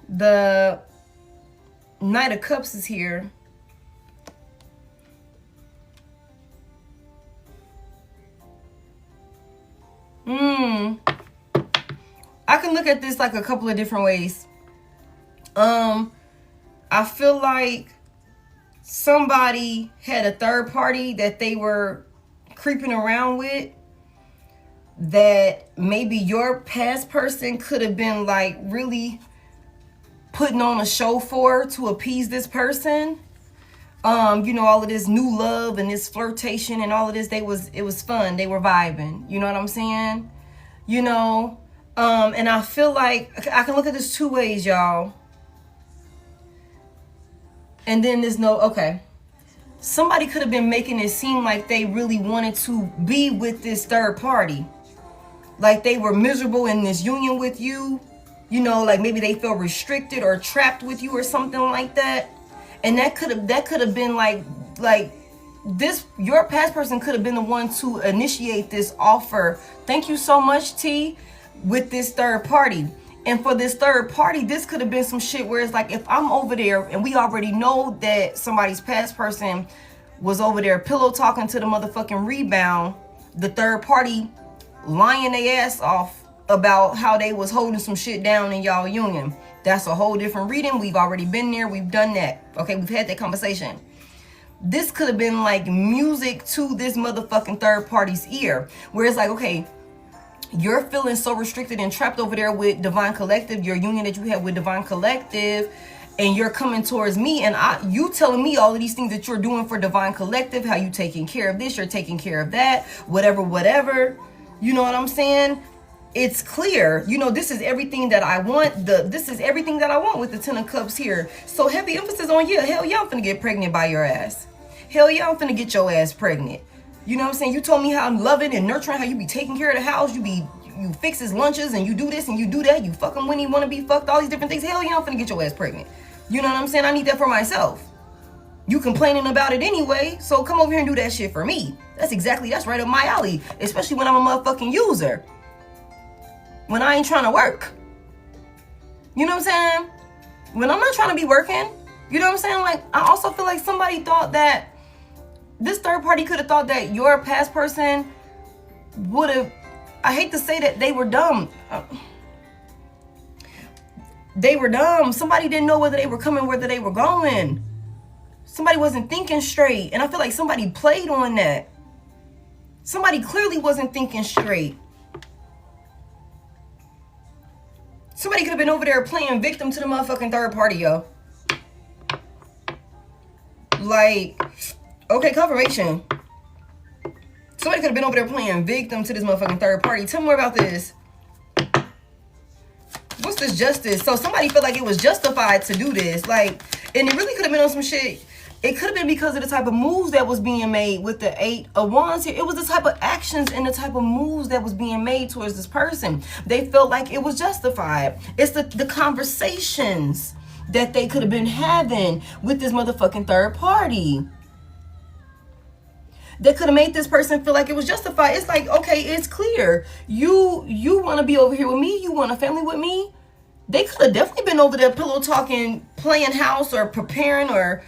The Knight of Cups is here. I can look at this like a couple of different ways. I feel like somebody had a third party that they were creeping around with, that maybe your past person could have been like really putting on a show for to appease this person. You know, all of this new love and this flirtation and all of this, it was fun. They were vibing. You know what I'm saying? You know, and I feel like I can look at this two ways, y'all. And then there's okay. Somebody could have been making it seem like they really wanted to be with this third party. Like they were miserable in this union with you. You know, like maybe they felt restricted or trapped with you or something like that. And that could have been like this, your past person could have been the one to initiate this offer. Thank you so much, T, with this third party. And for this third party, this could have been some shit where it's like, if I'm over there and we already know that somebody's past person was over there pillow talking to the motherfucking rebound, the third party lying their ass off about how they was holding some shit down in y'all union. That's a whole different reading. We've already been there. We've done that. Okay, we've had that conversation. This could have been like music to this motherfucking third party's ear, where it's like, okay, you're feeling so restricted and trapped over there with Divine Collective, your union that you have with Divine Collective, and you're coming towards me, and you telling me all of these things that you're doing for Divine Collective, how you taking care of this, you're taking care of that, whatever. You know what I'm saying? It's clear. You know, this is everything that I want. This is everything that I want with the Ten of Cups here. So heavy emphasis on you. Hell yeah, I'm finna get pregnant by your ass. Hell yeah, I'm finna get your ass pregnant. You know what I'm saying? You told me how I'm loving and nurturing, how you be taking care of the house. You fix his lunches and you do this and you do that. You fuck him when he want to be fucked, all these different things. Hell yeah, I'm finna get your ass pregnant. You know what I'm saying? I need that for myself. You complaining about it anyway, so come over here and do that shit for me. That's right up my alley. Especially when I'm a motherfucking user. When I ain't trying to work. You know what I'm saying? When I'm not trying to be working. You know what I'm saying? Like, I also feel like somebody thought that this third party could have thought that your past person would have, I hate to say that they were dumb. They were dumb. Somebody didn't know whether they were coming, whether they were going. Somebody wasn't thinking straight. And I feel like somebody played on that. Somebody clearly wasn't thinking straight. Somebody could have been over there playing victim to the motherfucking third party, yo. Like, okay, confirmation. Somebody could have been over there playing victim to this motherfucking third party. Tell me more about this. What's this justice? So somebody felt like it was justified to do this. Like, and it really could have been on some shit. It could have been because of the type of moves that was being made with the 8 of Wands here. It was the type of actions and the type of moves that was being made towards this person. They felt like it was justified. It's the conversations that they could have been having with this motherfucking third party. They could have made this person feel like it was justified. It's like, okay, it's clear. You want to be over here with me. You want a family with me. They could have definitely been over there pillow talking, playing house, or preparing, or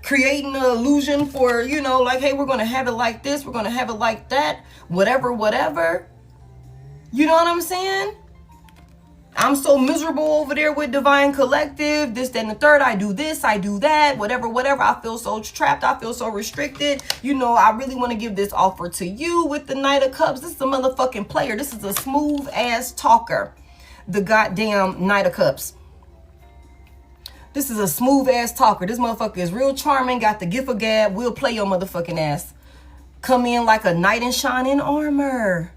creating an illusion for, you know, like, hey, we're going to have it like this. We're going to have it like that. Whatever, whatever. You know what I'm saying? I'm so miserable over there with Divine Collective. This, that, and the third. I do this. I do that. Whatever, whatever. I feel so trapped. I feel so restricted. You know, I really want to give this offer to you with the Knight of Cups. This is a motherfucking player. This is a smooth ass talker. The goddamn Knight of Cups. This is a smooth ass talker. This motherfucker is real charming. Got the gift of gab. Will play your motherfucking ass. Come in like a knight in shining armor.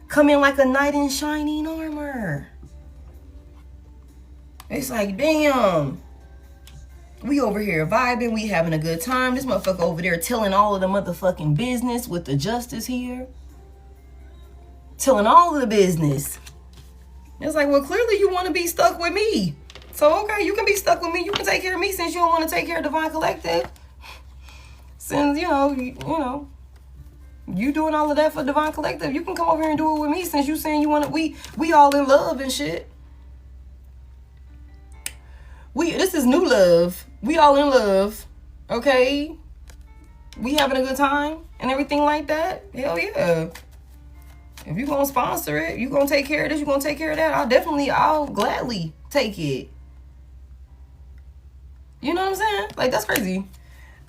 Come in like a knight in shining armor. It's like, damn. We over here vibing. We having a good time. This motherfucker over there telling all of the motherfucking business with the justice here. Telling all of the business. It's like, well, clearly you want to be stuck with me. So, okay, you can be stuck with me. You can take care of me since you don't want to take care of Divine Collective. Since, you know, you doing all of that for Divine Collective. You can come over here and do it with me since you saying you want to, we all in love and shit. This is new love. We all in love. Okay? We having a good time and everything like that. Hell yeah. If you gonna sponsor it, you gonna take care of this, you gonna take care of that, I'll gladly take it. You know what I'm saying? Like, that's crazy.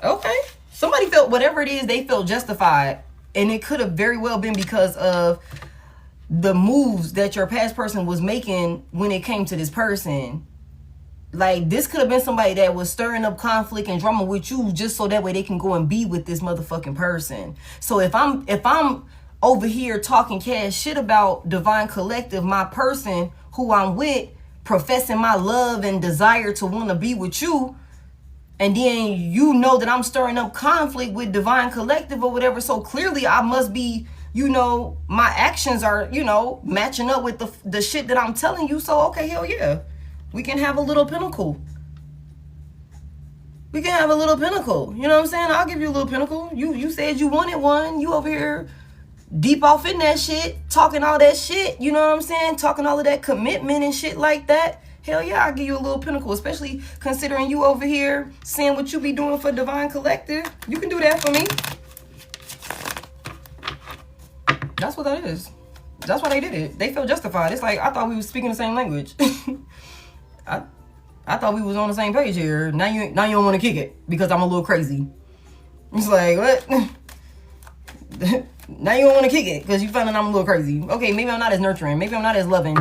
Okay. Somebody felt whatever it is, they felt justified. And it could have very well been because of the moves that your past person was making when it came to this person. Like, this could have been somebody that was stirring up conflict and drama with you just so that way they can go and be with this motherfucking person. So if I'm over here talking cash shit about Divine Collective, my person who I'm with, professing my love and desire to want to be with you, and then you know that I'm stirring up conflict with Divine Collective or whatever, so clearly I must be, you know, my actions are, you know, matching up with the shit that I'm telling you. So, okay, hell yeah. We can have a little pinnacle. We can have a little pinnacle. You know what I'm saying? I'll give you a little pinnacle. You said you wanted one. You over here deep off in that shit, talking all that shit. You know what I'm saying? Talking all of that commitment and shit like that. Hell yeah, I'll give you a little pinnacle, especially considering you over here saying what you be doing for Divine Collective. You can do that for me. That's what that is. That's why they did it. They felt justified. It's like, I thought we was speaking the same language. I thought we was on the same page here. Now you don't want to kick it because I'm a little crazy. It's like, what? Now you don't want to kick it because you find that I'm a little crazy. Okay, maybe I'm not as nurturing. Maybe I'm not as loving.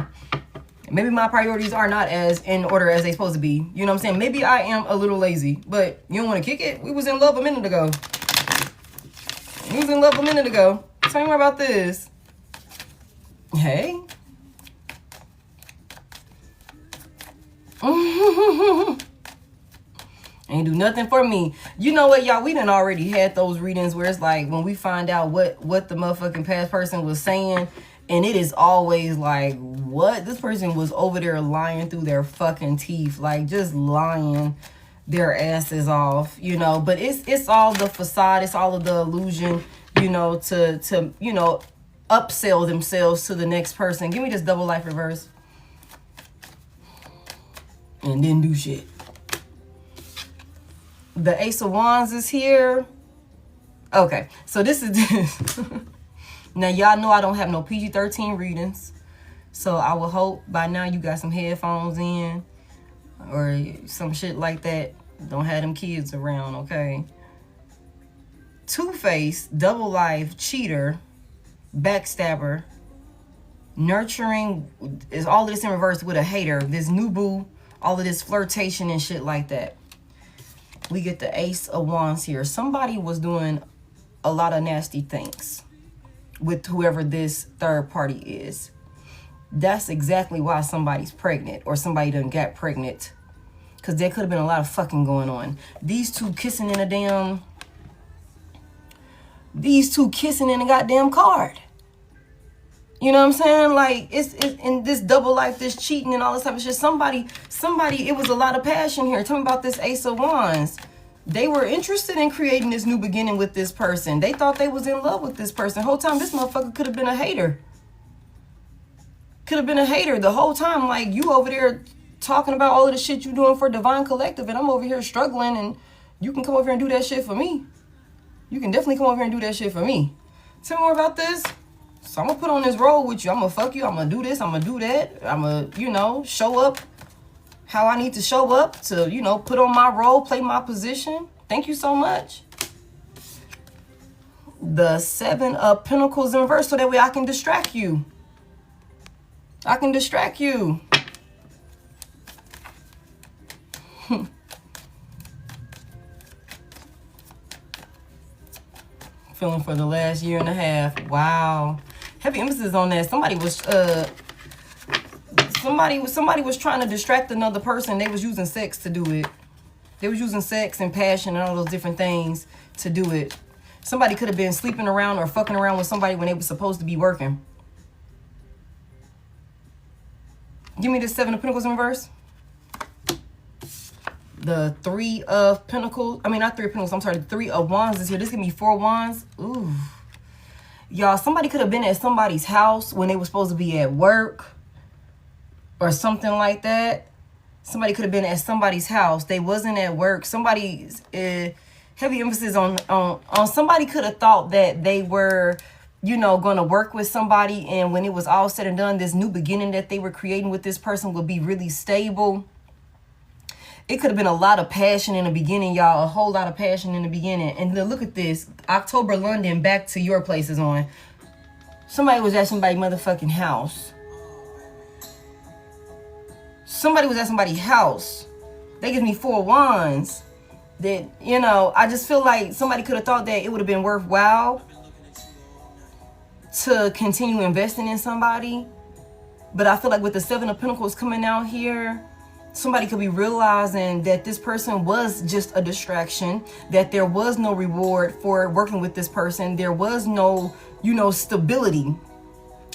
Maybe my priorities are not as in order as they supposed to be. You know what I'm saying? Maybe I am a little lazy, but you don't want to kick it? We was in love a minute ago. We was in love a minute ago. Tell me more about this. Hey. Ain't do nothing for me. You know what, y'all? We done already had those readings where it's like when we find out what the motherfucking past person was saying, and it is always like, what? This person was over there lying through their fucking teeth, like just lying their asses off, you know. But it's all the facade, it's all of the illusion, you know, to you know, upsell themselves to the next person. Give me this double life reverse. And then do shit. The Ace of Wands is here. Okay, so this is this. Now, y'all know I don't have no PG-13 readings. So I will hope by now you got some headphones in or some shit like that. Don't have them kids around, okay? Two-Faced, double life, cheater, backstabber, nurturing, is all of this in reverse with a hater. This new boo, all of this flirtation and shit like that. we get the Ace of Wands here. Somebody was doing a lot of nasty things with whoever this third party is. That's exactly why somebody's pregnant, or somebody done got pregnant. Because there could have been a lot of fucking going on. These two kissing in a goddamn card. You know what I'm saying? Like, it's in this double life, this cheating and all this type of shit. Somebody, it was a lot of passion here. Tell me about this Ace of Wands. They were interested in creating this new beginning with this person. They thought they was in love with this person. The whole time, this motherfucker could have been a hater. Could have been a hater the whole time. Like, you over there talking about all of the shit you doing for Divine Collective, and I'm over here struggling, and you can come over here and do that shit for me. You can definitely come over here and do that shit for me. Tell me more about this. So I'm gonna put on this role with you. I'm gonna fuck you. I'm gonna do this. I'm gonna do that. I'm gonna, you know, show up how I need to show up to, you know, put on my role, play my position. Thank you so much. The Seven of Pentacles in reverse, so that way I can distract you. I can distract you. Feeling for the last year and a half. Wow. Heavy emphasis on that. Somebody was trying to distract another person. They was using sex to do it. They was using sex and passion and all those different things to do it. Somebody could have been sleeping around or fucking around with somebody when they were supposed to be working. Give me the Seven of Pentacles in reverse. The Three of Pentacles. I mean, not Three of Pentacles. I'm sorry. The Three of Wands is here. This give me 4 wands. Ooh. Y'all, somebody could have been at somebody's house when they were supposed to be at work. Or something like that. Somebody could have been at somebody's house. They wasn't at work. Somebody's heavy emphasis on somebody could have thought that they were, you know, going to work with somebody, and when it was all said and done, this new beginning that they were creating with this person would be really stable. It could have been a lot of passion in the beginning, y'all. A whole lot of passion in the beginning. And then look at this. October London, back to your place is on. Somebody was at somebody's motherfucking house. Somebody was at somebody's house. They give me 4 wands. That, you know, I just feel like somebody could have thought that it would have been worthwhile to continue investing in somebody. But I feel like with the Seven of Pentacles coming out here, somebody could be realizing that this person was just a distraction, that there was no reward for working with this person. There was no, you know, stability.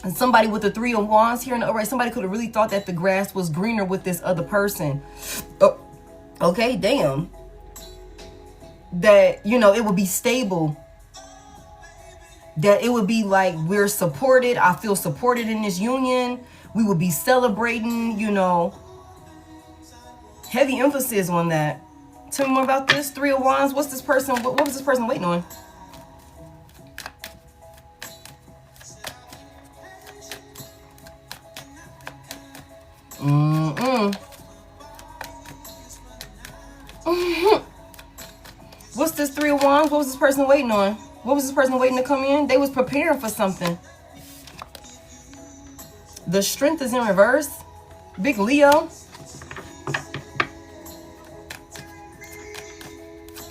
And somebody with the Three of Wands here in the upright, somebody could have really thought that the grass was greener with this other person. Oh, okay, damn. That, you know, it would be stable. That it would be like, we're supported. I feel supported in this union. We would be celebrating, you know. Heavy emphasis on that. Tell me more about this. Three of Wands. What's this person? What was this person waiting on? What's this Three of Wands? What was this person waiting on? What was this person waiting to come in? They was preparing for something. The Strength is in reverse. Big Leo.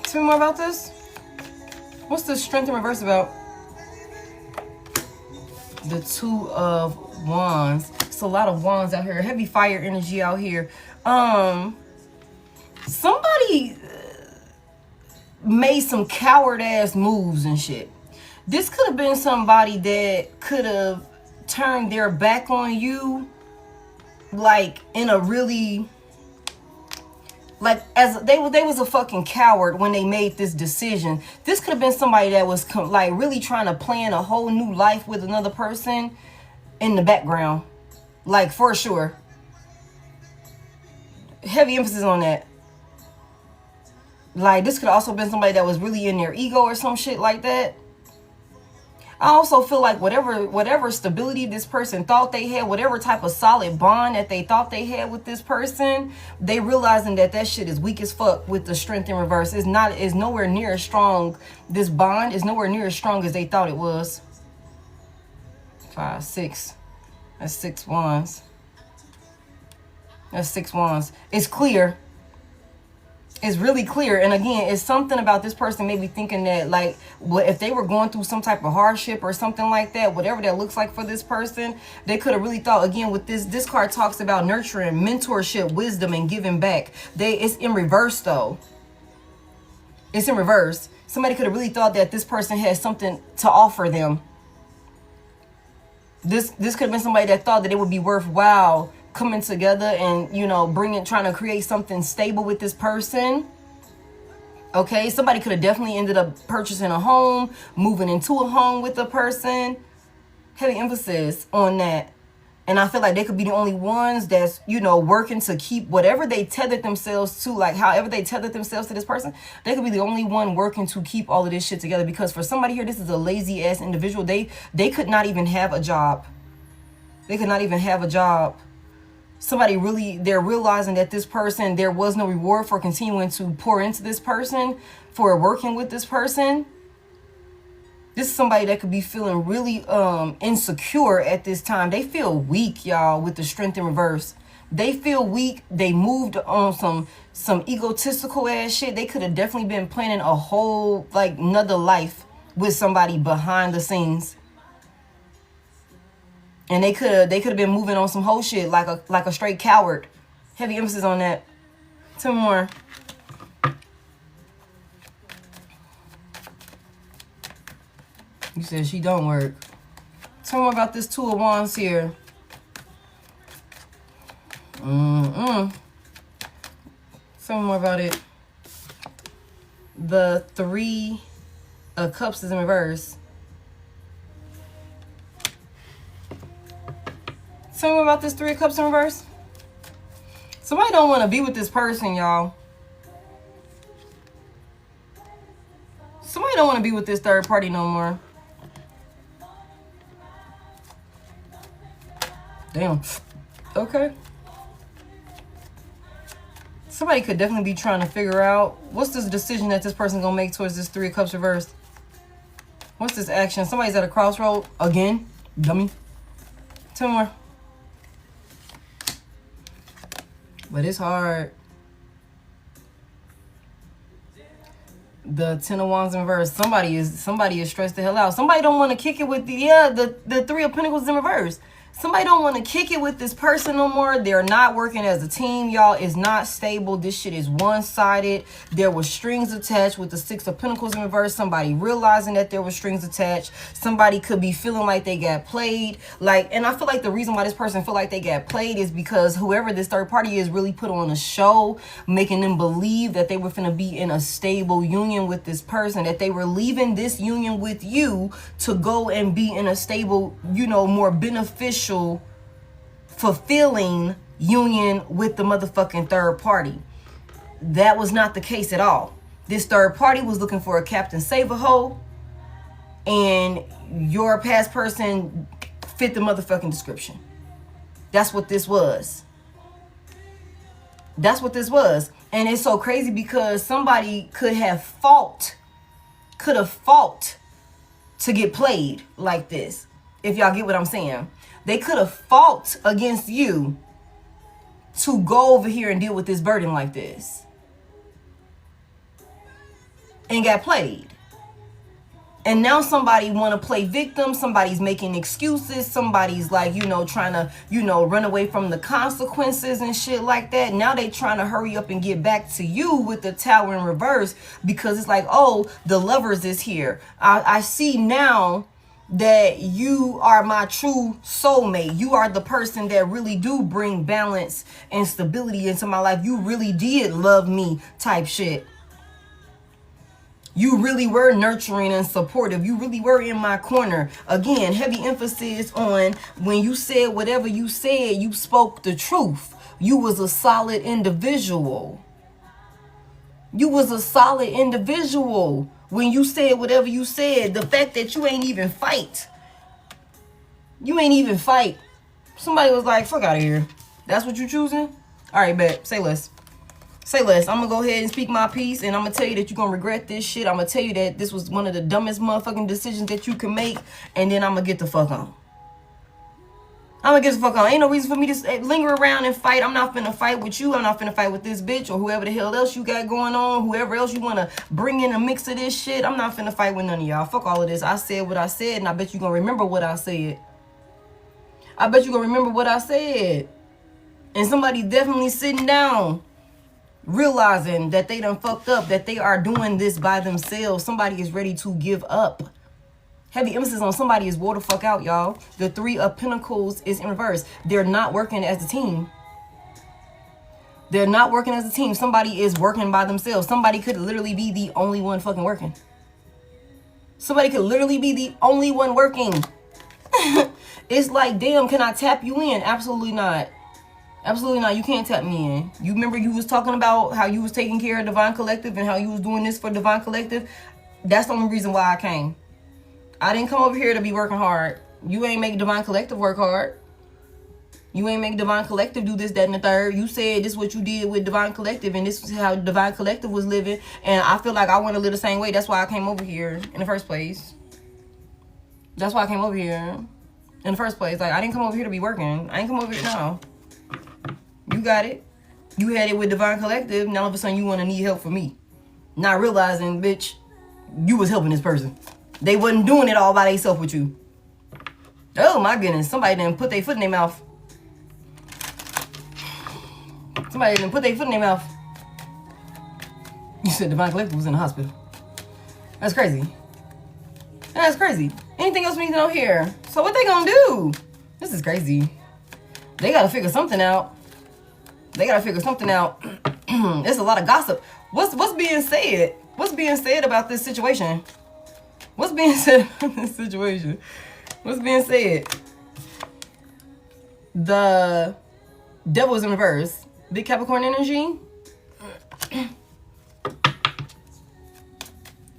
Tell me more about this. What's the Strength in reverse about? The Two of Wands. It's a lot of wands out here. Heavy fire energy out here. Somebody made some coward ass moves and shit. This could have been somebody that could have turned their back on you, like in a really, like, as they was a fucking coward when they made this decision. This could have been somebody that was like really trying to plan a whole new life with another person in the background, like, for sure. Heavy emphasis on that. Like, this could also been somebody that was really in their ego or some shit like that. I also feel like whatever stability this person thought they had, whatever type of solid bond that they thought they had with this person, they realizing that that shit is weak as fuck with the Strength in reverse. It's nowhere near as strong. This bond is nowhere near as strong as they thought it was. 5, 6. That's 6 wands. That's 6 wands. It's clear. It's really clear. And again, it's something about this person maybe thinking that, like, if they were going through some type of hardship or something like that, whatever that looks like for this person, they could have really thought, again, with this card talks about nurturing, mentorship, wisdom, and giving back. It's in reverse, though. It's in reverse. Somebody could have really thought that this person had something to offer them. This could have been somebody that thought that it would be worthwhile coming together and, you know, trying to create something stable with this person. Okay, somebody could have definitely ended up purchasing a home, moving into a home with a person. Heavy emphasis on that. And I feel like they could be the only ones that's, you know, working to keep whatever they tethered themselves to, like however they tethered themselves to this person, they could be the only one working to keep all of this shit together. Because for somebody here, this is a lazy ass individual. They could not even have a job. They could not even have a job. Somebody really, they're realizing that this person, there was no reward for continuing to pour into this person, for working with this person. This is somebody that could be feeling really insecure at this time. They feel weak, y'all, with the strength in reverse. They feel weak. They moved on some egotistical ass shit. They could have definitely been planning a whole, like, another life with somebody behind the scenes. And they could have been moving on some whole shit like a straight coward. Heavy emphasis on that. Tell me more. You said she don't work. Tell me more about this Two of Wands here. Tell me more about it. The Three of Cups is in reverse. Tell me about this Three of Cups in reverse. Somebody don't want to be with this person, y'all. Somebody don't want to be with this third party no more. Damn. Okay. Somebody could definitely be trying to figure out what's this decision that this person's gonna make towards this Three of Cups reversed. What's this action? Somebody's at a crossroad again. Dummy. Tell me more. But it's hard. The Ten of Wands in reverse. Somebody is stressed the hell out. Somebody don't want to kick it with the Three of Pentacles in reverse. Somebody don't want to kick it with this person no more. They're not working as a team, y'all. It's not stable. This shit is one-sided. There were strings attached with the Six of Pentacles in reverse. Somebody realizing that there were strings attached. Somebody could be feeling like they got played. And I feel like the reason why this person feel like they got played is because whoever this third party is really put on a show, making them believe that they were finna be in a stable union with this person, that they were leaving this union with you to go and be in a stable, you know, more beneficial, fulfilling union with the motherfucking third party. That was not the case at all. This third party was looking for a Captain Save-A-Ho, and your past person fit the motherfucking description. That's what this was. That's what this was. And it's so crazy because somebody could have fought to get played like this. If y'all get what I'm saying. They could have fought against you to go over here and deal with this burden like this. And got played. And now somebody want to play victim. Somebody's making excuses. Somebody's like, you know, trying to, you know, run away from the consequences and shit like that. Now they trying to hurry up and get back to you with the Tower in reverse. Because it's like, oh, the Lovers is here. I see now that you are my true soulmate. You are the person that really do bring balance and stability into my life. You really did love me type shit. You really were nurturing and supportive. You really were in my corner. Again, heavy emphasis on when you said whatever you said, you spoke the truth. You was a solid individual. You was a solid individual. When you said whatever you said, the fact that you ain't even fight. You ain't even fight. Somebody was like, fuck out of here. That's what you choosing? All right, bet. Say less. Say less. I'm going to go ahead and speak my piece. And I'm going to tell you that you're going to regret this shit. I'm going to tell you that this was one of the dumbest motherfucking decisions that you can make. And then I'm going to get the fuck on. I'm gonna get the fuck on. Ain't no reason for me to linger around and fight. I'm not finna fight with you. I'm not finna fight with this bitch or whoever the hell else you got going on. Whoever else you wanna bring in a mix of this shit. I'm not finna fight with none of y'all. Fuck all of this. I said what I said, and I bet you gonna remember what I said. I bet you gonna remember what I said. And somebody definitely sitting down, realizing that they done fucked up, that they are doing this by themselves. Somebody is ready to give up. Heavy emphasis on somebody is wore the fuck out, y'all. The Three of Pentacles is in reverse. They're not working as a team. They're not working as a team. Somebody is working by themselves. Somebody could literally be the only one fucking working. Somebody could literally be the only one working. It's like, damn, can I tap you in? Absolutely not. Absolutely not. You can't tap me in. You remember you was talking about how you was taking care of Divine Collective and how you was doing this for Divine Collective? That's the only reason why I came. I didn't come over here to be working hard. You ain't make Divine Collective work hard. You ain't make Divine Collective do this, that, and the third. You said this is what you did with Divine Collective, and this is how Divine Collective was living. And I feel like I want to live the same way. That's why I came over here in the first place. That's why I came over here in the first place. Like, I didn't come over here to be working. I ain't come over here now. You got it. You had it with Divine Collective. Now all of a sudden you want to need help from me. Not realizing, bitch, you was helping this person. They wasn't doing it all by themselves with you. Oh my goodness. Somebody done put their foot in their mouth. Somebody done put their foot in their mouth. You said Divine Collective was in the hospital. That's crazy. That's crazy. Anything else we need to know here? So what they gonna do? This is crazy. They gotta figure something out. They gotta figure something out. There's a lot of gossip. What's being said? What's being said about this situation? What's being said about this situation? What's being said? The Devil is in reverse. Big Capricorn energy.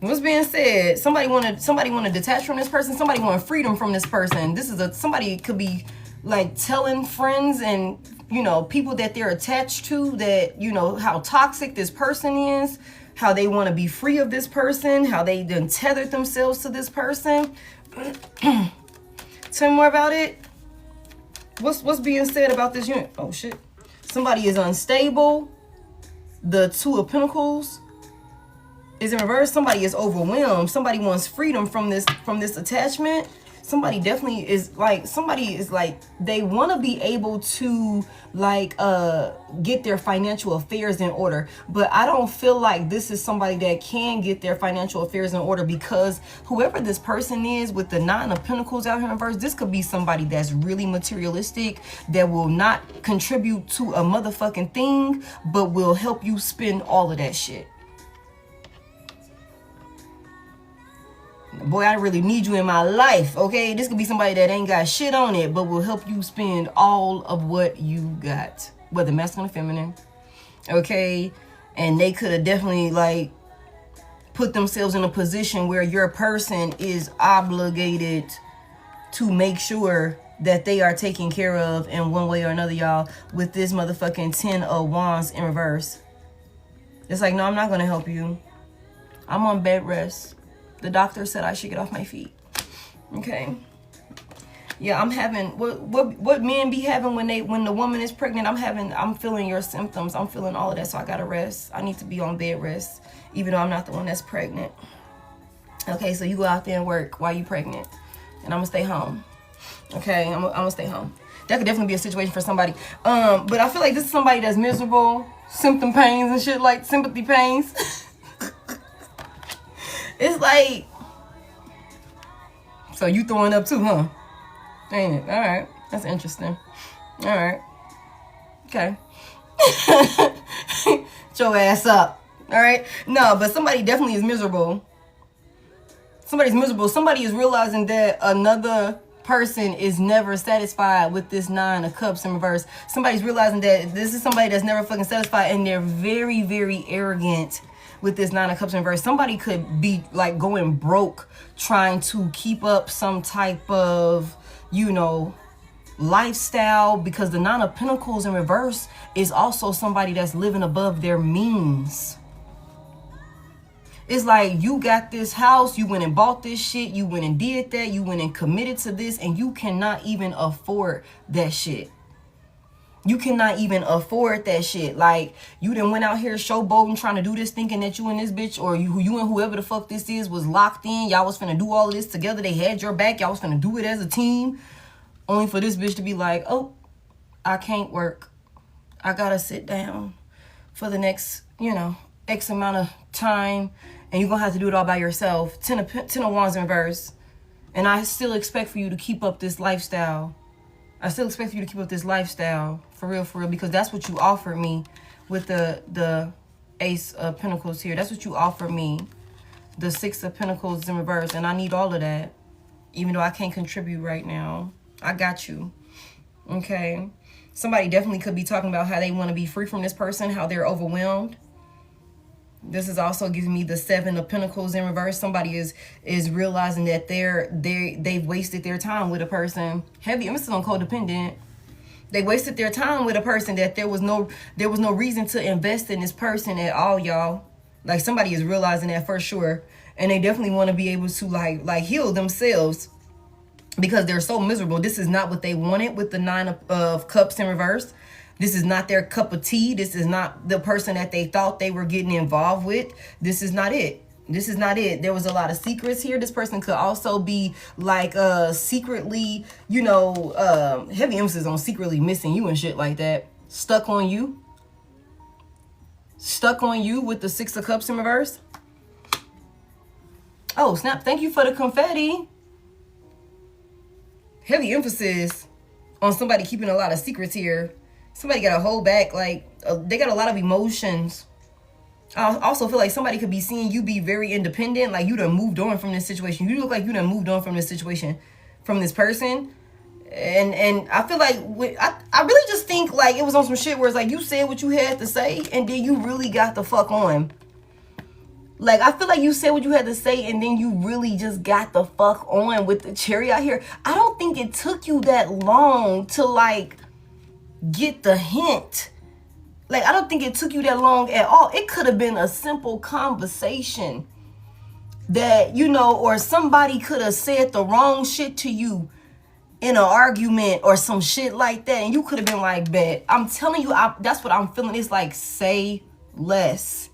What's being said? Somebody want to detach from this person. Somebody want freedom from this person. This is somebody could be like telling friends and, you know, people that they're attached to that, you know, how toxic this person is, how they want to be free of this person, how they then tethered themselves to this person. Tell me more about it. What's being said about this unit? Oh shit. Somebody is unstable. The Two of Pentacles is in reverse. Somebody is overwhelmed. Somebody wants freedom from this attachment. Somebody definitely is like, they want to be able to like get their financial affairs in order, but I don't feel like this is somebody that can get their financial affairs in order, because whoever this person is with the Nine of Pentacles out here in reverse, this could be somebody that's really materialistic, that will not contribute to a motherfucking thing, but will help you spend all of that shit. Boy, I really need you in my life, okay? This could be somebody that ain't got shit on it, but will help you spend all of what you got, whether masculine or feminine, okay? And they could have definitely, like, put themselves in a position where your person is obligated to make sure that they are taken care of in one way or another, y'all, with this motherfucking 10 of Wands in reverse. It's like, no, I'm not going to help you. I'm on bed rest. The doctor said I should get off my feet. Okay. Yeah, I'm having what men be having when the woman is pregnant. I'm feeling your symptoms. I'm feeling all of that, so I gotta rest. I need to be on bed rest, even though I'm not the one that's pregnant. Okay, so you go out there and work while you pregnant, and I'm gonna stay home. Okay, I'm gonna stay home. That could definitely be a situation for somebody. But I feel like this is somebody that's miserable, symptom pains and shit, like sympathy pains. It's like, so you throwing up too, huh? Ain't it? All right. That's interesting. All right. Okay. Get your ass up. All right. No, but somebody definitely is miserable. Somebody's miserable. Somebody is realizing that another person is never satisfied with this Nine of Cups in reverse. Somebody's realizing that this is somebody that's never fucking satisfied, and they're very, very arrogant with this Nine of Cups in reverse. Somebody could be like going broke trying to keep up some type of, you know, lifestyle, because the Nine of Pentacles in reverse is also somebody that's living above their means. It's like you got this house, you went and bought this shit, you went and did that, you went and committed to this, and you cannot even afford that shit. You cannot even afford that shit. Like, you done went out here showboating, trying to do this, thinking that you and this bitch, or you and whoever the fuck this is, was locked in. Y'all was finna do all of this together. They had your back. Y'all was finna do it as a team. Only for this bitch to be like, oh, I can't work. I gotta sit down for the next, you know, X amount of time. And you're gonna have to do it all by yourself. 10 of Wands in reverse. And I still expect for you to keep up this lifestyle. I still expect for you to keep up this lifestyle. For real, because that's what you offered me with the Ace of Pentacles here. That's what you offered me. The Six of Pentacles in reverse. And I need all of that. Even though I can't contribute right now. I got you. Okay. Somebody definitely could be talking about how they want to be free from this person. How they're overwhelmed. This is also giving me the Seven of Pentacles in reverse. Somebody is realizing that they've wasted their time with a person. Heavy emphasis on codependent. They wasted their time with a person that there was no reason to invest in this person at all, y'all. Like, somebody is realizing that for sure. And they definitely want to be able to like heal themselves because they're so miserable. This is not what they wanted with the Nine of Cups in reverse. This is not their cup of tea. This is not the person that they thought they were getting involved with. This is not it. This is not it. There was a lot of secrets here. This person could also be like secretly, you know, heavy emphasis on secretly missing you and shit like that. Stuck on you. Stuck on you with the Six of Cups in reverse. Oh, snap. Thank you for the confetti. Heavy emphasis on somebody keeping a lot of secrets here. Somebody got to hold back, like, they got a lot of emotions. I also feel like somebody could be seeing you be very independent, like you done moved on from this situation. You look like you done moved on from this situation, from this person. And I feel like, I really just think like it was on some shit where it's like you said what you had to say, and then you really got the fuck on. Like, I feel like you said what you had to say, and then you really just got the fuck on with the cherry out here. I don't think it took you that long to, like, get the hint. Like, I don't think it took you that long at all. It could have been a simple conversation that, you know, or somebody could have said the wrong shit to you in an argument or some shit like that, and you could have been like, bet. I'm telling you, that's what I'm feeling. It's like, say less.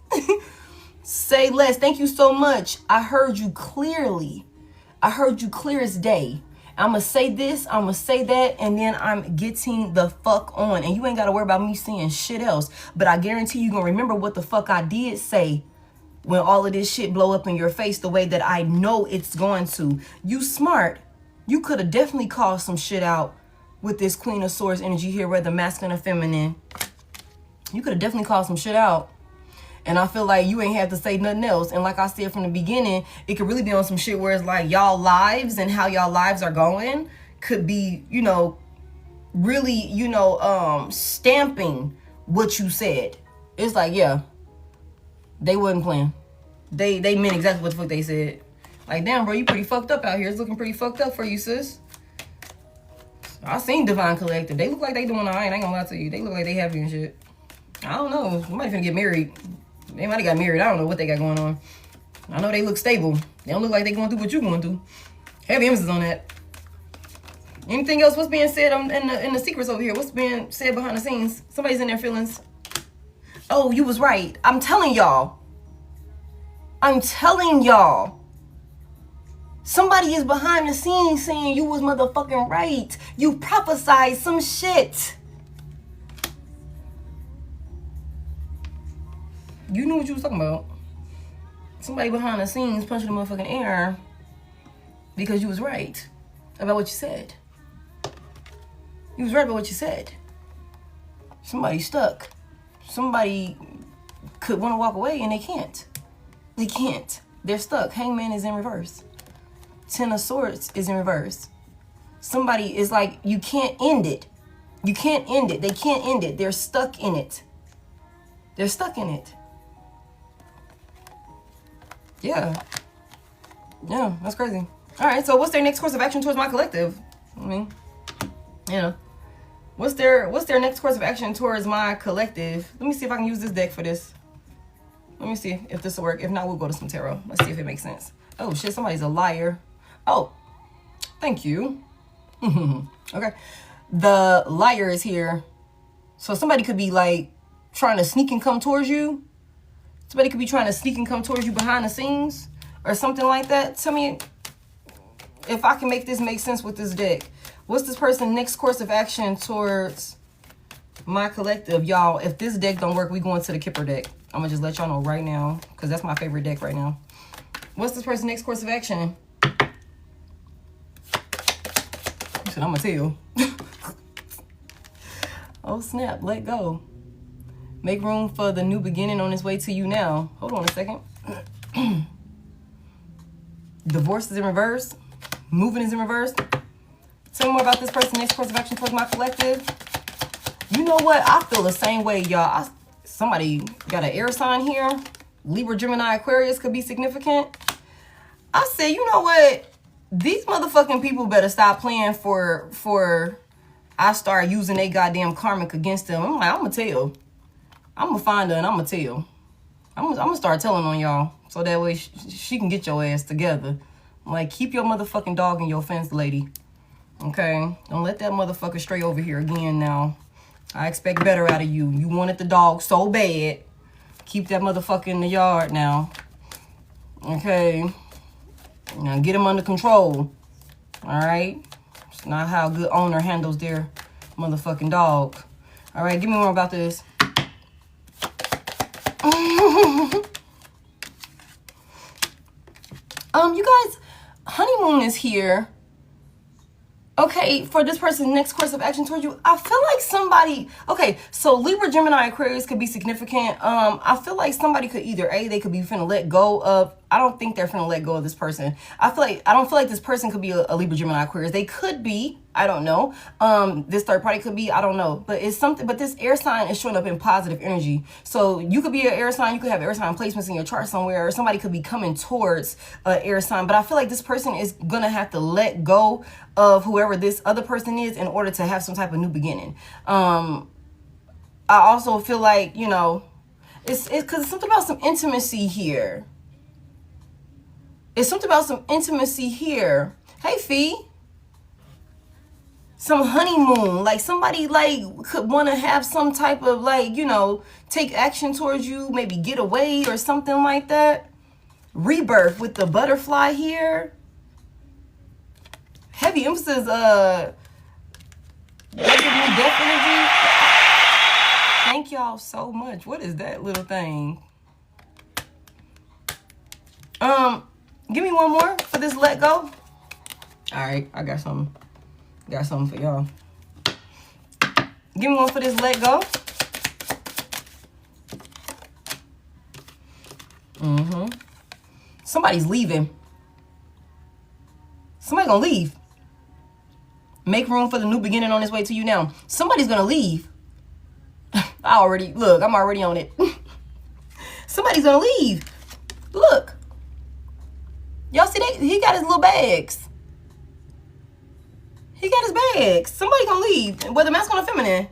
Say less. Thank you so much. I heard you clearly. I heard you clear as day. I'm going to say this, I'm going to say that, and then I'm getting the fuck on. And you ain't got to worry about me saying shit else. But I guarantee you going to remember what the fuck I did say when all of this shit blow up in your face the way that I know it's going to. You smart. You could have definitely called some shit out with this Queen of Swords energy here, whether masculine or feminine. You could have definitely called some shit out. And I feel like you ain't have to say nothing else. And like I said from the beginning, it could really be on some shit where it's like y'all lives and how y'all lives are going could be, you know, really, you know, stamping what you said. It's like, yeah, they wasn't playing. They meant exactly what the fuck they said. Like, damn, bro, you pretty fucked up out here. It's looking pretty fucked up for you, sis. I seen Divine Collective. They look like they doing all right. I ain't gonna lie to you. They look like they happy and shit. I don't know. Somebody finna get married. They might have got married. I don't know what they got going on. I know they look stable. They don't look like they going through what you going through. Heavy emphasis on that. Anything else? What's being said in the secrets over here? What's being said behind the scenes? Somebody's in their feelings. Oh, you was right. I'm telling y'all. I'm telling y'all. Somebody is behind the scenes saying you was motherfucking right. You prophesied some shit. You knew what you was talking about. Somebody behind the scenes punching the motherfucking air because you was right about what you said. You was right about what you said. Somebody stuck. Somebody could want to walk away and they can't. They can't. They're stuck. Hangman is in reverse. Ten of Swords is in reverse. Somebody is like, you can't end it. You can't end it. They can't end it. They're stuck in it. They're stuck in it. Yeah. Yeah, that's crazy. All right, so what's their next course of action towards my collective? I mean, you know. What's their next course of action towards my collective? Let me see if I can use this deck for this. Let me see if this will work. If not, we'll go to some tarot. Let's see if it makes sense. Oh shit, somebody's a liar. Oh, thank you. Okay. The liar is here. So somebody could be like trying to sneak and come towards you. Somebody could be trying to sneak and come towards you behind the scenes or something like that. Tell me if I can make this make sense with this deck. What's this person's next course of action towards my collective? Y'all, if this deck don't work, we going to the Kipper deck. I'm going to just let y'all know right now because that's my favorite deck right now. What's this person's next course of action? Shit, I'm going to tell you. Oh, snap. Let go. Make room for the new beginning on its way to you now. Hold on a second. Divorce is in reverse. Moving is in reverse. Tell me more about this person's next course of action towards my collective. You know what? I feel the same way, y'all. Somebody got an air sign here. Libra, Gemini, Aquarius could be significant. I said, you know what? These motherfucking people better stop playing for I start using they goddamn karmic against them. I'm like, I'm going to tell. I'm going to find her and I'm going to tell. I'm going to start telling on y'all. So that way she can get your ass together. Like, keep your motherfucking dog in your fence, lady. Okay? Don't let that motherfucker stray over here again now. I expect better out of you. You wanted the dog so bad. Keep that motherfucker in the yard now. Okay? Now get him under control. Alright? It's not how a good owner handles their motherfucking dog. Alright, give me more about this. You guys, honeymoon is here. Okay, for this person's next course of action towards you, I feel like somebody, okay, so Libra, Gemini, Aquarius could be significant. I feel like somebody could either, they could be finna let go of, I don't think they're finna let go of this person. I don't feel like this person could be a Libra, Gemini, Aquarius. They could be, I don't know. This third party could be, I don't know. But it's something, but this air sign is showing up in positive energy. So you could be an air sign, you could have air sign placements in your chart somewhere, or somebody could be coming towards an air sign. But I feel like this person is gonna have to let go of whoever this other person is in order to have some type of new beginning. I also feel like, you know, it's because it's something about some intimacy here. It's something about some intimacy here. Hey, Fee. Some honeymoon. Like somebody like could want to have some type of like, you know, take action towards you. Maybe get away or something like that. Rebirth with the butterfly here. Heavy emphasis, death energy. Thank y'all so much. What is that little thing? Give me one more for this let go. All right, I got something. Got something for y'all. Give me one for this let go. Somebody's leaving. Somebody's gonna leave. Make room for the new beginning on its way to you now. Somebody's gonna leave. I'm already on it. Somebody's gonna leave. Look. Y'all see that? He got his little bags. He got his bags. Somebody gonna leave. Whether masculine or feminine.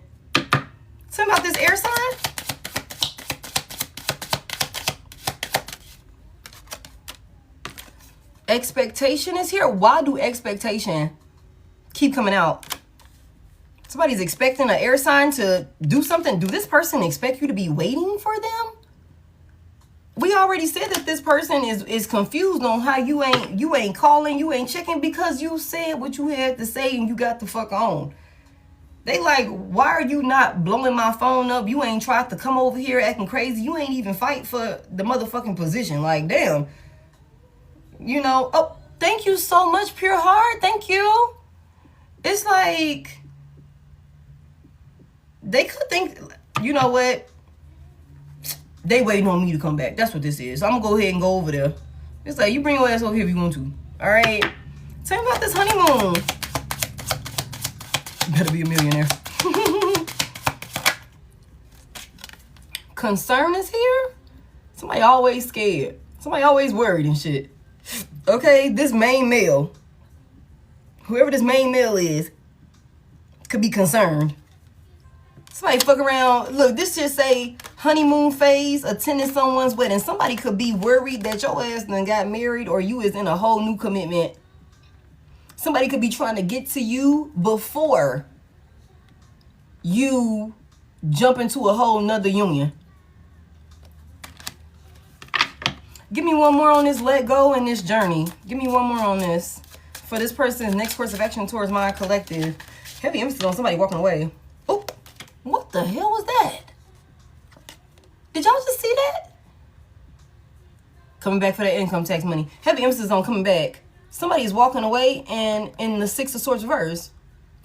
Tell me about this air sign. Expectation is here. Why do expectation keep coming out? Somebody's expecting an air sign to do something. Do this person expect you to be waiting for them? We already said that this person is confused on how you ain't calling, you ain't checking because you said what you had to say and you got the fuck on. They like, why are you not blowing my phone up? You ain't tried to come over here acting crazy. You ain't even fight for the motherfucking position. Like, damn. You know, oh, thank you so much, Pure Heart. Thank you. It's like, they could think, you know what? They waiting on me to come back. That's what this is. So I'm going to go ahead and go over there. It's like, you bring your ass over here if you want to. All right? Tell me about this honeymoon. You better be a millionaire. Concern is here. Somebody always scared. Somebody always worried and shit. Okay, this main male, whoever this main male is, could be concerned. Somebody fuck around. Look, this just say honeymoon phase, attending someone's wedding. Somebody could be worried that your ass done got married or you is in a whole new commitment. Somebody could be trying to get to you before you jump into a whole nother union. Give me one more on this let go and this journey. Give me one more on this. For this person's next course of action towards my collective. Heavy emphasis on somebody walking away. Oh, what the hell was that? Did y'all just see that? Coming back for that income tax money. Heavy emphasis on coming back. Somebody is walking away, and in the Six of Swords reverse,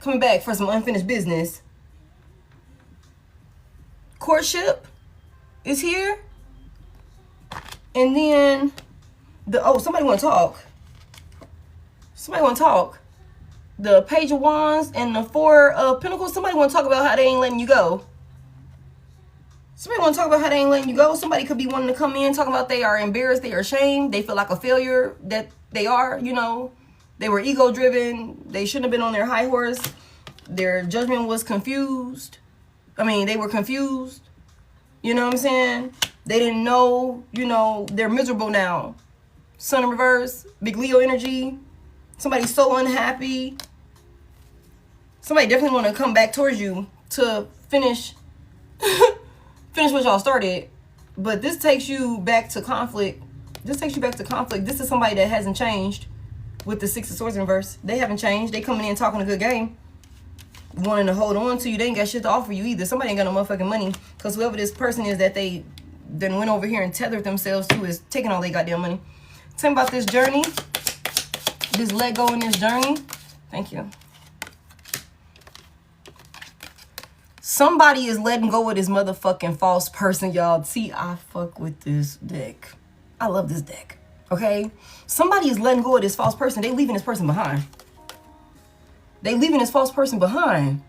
coming back for some unfinished business. Courtship is here. And then somebody want to talk. Somebody want to talk. The Page of Wands and the Four of Pentacles. Somebody want to talk about how they ain't letting you go. Somebody want to talk about how they ain't letting you go. Somebody could be wanting to come in talking about they are embarrassed, they are ashamed, they feel like a failure, that they are, you know. They were ego driven. They shouldn't have been on their high horse. Their judgment was confused. They were confused. You know what I'm saying? They didn't know, you know, they're miserable now. Sun in reverse, big Leo energy. Somebody's so unhappy. Somebody definitely want to come back towards you to finish what y'all started. But this takes you back to conflict. This is somebody that hasn't changed with the Six of Swords in reverse. They haven't changed. They coming in talking a good game. Wanting to hold on to you. They ain't got shit to offer you either. Somebody ain't got no motherfucking money. Because whoever this person is that they then went over here and tethered themselves to is taking all they goddamn money. Tell me about this journey. This let go in this journey. Thank you. Somebody is letting go of this motherfucking false person, y'all. See, I fuck with this deck. I love this deck. Okay? Somebody is letting go of this false person. They leaving this person behind. They leaving this false person behind.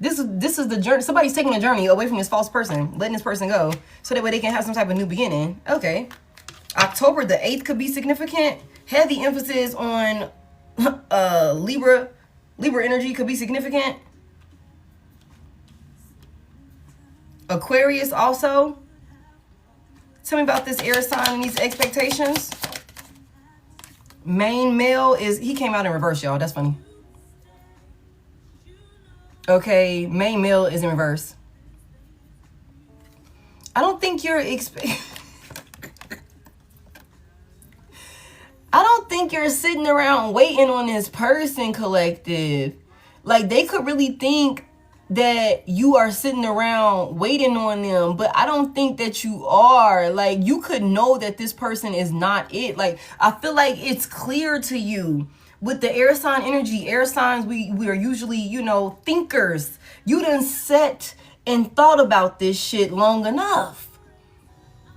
This is the journey. Somebody's taking a journey away from this false person, letting this person go, so that way they can have some type of new beginning. Okay. October the 8th could be significant. Heavy emphasis on Libra energy could be significant. Aquarius also. Tell me about this air sign and these expectations. Main male he came out in reverse, y'all. That's funny. Okay, main male is in reverse. I don't think you're I don't think you're sitting around waiting on this person, collective. Like, they could really think that you are sitting around waiting on them, but I don't think that you are. Like, you could know that this person is not it. Like, I feel like it's clear to you. With the air sign energy, air signs, we are usually, you know, thinkers. You done sat and thought about this shit long enough.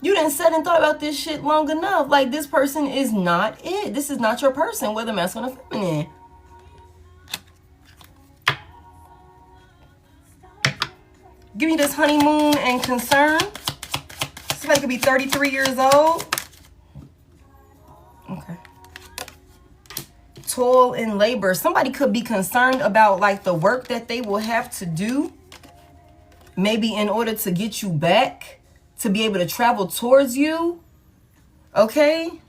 You done sat and thought about this shit long enough. Like, this person is not it. This is not your person, whether masculine or feminine. Give me this honeymoon and concern. Somebody could be 33 years old. Okay. Toil and labor. Somebody could be concerned about, like, the work that they will have to do. Maybe in order to get you back. To be able to travel towards you. Okay.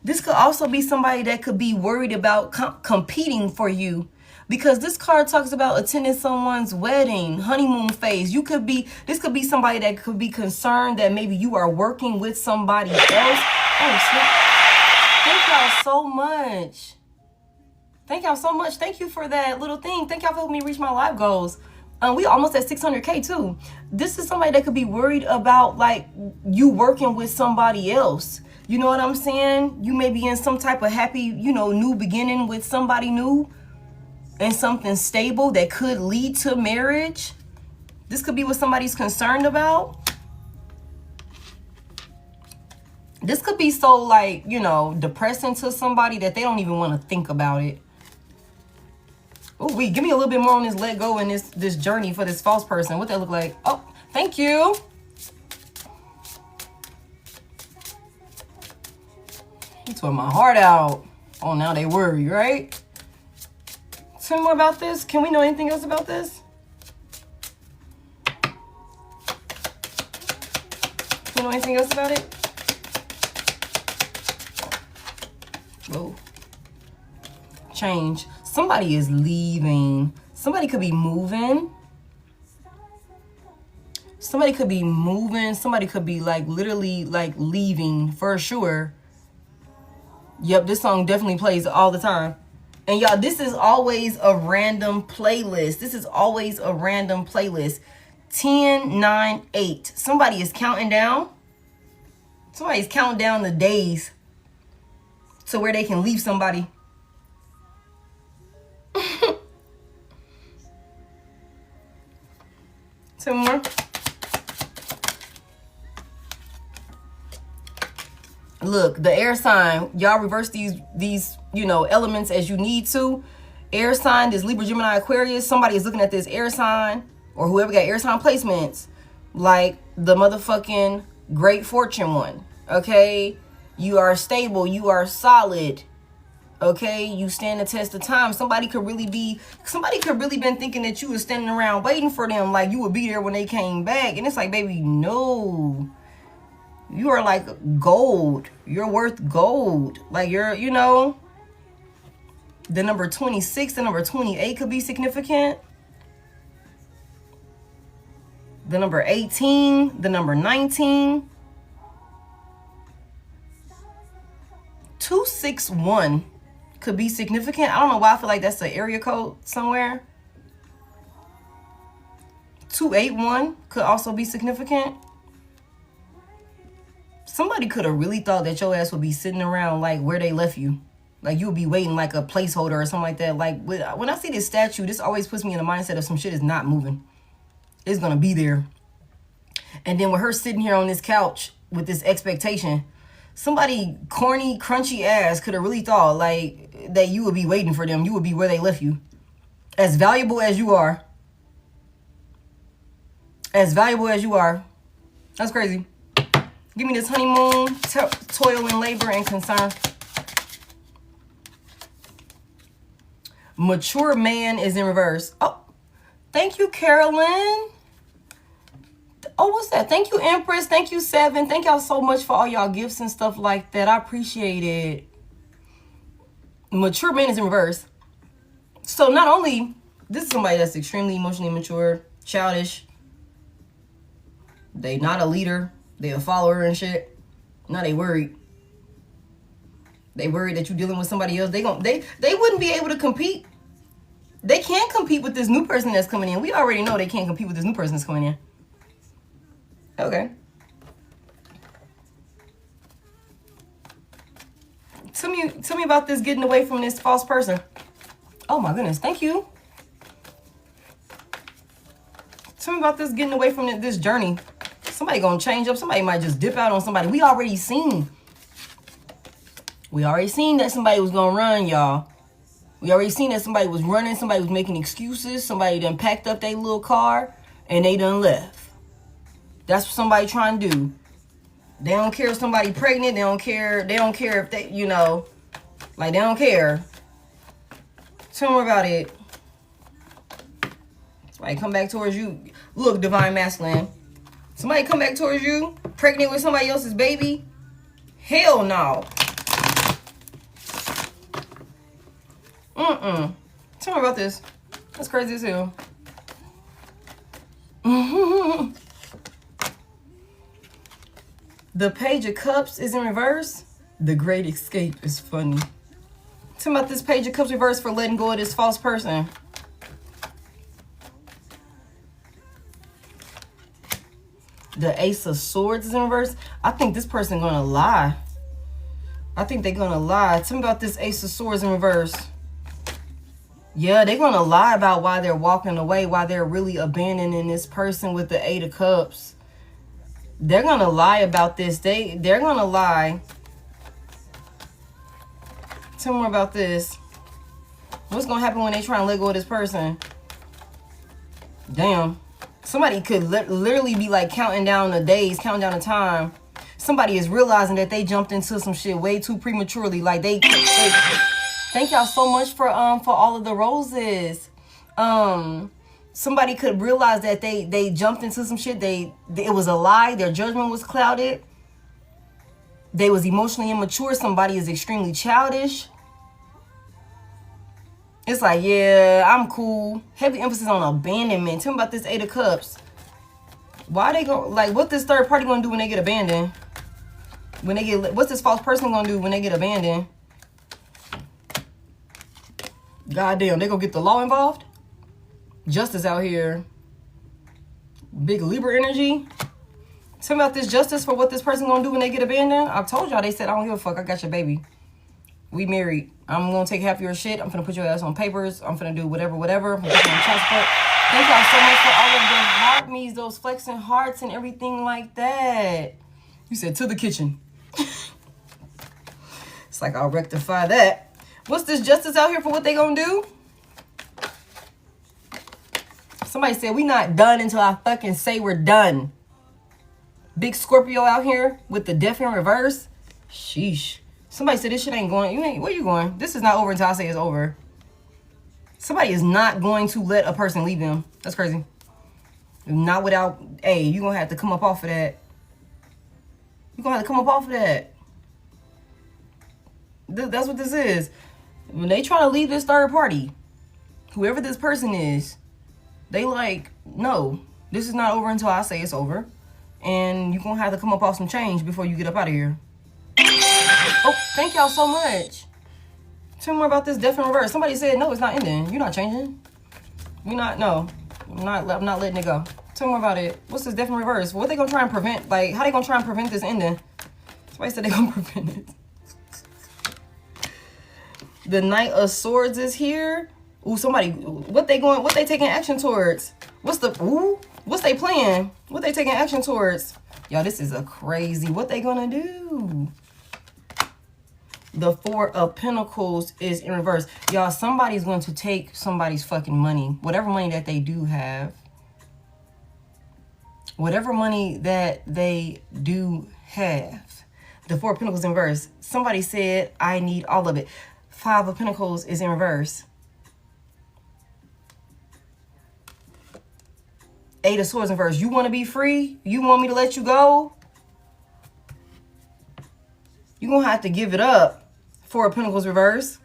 This could also be somebody that could be worried about competing for you. Because this card talks about attending someone's wedding, honeymoon phase. This could be somebody that could be concerned that maybe you are working with somebody else. Oh, shit. Thank y'all so much. Thank y'all so much. Thank you for that little thing. Thank y'all for helping me reach my life goals. We almost at 600K too. This is somebody that could be worried about, like, you working with somebody else. You know what I'm saying? You may be in some type of happy, you know, new beginning with somebody new. And something stable that could lead to marriage. This could be what somebody's concerned about. This could be so, like, you know, depressing to somebody that they don't even want to think about it. Oh, wait, give me a little bit more on this let go and this journey for this false person. What that look like? Oh, thank you. You tore my heart out. Oh, now they worry, right? Tell me more about this. Can we know anything else about this? You know anything else about it? Whoa. Change. Somebody is leaving. Somebody could be moving. Somebody could be moving. Somebody could be like literally like leaving for sure. Yep, this song definitely plays all the time. And y'all, this is always a random playlist. This is always a random playlist. 10, 9, 8. Somebody is counting down. Somebody's counting down the days to where they can leave somebody. Some more. Look, the air sign, y'all reverse these you know, elements as you need to. Air sign, this Libra, Gemini, Aquarius. Somebody is looking at this air sign, or whoever got air sign placements, like the motherfucking great fortune one. Okay, you are stable, you are solid. Okay, you stand the test of time. Somebody could really been thinking that you was standing around waiting for them, like you would be there when they came back. And it's like, baby, no. You are like gold. You're worth gold. Like you're, you know, the number 26, the number 28 could be significant. The number 18, the number 19. 261 could be significant. I don't know why I feel like that's an area code somewhere. 281 could also be significant. Somebody could have really thought that your ass would be sitting around like where they left you. Like you would be waiting like a placeholder or something like that. Like when I see this statue, this always puts me in the mindset of some shit is not moving. It's going to be there. And then with her sitting here on this couch with this expectation, somebody corny, crunchy ass could have really thought like that you would be waiting for them. You would be where they left you. As valuable as you are. As valuable as you are. That's crazy. Give me this honeymoon, toil and labor and concern. Mature man is in reverse. Oh, thank you, Carolyn. Oh, what's that? Thank you, Empress. Thank you, Seven. Thank y'all so much for all y'all gifts and stuff like that. I appreciate it. Mature man is in reverse. So not only, this is somebody that's extremely emotionally mature, childish. They not a leader. They a follower and shit. Now they worried. They worried that you dealing with somebody else. They wouldn't be able to compete. They can't compete with this new person that's coming in. We already know they can't compete with this new person that's coming in. Okay. Tell me about this getting away from this false person. Oh my goodness, thank you. Tell me about this getting away from this journey. Somebody gonna change up. Somebody might just dip out on somebody. We already seen that somebody was gonna run, y'all. We already seen that somebody was running. Somebody was making excuses. Somebody done packed up their little car and they done left. That's what somebody trying to do. They don't care if somebody pregnant. They don't care. They don't care if they, you know, like they don't care. Tell me about it. Somebody come back towards you. Look, divine masculine. Somebody come back towards you, pregnant with somebody else's baby? Hell no. Tell me about this. That's crazy as hell. The Page of Cups is in reverse. The Great Escape is funny. Tell me about this Page of Cups reverse for letting go of this false person. The Ace of Swords is in reverse. I think this person gonna lie. I think they're gonna lie. Tell me about this Ace of Swords in reverse. Yeah, they're gonna lie about why they're walking away, why they're really abandoning this person with the Eight of Cups. They're gonna lie about this. They're gonna lie. Tell me more about this. What's gonna happen when they try and let go of this person? Damn. Somebody could literally be like counting down the days, counting down the time. Somebody is realizing that they jumped into some shit way too prematurely. Like they thank y'all so much for all of the roses. Somebody could realize that they jumped into some shit. It was a lie. Their judgment was clouded. They was emotionally immature. Somebody is extremely childish. It's like, yeah, I'm cool. Heavy emphasis on abandonment. Tell me about this 8 of Cups. Why they go, like, what this third party gonna do when they get abandoned? What's this false person gonna do when they get abandoned? Goddamn, they gonna get the law involved? Justice out here. Big Libra energy. Tell me about this justice for what this person gonna do when they get abandoned. I told y'all, they said, I don't give a fuck, I got your baby. We married. I'm gonna take half of your shit. I'm gonna put your ass on papers. I'm gonna do whatever. I'm gonna put you on child support. Thank y'all so much for all of the heart me's, those flexing hearts and everything like that. You said to the kitchen. It's like, I'll rectify that. What's this justice out here for what they gonna do? Somebody said, we not done until I fucking say we're done. Big Scorpio out here with the death in reverse. Sheesh. Somebody said this shit ain't going. Where you going? This is not over until I say it's over. Somebody is not going to let a person leave them. That's crazy. Not without, hey, you gonna have to come up off of that. You gonna have to come up off of that. That's what this is. When they try to leave this third party, whoever this person is, they like, no, this is not over until I say it's over. And you're gonna have to come up off some change before you get up out of here. Oh, thank y'all so much. Tell me more about this death in reverse. Somebody said, no, it's not ending. You're not changing. I'm not letting it go. Tell me more about it. What's this death in reverse? What they gonna try and prevent? Like, how they gonna try and prevent this ending? Somebody said they gonna prevent it. The Knight of Swords is here. Ooh, somebody, what they taking action towards? What's they plan? What they taking action towards? Y'all, this is a crazy, what they gonna do? The Four of Pentacles is in reverse. Y'all, somebody's going to take somebody's fucking money. Whatever money that they do have. Whatever money that they do have. The Four of Pentacles in reverse. Somebody said, I need all of it. Five of Pentacles is in reverse. Eight of Swords in reverse. You want to be free? You want me to let you go? You're going to have to give it up. Four of Pentacles reverse.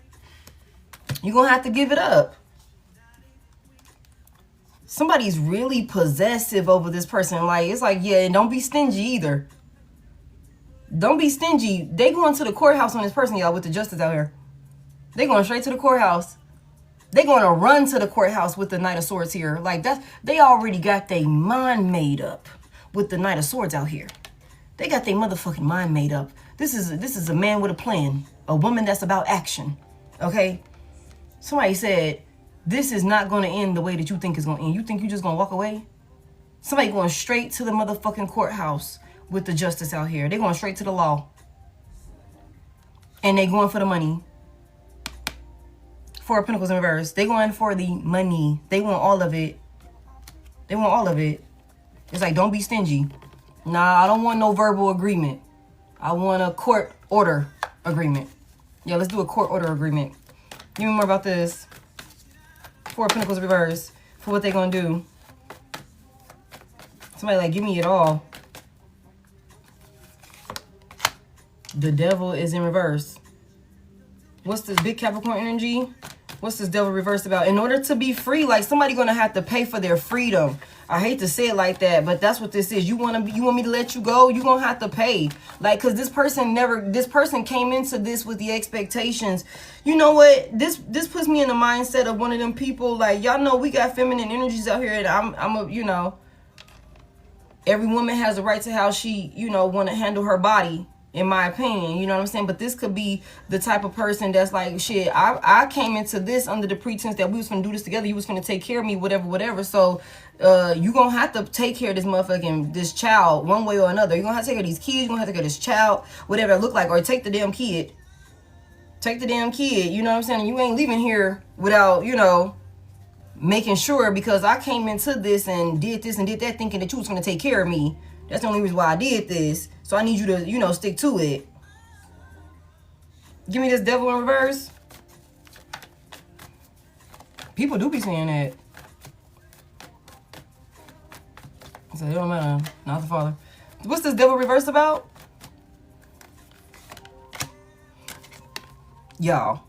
You're going to have to give it up. Somebody's really possessive over this person. Like, it's like, yeah, and don't be stingy either. Don't be stingy. They going to the courthouse on this person, y'all, with the justice out here. They going straight to the courthouse. They going to run to the courthouse with the Knight of Swords here. Like, they already got their mind made up with the Knight of Swords out here. They got their motherfucking mind made up. This is a man with a plan. A woman that's about action. Okay? Somebody said, this is not going to end the way that you think it's going to end. You think you just going to walk away? Somebody going straight to the motherfucking courthouse with the justice out here. They going straight to the law. And they going for the money. Four of Pentacles in reverse. They going for the money. They want all of it. They want all of it. It's like, don't be stingy. Nah, I don't want no verbal agreement. I want a court order agreement. Yeah, let's do a court order agreement. Give me more about this. Four of Pentacles reverse. For what they gonna do. Somebody like, give me it all. The Devil is in reverse. What's this big Capricorn energy? What's this Devil reversed about? In order to be free, like somebody gonna have to pay for their freedom. I hate to say it like that, but that's what this is. You want me to let you go? You gonna have to pay. Like, cause this person came into this with the expectations. You know what? This puts me in the mindset of one of them people. Like, y'all know we got feminine energies out here, and I'm a, you know, every woman has a right to how she, you know, want to handle her body. In my opinion, you know what I'm saying? But this could be the type of person that's like, shit, I came into this under the pretense that we was going to do this together. You was going to take care of me, whatever. So you going to have to take care of this child one way or another. You're going to have to take care of these kids. You're going to have to take care of this child, whatever it look like. Or take the damn kid. Take the damn kid. You know what I'm saying? You ain't leaving here without, you know, making sure, because I came into this and did this and did that thinking that you was going to take care of me. That's the only reason why I did this. So I need you to, you know, stick to it. Give me this Devil in reverse. People do be saying that. So it don't matter. Not the father. What's this devil reverse about? Y'all.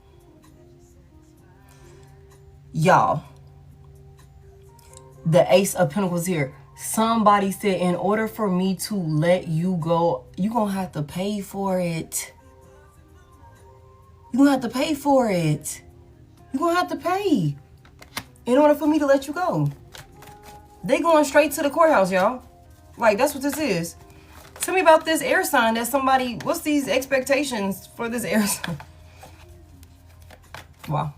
The Ace of Pentacles here. Somebody said, in order for me to let you go, you're going to have to pay for it. You're going to have to pay for it. You're going to have to pay in order for me to let you go. They going straight to the courthouse, y'all. Like, that's what this is. Tell me about this air sign that somebody... What's these expectations for this air sign? Wow.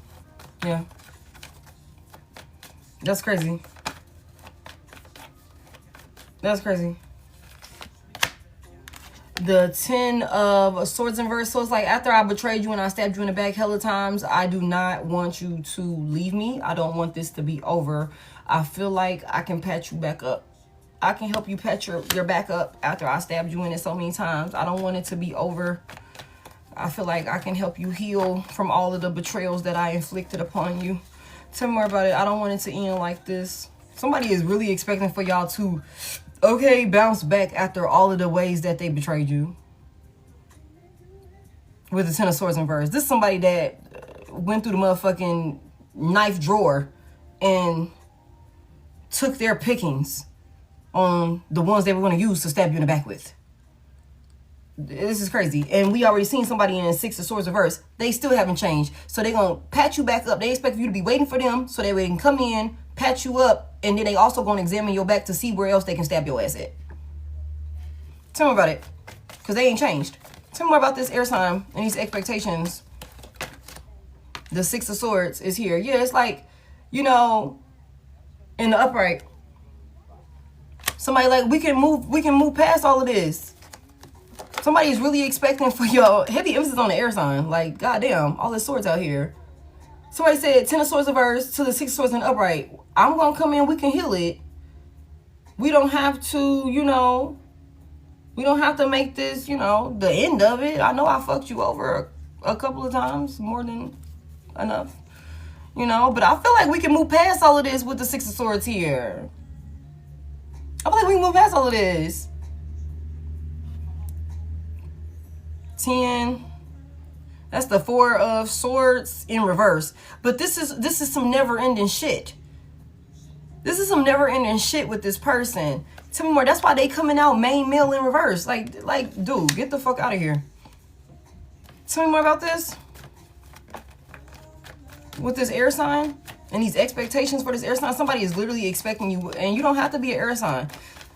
Yeah. That's crazy. That's crazy. The 10 of Swords in verse. So it's like, after I betrayed you and I stabbed you in the back hella times, I do not want you to leave me. I don't want this to be over. I feel like I can patch you back up. I can help you patch your back up after I stabbed you in it so many times. I don't want it to be over. I feel like I can help you heal from all of the betrayals that I inflicted upon you. Tell me more about it. I don't want it to end like this. Somebody is really expecting for y'all to, okay, bounce back after all of the ways that they betrayed you. With the 10 of Swords in verse. This is somebody that went through the motherfucking knife drawer and took their pickings on the ones they were going to use to stab you in the back with. This is crazy. And we already seen somebody in 6 of Swords reverse. They still haven't changed. So they're going to patch you back up. They expect you to be waiting for them so that they can come in, patch you up, and then they also going to examine your back to see where else they can stab your ass at. Tell me about it. Because they ain't changed. Tell me more about this air sign and these expectations. The 6 of Swords is here. Yeah, it's like, you know, in the upright. Somebody like, we can move past all of this. Somebody is really expecting for your heavy emphasis on the air sign. Like, goddamn, all the swords out here. Somebody said 10 of Swords reverse to the 6 of Swords in the upright. I'm going to come in, we can heal it. We don't have to, you know, we don't have to make this, you know, the end of it. I know I fucked you over a couple of times, more than enough. You know, but I feel like we can move past all of this with the 6 of Swords here. I feel like we can move past all of this. 10. That's the 4 of Swords in reverse. But this is some never-ending shit. This is some never-ending shit with this person. Tell me more. That's why they coming out main male in reverse. Like, dude, get the fuck out of here. Tell me more about this. With this air sign and these expectations for this air sign, somebody is literally expecting you, and you don't have to be an air sign.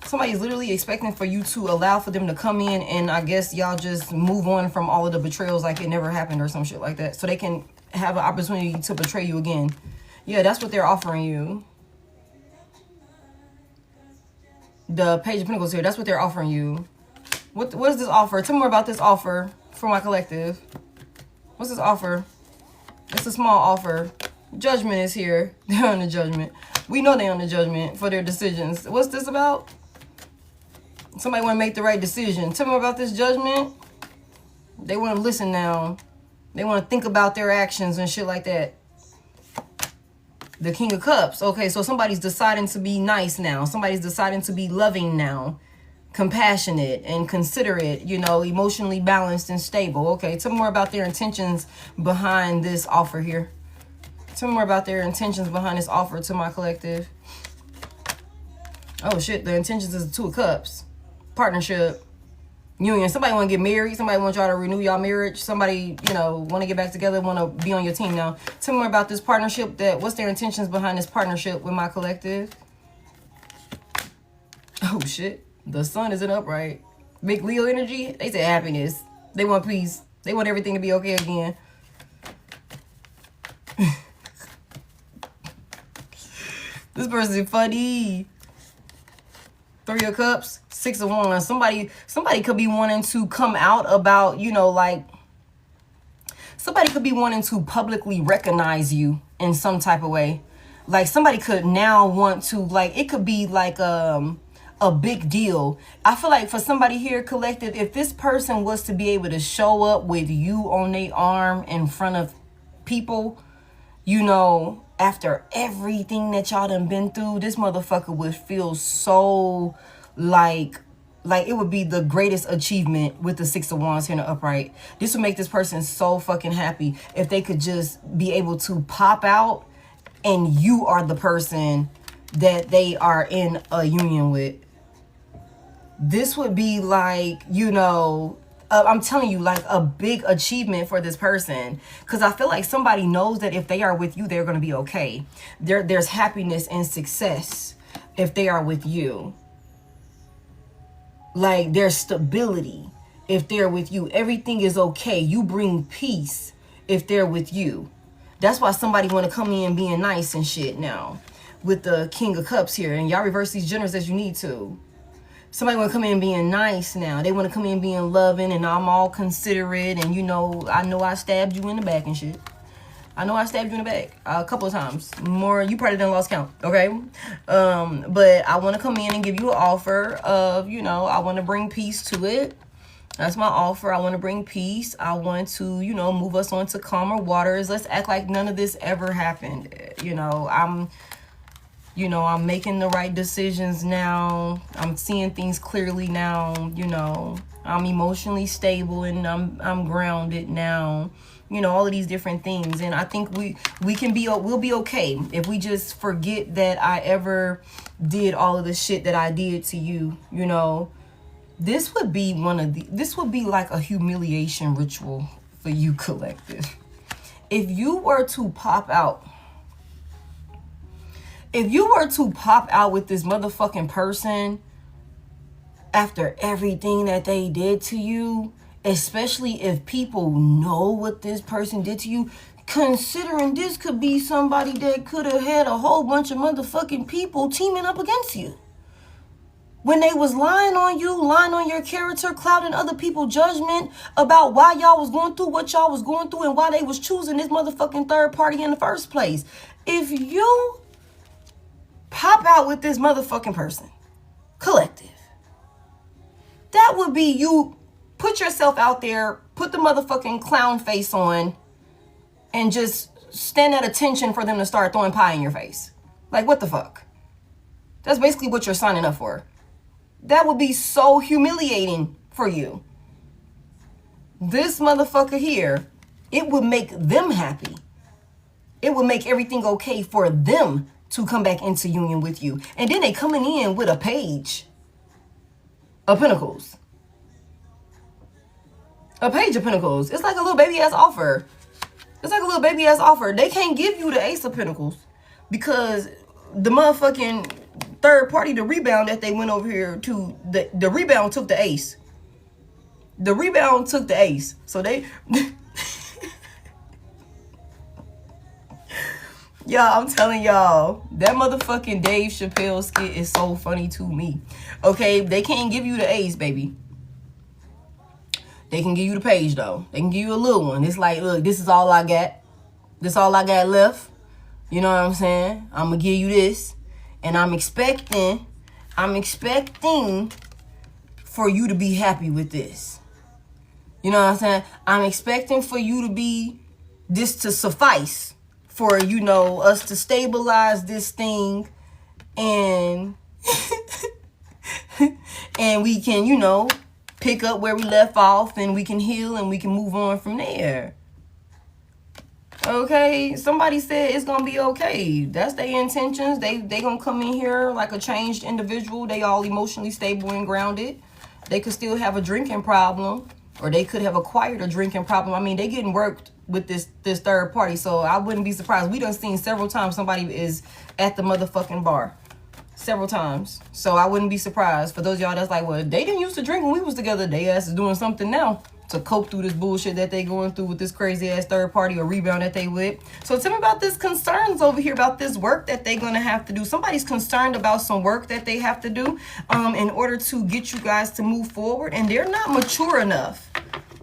Somebody is literally expecting for you to allow for them to come in, and I guess y'all just move on from all of the betrayals like it never happened or some shit like that, so they can have an opportunity to betray you again. Yeah, that's what they're offering you. The Page of Pentacles here, that's what they're offering you. What is this offer? Tell me more about this offer for my collective. What's this offer? It's a small offer. Judgment is here. They're on the judgment. We know they're on the judgment for their decisions. What's this about? Somebody want to make the right decision. Tell me about this judgment. They want to listen now. They want to think about their actions and shit like that. The King of Cups. Okay, so somebody's deciding to be nice now. Somebody's deciding to be loving now. Compassionate and considerate, you know, emotionally balanced and stable. Okay, tell me more about their intentions behind this offer here. Tell me more about their intentions behind this offer to my collective. Oh shit, the intentions is the 2 of Cups. Partnership. Union. Somebody want to get married. Somebody want y'all to renew y'all marriage. Somebody, you know, want to get back together, want to be on your team now. Tell me more about this partnership. What's their intentions behind this partnership with my collective? Oh shit. The Sun is in upright. Big Leo energy. They say happiness. They want peace. They want everything to be okay again. This person is funny. 3 of Cups, 6 of Wands. Somebody could be wanting to come out about, you know, like, somebody could be wanting to publicly recognize you in some type of way. Like, somebody could now want to, like, it could be like a big deal. I feel like for somebody here, collective, if this person was to be able to show up with you on their arm in front of people, you know, after everything that y'all done been through, this motherfucker would feel so like it would be the greatest achievement with the Six of Wands here in the upright. This would make this person so fucking happy if they could just be able to pop out and you are the person that they are in a union with. This would be like, you know, I'm telling you, like a big achievement for this person. Because I feel like somebody knows that if they are with you, they're going to be okay. There's happiness and success if they are with you. Like there's stability if they're with you. Everything is okay. You bring peace if they're with you. That's why somebody want to come in being nice and shit now. With the King of Cups here. And y'all reverse these genders as you need to. Somebody want to come in being nice now. They want to come in being loving and I'm all considerate. And you know I stabbed you in the back and shit. I know I stabbed you in the back a couple of times. More, you probably done lost count, okay? But I want to come in and give you an offer of, you know, I want to bring peace to it. That's my offer. I want to bring peace. I want to, you know, move us on to calmer waters. Let's act like none of this ever happened. You know, I'm making the right decisions now. I'm seeing things clearly now. You know, I'm emotionally stable and I'm grounded now. You know, all of these different things. And I think we'll be okay if we just forget that I ever did all of the shit that I did to you. You know, this would be like a humiliation ritual for you, collective. If you were to pop out with this motherfucking person after everything that they did to you, especially if people know what this person did to you, considering this could be somebody that could have had a whole bunch of motherfucking people teaming up against you. When they was lying on you, lying on your character, clouding other people's judgment about why y'all was going through what y'all was going through and why they was choosing this motherfucking third party in the first place. If you pop out with this motherfucking person, collective, that would be you. Put yourself out there, put the motherfucking clown face on, and just stand at attention for them to start throwing pie in your face. Like, what the fuck? That's basically what you're signing up for. That would be so humiliating for you. This motherfucker here, it would make them happy. It would make everything okay for them to come back into union with you. And then they coming in with a page of pentacles. A page of pentacles. It's like a little baby ass offer. It's like a little baby ass offer. They can't give you the ace of pentacles because the motherfucking third party, the rebound that they went over here to, the rebound took the ace. The rebound took the ace. So they... Y'all, I'm telling y'all, that motherfucking Dave Chappelle skit is so funny to me. Okay, they can't give you the ace, baby. They can give you the page, though. They can give you a little one. It's like, look, this is all I got. This all I got left. You know what I'm saying? I'm going to give you this. And I'm expecting for you to be happy with this. You know what I'm saying? I'm expecting for you to be, this to suffice for, you know, us to stabilize this thing and, and we can, you know, pick up where we left off and we can heal and we can move on from there. Okay, somebody said it's gonna be okay. That's their intentions. They gonna come in here like a changed individual. They all emotionally stable and grounded. They could still have a drinking problem, or they could have acquired a drinking problem. I mean, they getting worked with this third party, so I wouldn't be surprised. We done seen several times somebody is at the motherfucking bar. Several times. So I wouldn't be surprised. For those of y'all that's like, well, they didn't used to drink when we was together. They ass is doing something now to cope through this bullshit that they going through with this crazy ass third party or rebound that they with. So tell me about this concerns over here, about this work that they're going to have to do. Somebody's concerned about some work that they have to do in order to get you guys to move forward. And they're not mature enough.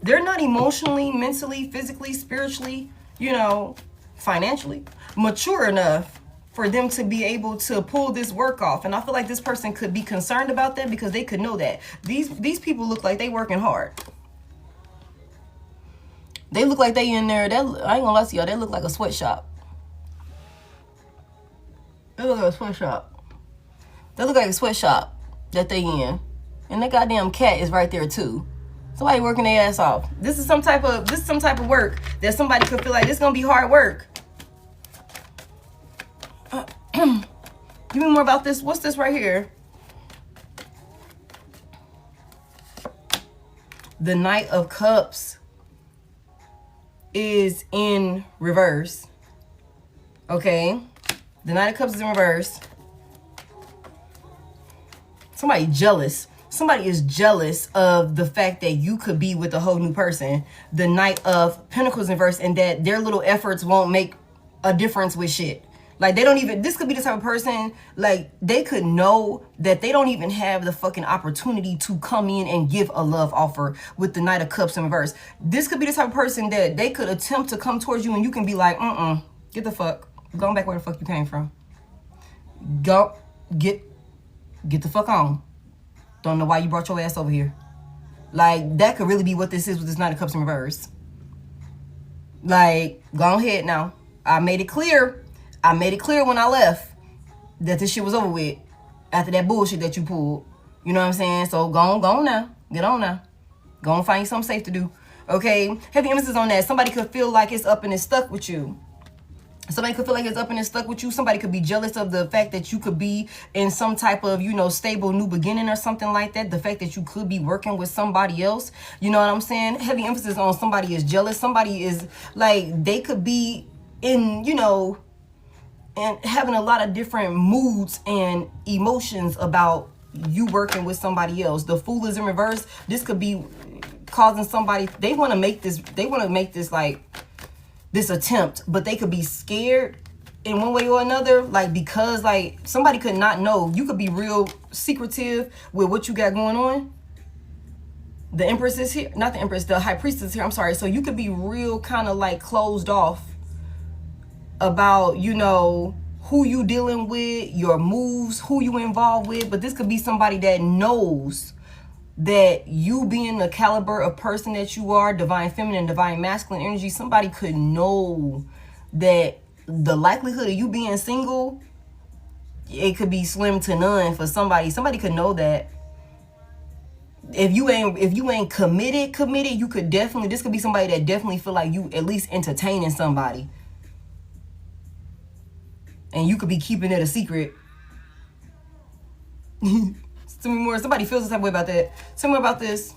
They're not emotionally, mentally, physically, spiritually, you know, financially mature enough for them to be able to pull this work off. And I feel like this person could be concerned about that because they could know that. These people look like they working hard. They look like they in there. I ain't gonna lie to y'all. They look like a sweatshop. They look like a sweatshop. They look like a sweatshop that they in. And that goddamn cat is right there too. Somebody working their ass off. This is some type of work that somebody could feel like this gonna be hard work. Give me more about this. What's this right here? The Knight of Cups is in reverse. Okay. The Knight of Cups is in reverse. Somebody jealous. Somebody is jealous of the fact that you could be with a whole new person. The Knight of Pentacles in reverse, and that their little efforts won't make a difference with shit. Like, they don't even, this could be the type of person, like, they could know that they don't even have the fucking opportunity to come in and give a love offer with the Knight of Cups in reverse. This could be the type of person that they could attempt to come towards you and you can be like, get the fuck, go back where the fuck you came from. Go, get the fuck on. Don't know why you brought your ass over here. Like, that could really be what this is with this Knight of Cups in reverse. Like, go ahead now. I made it clear. I made it clear when I left that this shit was over with after that bullshit that you pulled. You know what I'm saying? So go on now. Get on now. Go and find you something safe to do. Okay? Heavy emphasis on that. Somebody could feel like it's up and it's stuck with you. Somebody could feel like it's up and it's stuck with you. Somebody could be jealous of the fact that you could be in some type of, you know, stable new beginning or something like that. The fact that you could be working with somebody else. You know what I'm saying? Heavy emphasis on somebody is jealous. Somebody is like, they could be in, you know, and having a lot of different moods and emotions about you working with somebody else. The Fool is in reverse. This could be causing somebody, they want to make this like this attempt, but they could be scared in one way or another, like, because like somebody could not know. You could be real secretive with what you got going on. The Empress is here, not the Empress, the High Priestess is here, I'm sorry. So you could be real kind of like closed off about, you know, who you dealing with, your moves, who you involved with. But this could be somebody that knows that you being the caliber of person that you are, divine feminine, divine masculine energy, somebody could know that the likelihood of you being single, it could be slim to none for somebody. Somebody could know that. If you ain't committed, you could definitely, this could be somebody that definitely feel like you at least entertaining somebody. And you could be keeping it a secret. Tell me more. Somebody feels the type of way about that. Tell me more about this.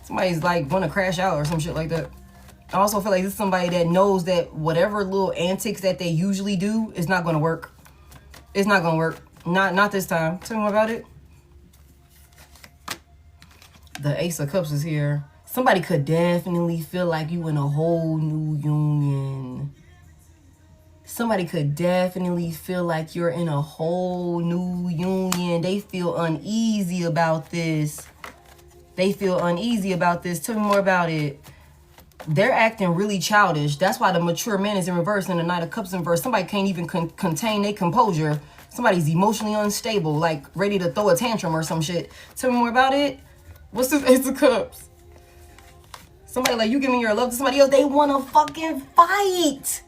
Somebody's like want to crash out or some shit like that. I also feel like this is somebody that knows that whatever little antics that they usually do is not going to work. It's not going to work. Not this time. Tell me more about it. The Ace of Cups is here. Somebody could definitely feel like you in a whole new union. Somebody could definitely feel like you're in a whole new union. They feel uneasy about this. They feel uneasy about this. Tell me more about it. They're acting really childish. That's why the mature man is in reverse and the Knight of Cups in reverse. Somebody can't even contain their composure. Somebody's emotionally unstable, like ready to throw a tantrum or some shit. Tell me more about it. What's this Ace of Cups? Somebody like you giving your love to somebody else. They want to fucking fight.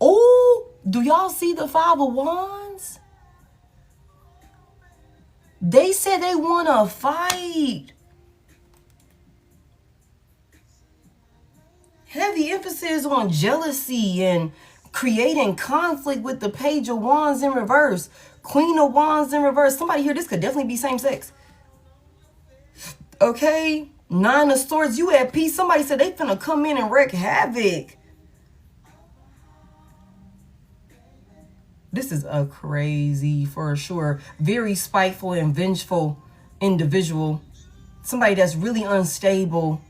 Oh, do y'all see the Five of Wands? They said they want to fight. Heavy emphasis on jealousy and creating conflict with the Page of Wands in reverse. Queen of Wands in reverse. Somebody here, this could definitely be same sex. Okay. Nine of Swords, you at peace. Somebody said they finna come in and wreak havoc. This is a crazy, for sure, very spiteful and vengeful individual. Somebody that's really unstable.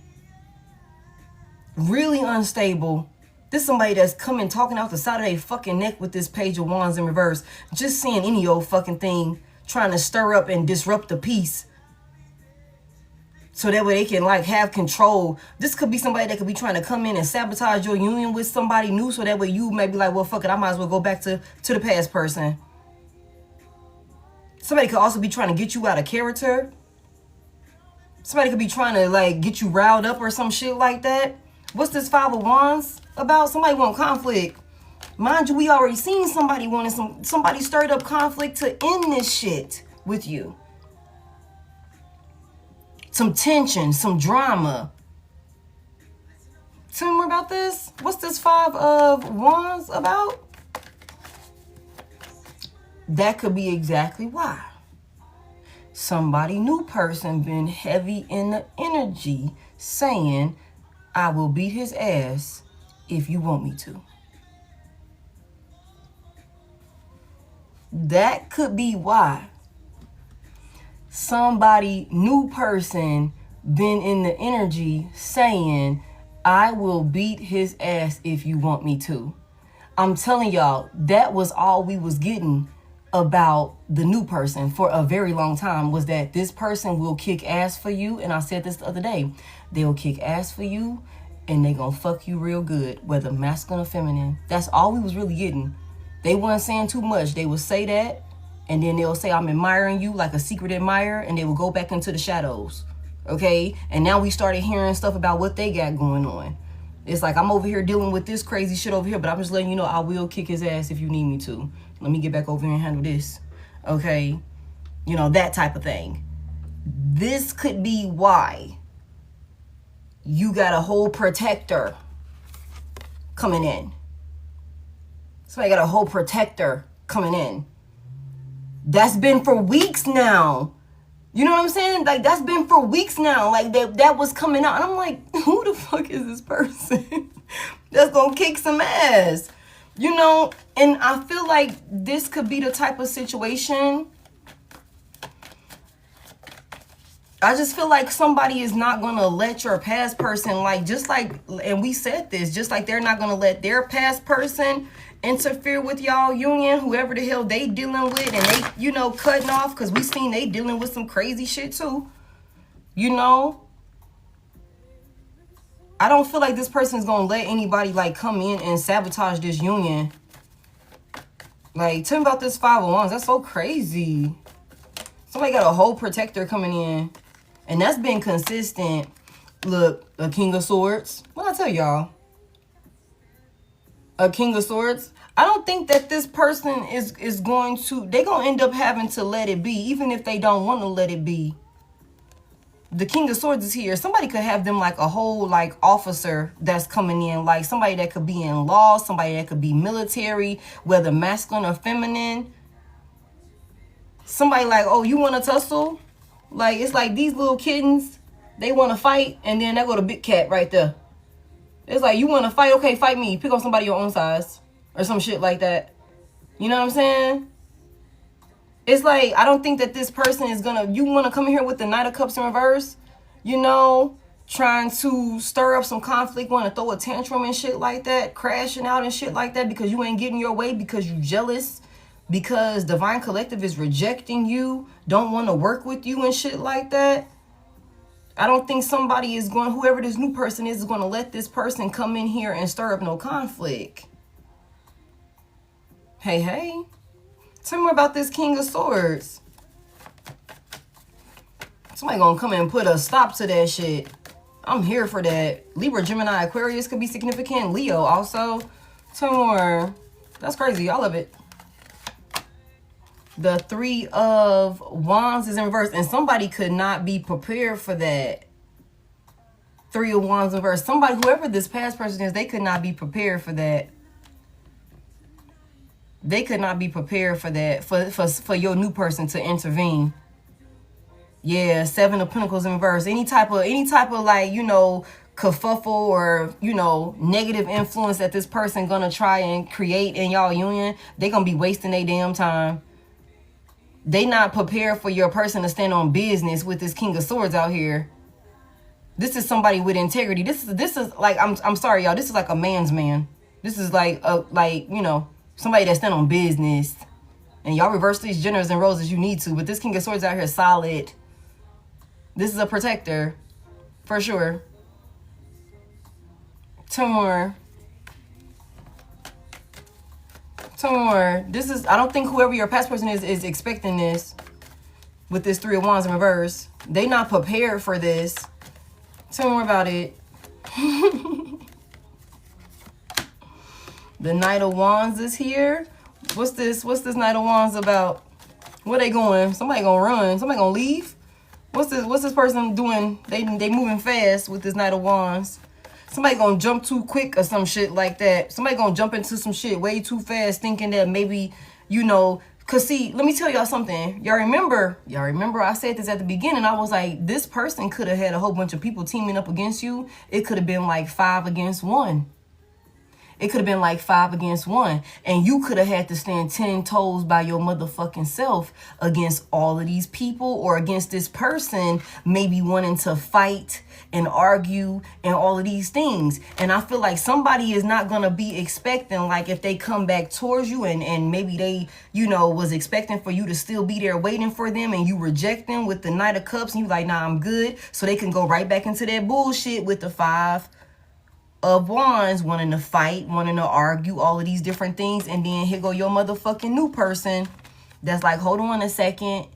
Really unstable. This is somebody that's coming talking out the side of their fucking neck with this Page of Wands in reverse. Just saying any old fucking thing. Trying to stir up and disrupt the peace. So that way they can like have control. This could be somebody that could be trying to come in and sabotage your union with somebody new. So that way you may be like, well, fuck it. I might as well go back to the past person. Somebody could also be trying to get you out of character. Somebody could be trying to like get you riled up or some shit like that. What's this Five of Wands about? Somebody want conflict. Mind you, we already seen somebody wanting somebody stirred up conflict to end this shit with you. Some tension, some drama. Tell me more about this. What's this 5 of Wands about? That could be exactly why. Somebody, new person, been heavy in the energy saying, I will beat his ass if you want me to. That could be why. Somebody, new person, been in the energy saying, I will beat his ass if you want me to. I'm telling y'all, that was all we was getting about the new person for a very long time, was that this person will kick ass for you. And I said this the other day. They'll kick ass for you and they gonna fuck you real good, whether masculine or feminine. That's all we was really getting. They weren't saying too much. They would say that, and then they'll say, I'm admiring you, like a secret admirer, and they will go back into the shadows. Okay? And now we started hearing stuff about what they got going on. It's like, I'm over here dealing with this crazy shit over here, but I'm just letting you know I will kick his ass if you need me to. Let me get back over here and handle this. Okay? You know, that type of thing. This could be why you got a whole protector coming in. Somebody got a whole protector coming in. That's been for weeks now. You know what I'm saying? Like, that's been for weeks now. Like, that was coming out. And I'm like, who the fuck is this person that's gonna kick some ass? You know? And I feel like this could be the type of situation. I just feel like somebody is not gonna let your past person, like, just like, and we said this, just like they're not gonna let their past person interfere with y'all union, whoever the hell they dealing with, and they, you know, cutting off, because we seen they dealing with some crazy shit too. You know? I don't feel like this person is gonna let anybody, like, come in and sabotage this union. Like, tell me about this 5 of Wands. That's so crazy. Somebody got a whole protector coming in. And that's been consistent. Look, a King of Swords. What I tell y'all? A King of Swords. I don't think that this person is going to, they're going to end up having to let it be, even if they don't want to let it be. The King of Swords is here. Somebody could have them like a whole like officer that's coming in, like somebody that could be in law, somebody that could be military, whether masculine or feminine. Somebody like, oh, you want to tussle? Like, it's like these little kittens, they want to fight, and then there go the big cat right there. It's like, you want to fight? Okay, fight me. Pick up somebody your own size. Or some shit like that. You know what I'm saying? It's like, I don't think that this person is gonna, you want to come in here with the Knight of Cups in reverse, you know, trying to stir up some conflict, want to throw a tantrum and shit like that, crashing out and shit like that because you ain't getting your way, because you jealous, because Divine Collective is rejecting you, don't want to work with you and shit like that. I don't think somebody is going, whoever this new person is going to let this person come in here and stir up no conflict. Hey, hey. Tell me more about this King of Swords. Somebody gonna come in and put a stop to that shit. I'm here for that. Libra, Gemini, Aquarius could be significant. Leo also. Tell me more. That's crazy. I love it. The 3 of Wands is in reverse. And somebody could not be prepared for that. 3 of Wands in reverse. Somebody, whoever this past person is, they could not be prepared for that. They could not be prepared for that, for your new person to intervene. Yeah, 7 of Pentacles in reverse. Any type of like, you know, kerfuffle or, you know, negative influence that this person gonna try and create in y'all union, they gonna be wasting their damn time. They not prepared for your person to stand on business with this King of Swords out here. This is somebody with integrity. This is like, I'm sorry, y'all. This is like a man's man. This is like you know, somebody that stand on business. And y'all reverse these generals and roses you need to. But this King of Swords out here solid. This is a protector. For sure. 2 more. 2 more. This is, I don't think whoever your past person is expecting this. With this 3 of Wands in reverse. They not prepared for this. Tell me more about it. The Knight of Wands is here. What's this Knight of Wands about? Where they going? Somebody gonna run. Somebody gonna leave? What's this person doing? They moving fast with this Knight of Wands. Somebody gonna jump too quick or some shit like that. Somebody gonna jump into some shit way too fast thinking that maybe, you know, cause see, let me tell y'all something. Y'all remember I said this at the beginning. I was like, this person could have had a whole bunch of people teaming up against you. It could have been like 5 against 1. It could have been like 5 against 1. And you could have had to stand 10 toes by your motherfucking self against all of these people, or against this person maybe wanting to fight and argue and all of these things. And I feel like somebody is not going to be expecting, like, if they come back towards you and maybe they, you know, was expecting for you to still be there waiting for them, and you reject them with the Knight of Cups, and you like, nah, I'm good. So they can go right back into that bullshit with the 5 of Wands, wanting to fight, wanting to argue, all of these different things. And then here go your motherfucking new person that's like, hold on a second.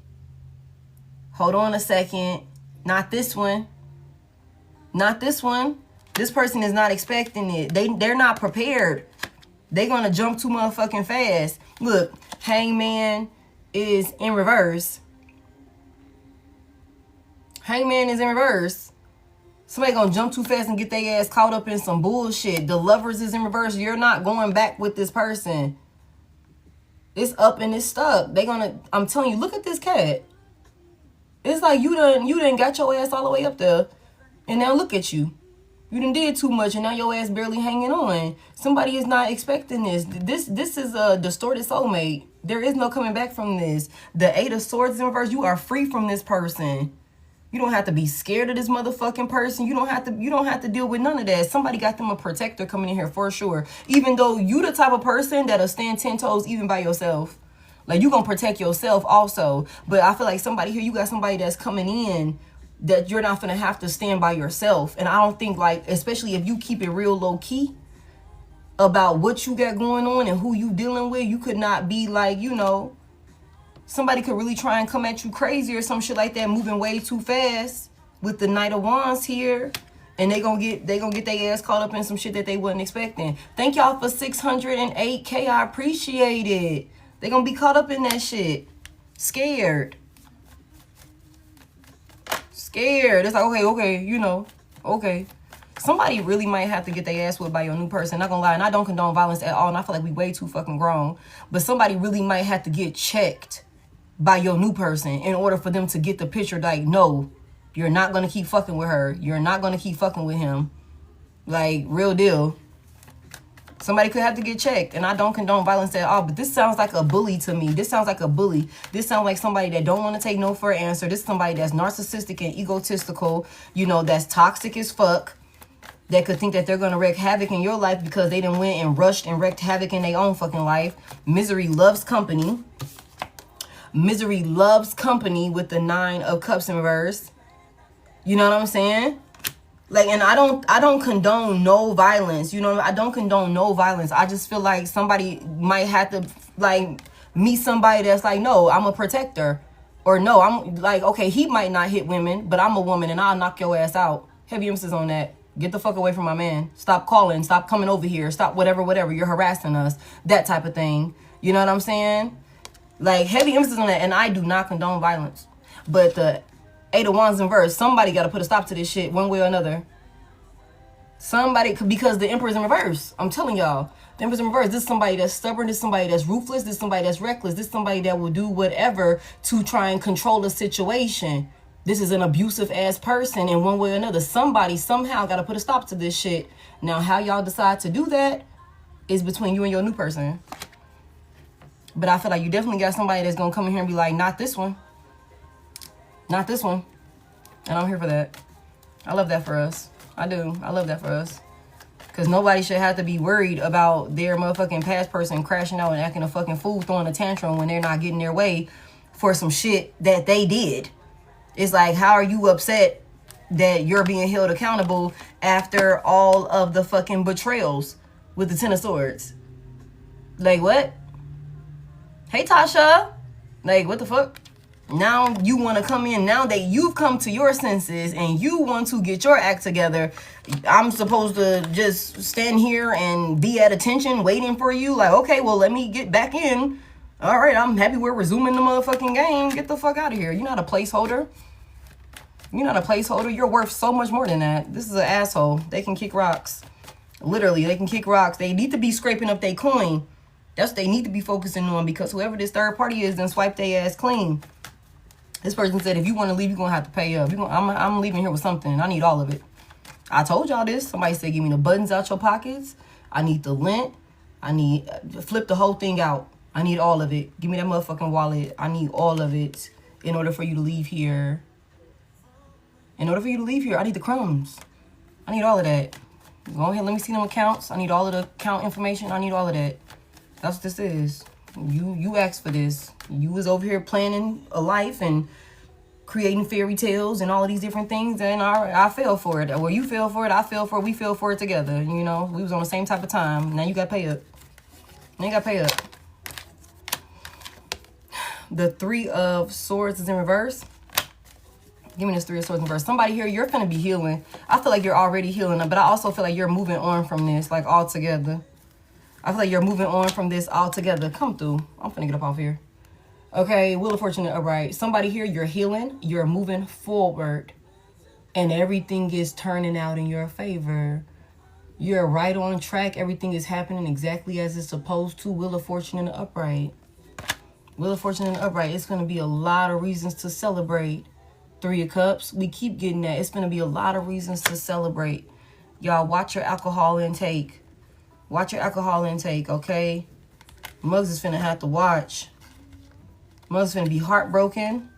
Hold on a second. Not this one. Not this one. This person is not expecting it. They're not prepared. They're going to jump too motherfucking fast. Look, Hangman is in reverse. Hangman is in reverse. Somebody gonna jump too fast and get their ass caught up in some bullshit. The Lovers is in reverse. You're not going back with this person. It's up and it's stuck. I'm telling you, look at this cat. It's like you done got your ass all the way up there. And now look at you. You done did too much and now your ass barely hanging on. Somebody is not expecting this. This is a distorted soulmate. There is no coming back from this. The 8 of Swords is in reverse. You are free from this person. You don't have to be scared of this motherfucking person. You don't have to deal with none of that. Somebody got them a protector coming in here for sure. Even though you the type of person that'll stand 10 toes even by yourself. Like, you gonna protect yourself also. But I feel like somebody here, you got somebody that's coming in that you're not gonna have to stand by yourself. And I don't think, like, especially if you keep it real low key about what you got going on and who you dealing with, you could not be like, you know, somebody could really try and come at you crazy or some shit like that, moving way too fast with the Knight of Wands here. And they gonna get their ass caught up in some shit that they wasn't expecting. Thank y'all for 608K. I appreciate it. They gonna be caught up in that shit. Scared. It's like, okay, you know, okay. Somebody really might have to get their ass whipped by your new person. Not gonna lie, and I don't condone violence at all, and I feel like we way too fucking grown. But somebody really might have to get checked by your new person in order for them to get the picture, like, no, you're not going to keep fucking with her. You're not going to keep fucking with him. Like, real deal. Somebody could have to get checked, and I don't condone violence at all, but this sounds like a bully to me. This sounds like a bully. This sounds like somebody that don't want to take no for an answer. This is somebody that's narcissistic and egotistical, you know, that's toxic as fuck, that could think that they're going to wreak havoc in your life because they done went and rushed and wreaked havoc in their own fucking life. Misery loves company. Misery loves company with the 9 of Cups in reverse. You know what I'm saying? Like, and I don't condone no violence. You know, I don't condone no violence. I just feel like somebody might have to, like, meet somebody that's like, no, I'm a protector. Or no, I'm like, okay, he might not hit women, but I'm a woman and I'll knock your ass out. Heavy emphasis on that. Get the fuck away from my man. Stop calling. Stop coming over here. Stop whatever. You're harassing us. That type of thing. You know what I'm saying? Like, heavy emphasis on that. And I do not condone violence. But the 8 of Wands in reverse, somebody got to put a stop to this shit one way or another. Somebody, because the Emperor's in reverse. I'm telling y'all. The Emperor's in reverse. This is somebody that's stubborn. This is somebody that's ruthless. This is somebody that's reckless. This is somebody that will do whatever to try and control the situation. This is an abusive ass person in one way or another. Somebody somehow got to put a stop to this shit. Now, how y'all decide to do that is between you and your new person. But I feel like you definitely got somebody that's going to come in here and be like, not this one. Not this one. And I'm here for that. I love that for us. I do. I love that for us. Because nobody should have to be worried about their motherfucking past person crashing out and acting a fucking fool, throwing a tantrum when they're not getting their way for some shit that they did. It's like, how are you upset that you're being held accountable after all of the fucking betrayals with the 10 of Swords? Like, what? Hey, Tasha. Like, what the fuck? Now you want to come in, now that you've come to your senses and you want to get your act together, I'm supposed to just stand here and be at attention waiting for you? Like, okay, well, let me get back in. All right, I'm happy we're resuming the motherfucking game. Get the fuck out of here. You're not a placeholder. You're not a placeholder. You're worth so much more than that. This is an asshole. They can kick rocks. Literally, they can kick rocks. They need to be scraping up their coin. That's what they need to be focusing on, because whoever this third party is, then swipe their ass clean. This person said, if you want to leave, you're going to have to pay up. I'm leaving here with something. I need all of it. I told y'all this. Somebody said, give me the buttons out your pockets. I need the lint. I need, flip the whole thing out. I need all of it. Give me that motherfucking wallet. I need all of it in order for you to leave here. In order for you to leave here, I need the crumbs. I need all of that. Go ahead, let me see them accounts. I need all of the account information. I need all of that. That's what this is. You asked for this. You was over here planning a life and creating fairy tales and all of these different things, and I fell for it. Well, you fell for it, I fell for it, we fell for it together. You know, we was on the same type of time. Now you got to pay up. Now you got to pay up. The Three of Swords is in reverse. Give me this Three of Swords in reverse. Somebody here, you're going to be healing. I feel like you're already healing, but I also feel like you're moving on from this, like altogether. I feel like you're moving on from this altogether. Come through. I'm finna get up off here. Okay, Wheel of Fortune upright. Somebody here, you're healing. You're moving forward. And everything is turning out in your favor. You're right on track. Everything is happening exactly as it's supposed to. Wheel of Fortune in the upright. Wheel of Fortune in the upright. It's going to be a lot of reasons to celebrate. Three of Cups. We keep getting that. It's going to be a lot of reasons to celebrate. Y'all, watch your alcohol intake. Watch your alcohol intake, okay? Mugs is finna have to watch. Mugs finna be heartbroken,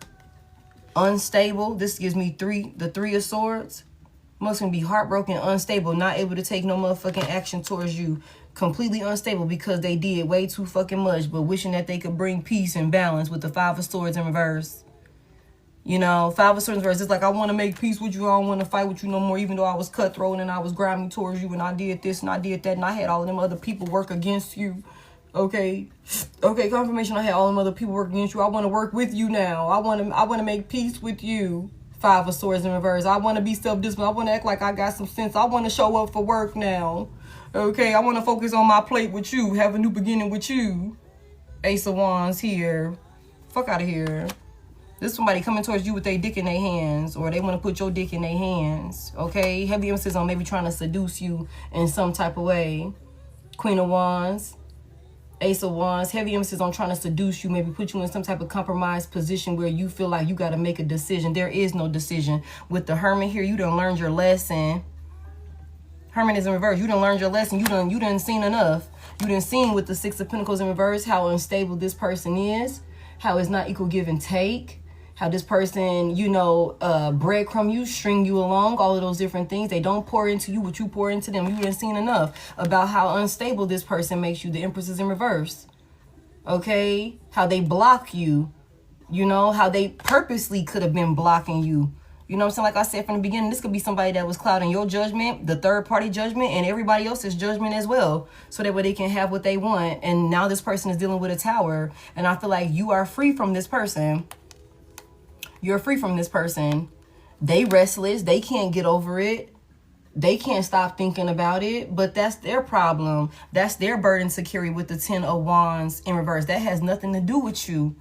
unstable. This gives me the Three of Swords. Mugs finna be heartbroken, unstable, not able to take no motherfucking action towards you. Completely unstable because they did way too fucking much, but wishing that they could bring peace and balance with the Five of Swords in reverse. You know, Five of Swords in reverse. It's like, I want to make peace with you. I don't want to fight with you no more, even though I was cutthroat and I was grimy towards you and I did this and I did that and I had all of them other people work against you. Okay. Okay, confirmation. I had all them other people work against you. I want to work with you now. I want to make peace with you. Five of Swords in reverse. I want to be self-disciplined. I want to act like I got some sense. I want to show up for work now. Okay, I want to focus on my plate with you. Have a new beginning with you. Ace of Wands here. Fuck out of here. This is somebody coming towards you with their dick in their hands, or they want to put your dick in their hands, okay? Heavy emphasis on maybe trying to seduce you in some type of way. Queen of Wands, Ace of Wands, heavy emphasis on trying to seduce you, maybe put you in some type of compromised position where you feel like you got to make a decision. There is no decision. With the Hermit here, you done learned your lesson. Hermit is in reverse. You done learned your lesson. You done seen enough. You done seen with the Six of Pentacles in reverse how unstable this person is, how it's not equal give and take. How this person, you know, breadcrumb you, string you along, all of those different things. They don't pour into you what you pour into them. You done seen enough about how unstable this person makes you. The Empress is in reverse. Okay? How they block you. You know, how they purposely could have been blocking you. You know what I'm saying? Like I said from the beginning, this could be somebody that was clouding your judgment, the third party judgment, and everybody else's judgment as well. So that way they can have what they want. And now this person is dealing with a Tower. And I feel like you are free from this person. You're free from this person. They restless. They can't get over it. They can't stop thinking about it. But that's their problem. That's their burden to carry with the Ten of Wands in reverse. That has nothing to do with you.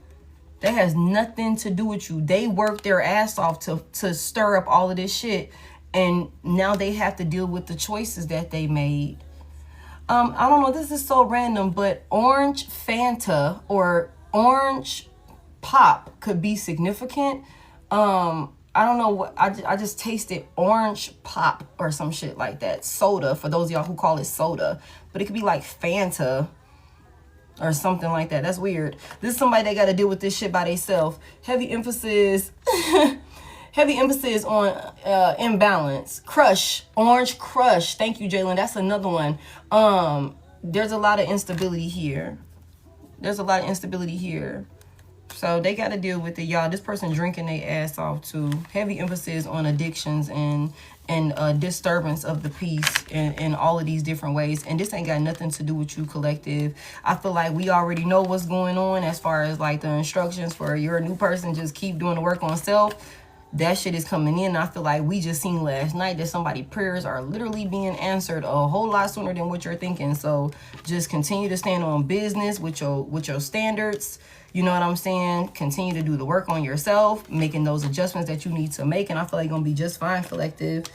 That has nothing to do with you. They worked their ass off to stir up all of this shit. And now they have to deal with the choices that they made. I don't know. This is so random. But orange Fanta or orange pop could be significant. I don't know what I just tasted orange pop or some shit like that. Soda, for those of y'all who call it soda, but it could be like Fanta or something like that. That's weird. This is somebody that got to deal with this shit by themselves. Heavy emphasis heavy emphasis on imbalance. Crush, orange crush. Thank you, Jalen. That's another one. There's a lot of instability here. There's a lot of instability here. So they got to deal with it, y'all. This person drinking their ass off too. Heavy emphasis on addictions and disturbance of the peace in all of these different ways. And this ain't got nothing to do with you, collective. I feel like we already know what's going on as far as like the instructions for you're a new person. Just keep doing the work on self. That shit is coming in. I feel like we just seen last night that somebody's prayers are literally being answered a whole lot sooner than what you're thinking. So just continue to stand on business with your standards. You know what I'm saying? Continue to do the work on yourself, making those adjustments that you need to make. And I feel like you're going to be just fine, collective.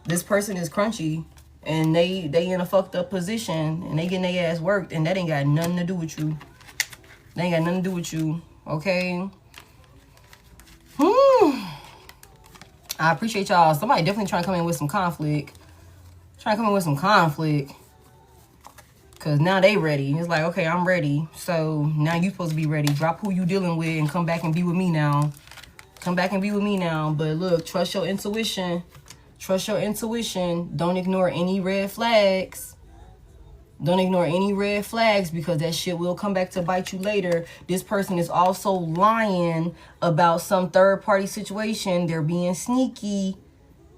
This person is crunchy and they in a fucked up position and they getting their ass worked. And that ain't got nothing to do with you. They ain't got nothing to do with you. Okay? I appreciate y'all. Somebody definitely trying to come in with some conflict. Because now they ready. It's like, okay, I'm ready. So now you supposed to be ready. Drop who you dealing with and come back and be with me now. But look, trust your intuition. Don't ignore any red flags. Because that shit will come back to bite you later. This person is also lying about some third-party situation. They're being sneaky.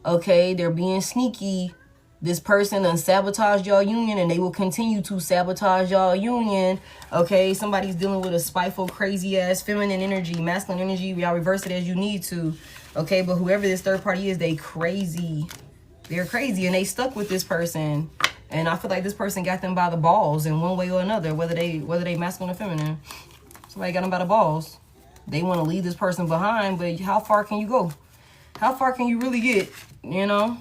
Okay, they're being sneaky. This person done sabotaged y'all union and they will continue to sabotage y'all union. Okay, somebody's dealing with a spiteful, crazy-ass feminine energy, masculine energy. Y'all reverse it as you need to. Okay, but whoever this third party is, they crazy. They're crazy and they stuck with this person. And I feel like this person got them by the balls in one way or another, whether they masculine or feminine. Somebody got them by the balls. They want to leave this person behind, but how far can you go? How far can you really get, you know?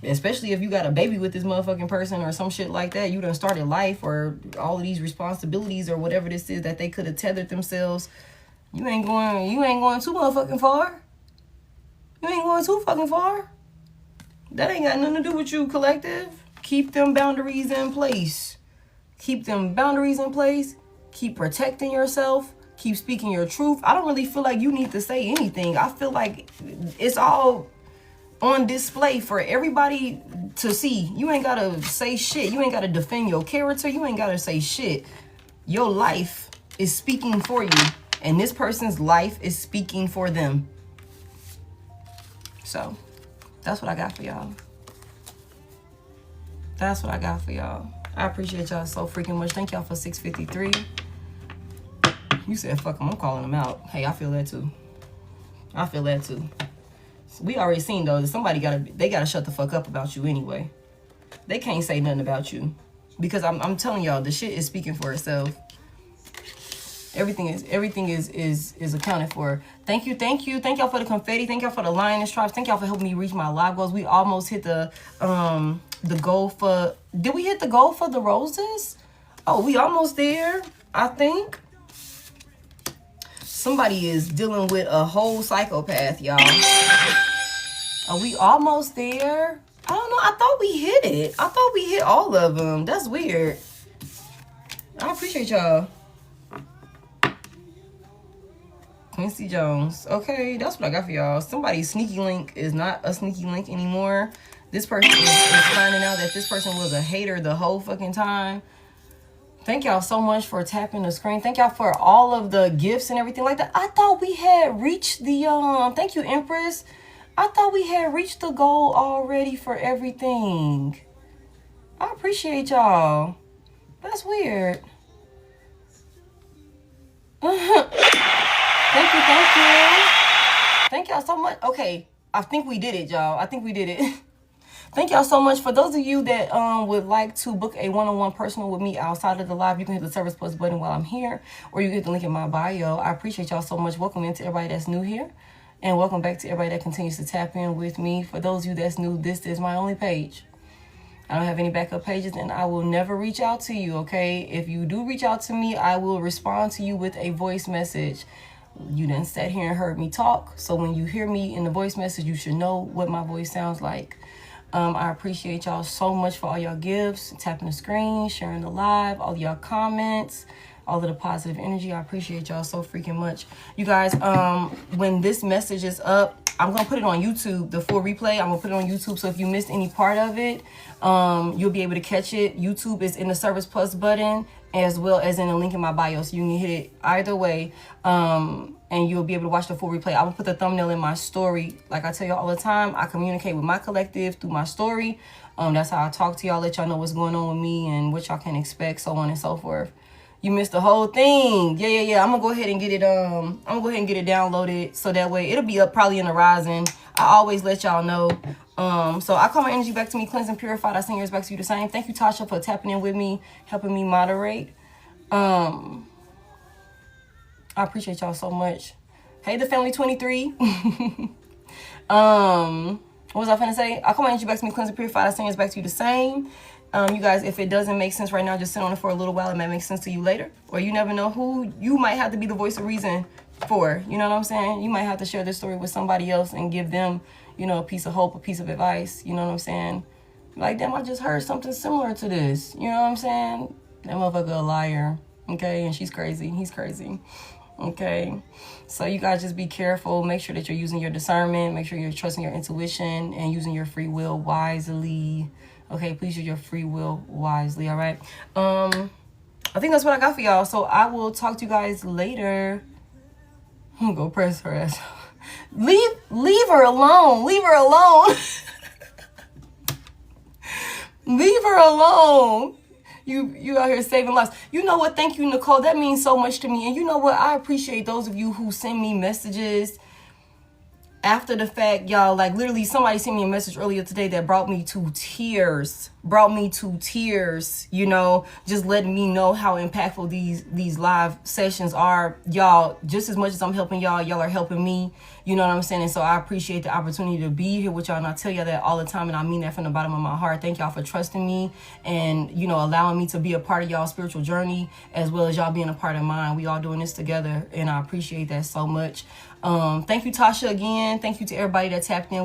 Especially if you got a baby with this motherfucking person or some shit like that. You done started life or all of these responsibilities or whatever this is that they could have tethered themselves. You ain't going too motherfucking far. That ain't got nothing to do with you, collective. Keep them boundaries in place. Keep protecting yourself. Keep speaking your truth. I don't really feel like you need to say anything. I feel like it's all on display for everybody to see. You ain't gotta say shit. You ain't gotta defend your character. You ain't gotta say shit. Your life is speaking for you. And this person's life is speaking for them. So, that's what I got for y'all. I appreciate y'all so freaking much. Thank y'all for 653. You said, fuck them, I'm calling them out. Hey, I feel that too. We already seen though that they gotta shut the fuck up about you anyway. They can't say nothing about you because I'm telling y'all the shit is speaking for itself. Everything is accounted for. Thank y'all for the confetti. Thank y'all for the lioness tribes. Thank y'all for helping me reach my live goals. We almost hit the goal for. Did we hit the goal for the roses? Oh, we almost there. I think. Somebody is dealing with a whole psychopath, y'all. Are we almost there? I don't know. I thought we hit it. I thought we hit all of them. That's weird. I appreciate y'all. Quincy Jones. Okay, that's what I got for y'all. Somebody's sneaky link is not a sneaky link anymore. This person is finding out that this person was a hater the whole fucking time. Thank y'all so much for tapping the screen. Thank y'all for all of the gifts and everything like that. I thought we had reached the thank you, Empress. I thought we had reached the goal already for everything. I appreciate y'all. That's weird. Thank you. Thank y'all so much. Okay, I think we did it, y'all. Thank y'all so much. For those of you that would like to book a one-on-one personal with me outside of the live, you can hit the service plus button while I'm here, or you can hit the link in my bio. I appreciate y'all so much. Welcome in to everybody that's new here, and welcome back to everybody that continues to tap in with me. For those of you that's new, this is my only page. I don't have any backup pages, and I will never reach out to you, okay? If you do reach out to me, I will respond to you with a voice message. You done sat here and heard me talk, so when you hear me in the voice message, you should know what my voice sounds like. I appreciate y'all so much for all y'all gifts, tapping the screen, sharing the live, all y'all comments, all of the positive energy. I appreciate y'all so freaking much. You guys, when this message is up, I'm going to put it on YouTube, the full replay. I'm going to put it on YouTube, so if you missed any part of it, you'll be able to catch it. YouTube is in the Service Plus button, as well as in the link in my bio. So you can hit it either way. And you'll be able to watch the full replay. I will put the thumbnail in my story. Like I tell y'all all the time, I communicate with my collective through my story. That's how I talk to y'all, let y'all know what's going on with me and what y'all can expect, so on and so forth. You missed the whole thing. Yeah. I'm gonna go ahead and get it. Downloaded, so that way it'll be up probably in the rising. I always let y'all know. So I call my energy back to me, cleansed and purified. I send yours back to you the same. Thank you, Tasha, for tapping in with me, helping me moderate. I appreciate y'all so much. Hey, the family 23. What was I finna say? I call my energy back to me, cleansed and purified. I send yours back to you the same. You guys, if it doesn't make sense right now, just sit on it for a little while. It might make sense to you later. Or you never know who you might have to be the voice of reason for. You know what I'm saying? You might have to share this story with somebody else and give them, you know, a piece of hope, a piece of advice. You know what I'm saying? Like, damn, I just heard something similar to this. You know what I'm saying? That motherfucker a liar. Okay? And she's crazy. He's crazy. Okay? So you guys just be careful. Make sure that you're using your discernment. Make sure you're trusting your intuition and using your free will wisely. Okay, please use your free will wisely, all right? I think that's what I got for y'all. So I will talk to you guys later. I'm gonna go press her ass. Leave her alone. Leave her alone. Leave her alone. You out here saving lives. You know what? Thank you, Nicole. That means so much to me. And you know what? I appreciate those of you who send me messages after the fact, y'all. Like, literally, somebody sent me a message earlier today that brought me to tears. You know, just letting me know how impactful these live sessions are. Y'all, just as much as I'm helping y'all, y'all are helping me. You know what I'm saying? And so I appreciate the opportunity to be here with y'all. And I tell y'all that all the time. And I mean that from the bottom of my heart. Thank y'all for trusting me and, you know, allowing me to be a part of y'all's spiritual journey, as well as y'all being a part of mine. We all doing this together. And I appreciate that so much. Thank you, Tasha, again. Thank you to everybody that tapped in.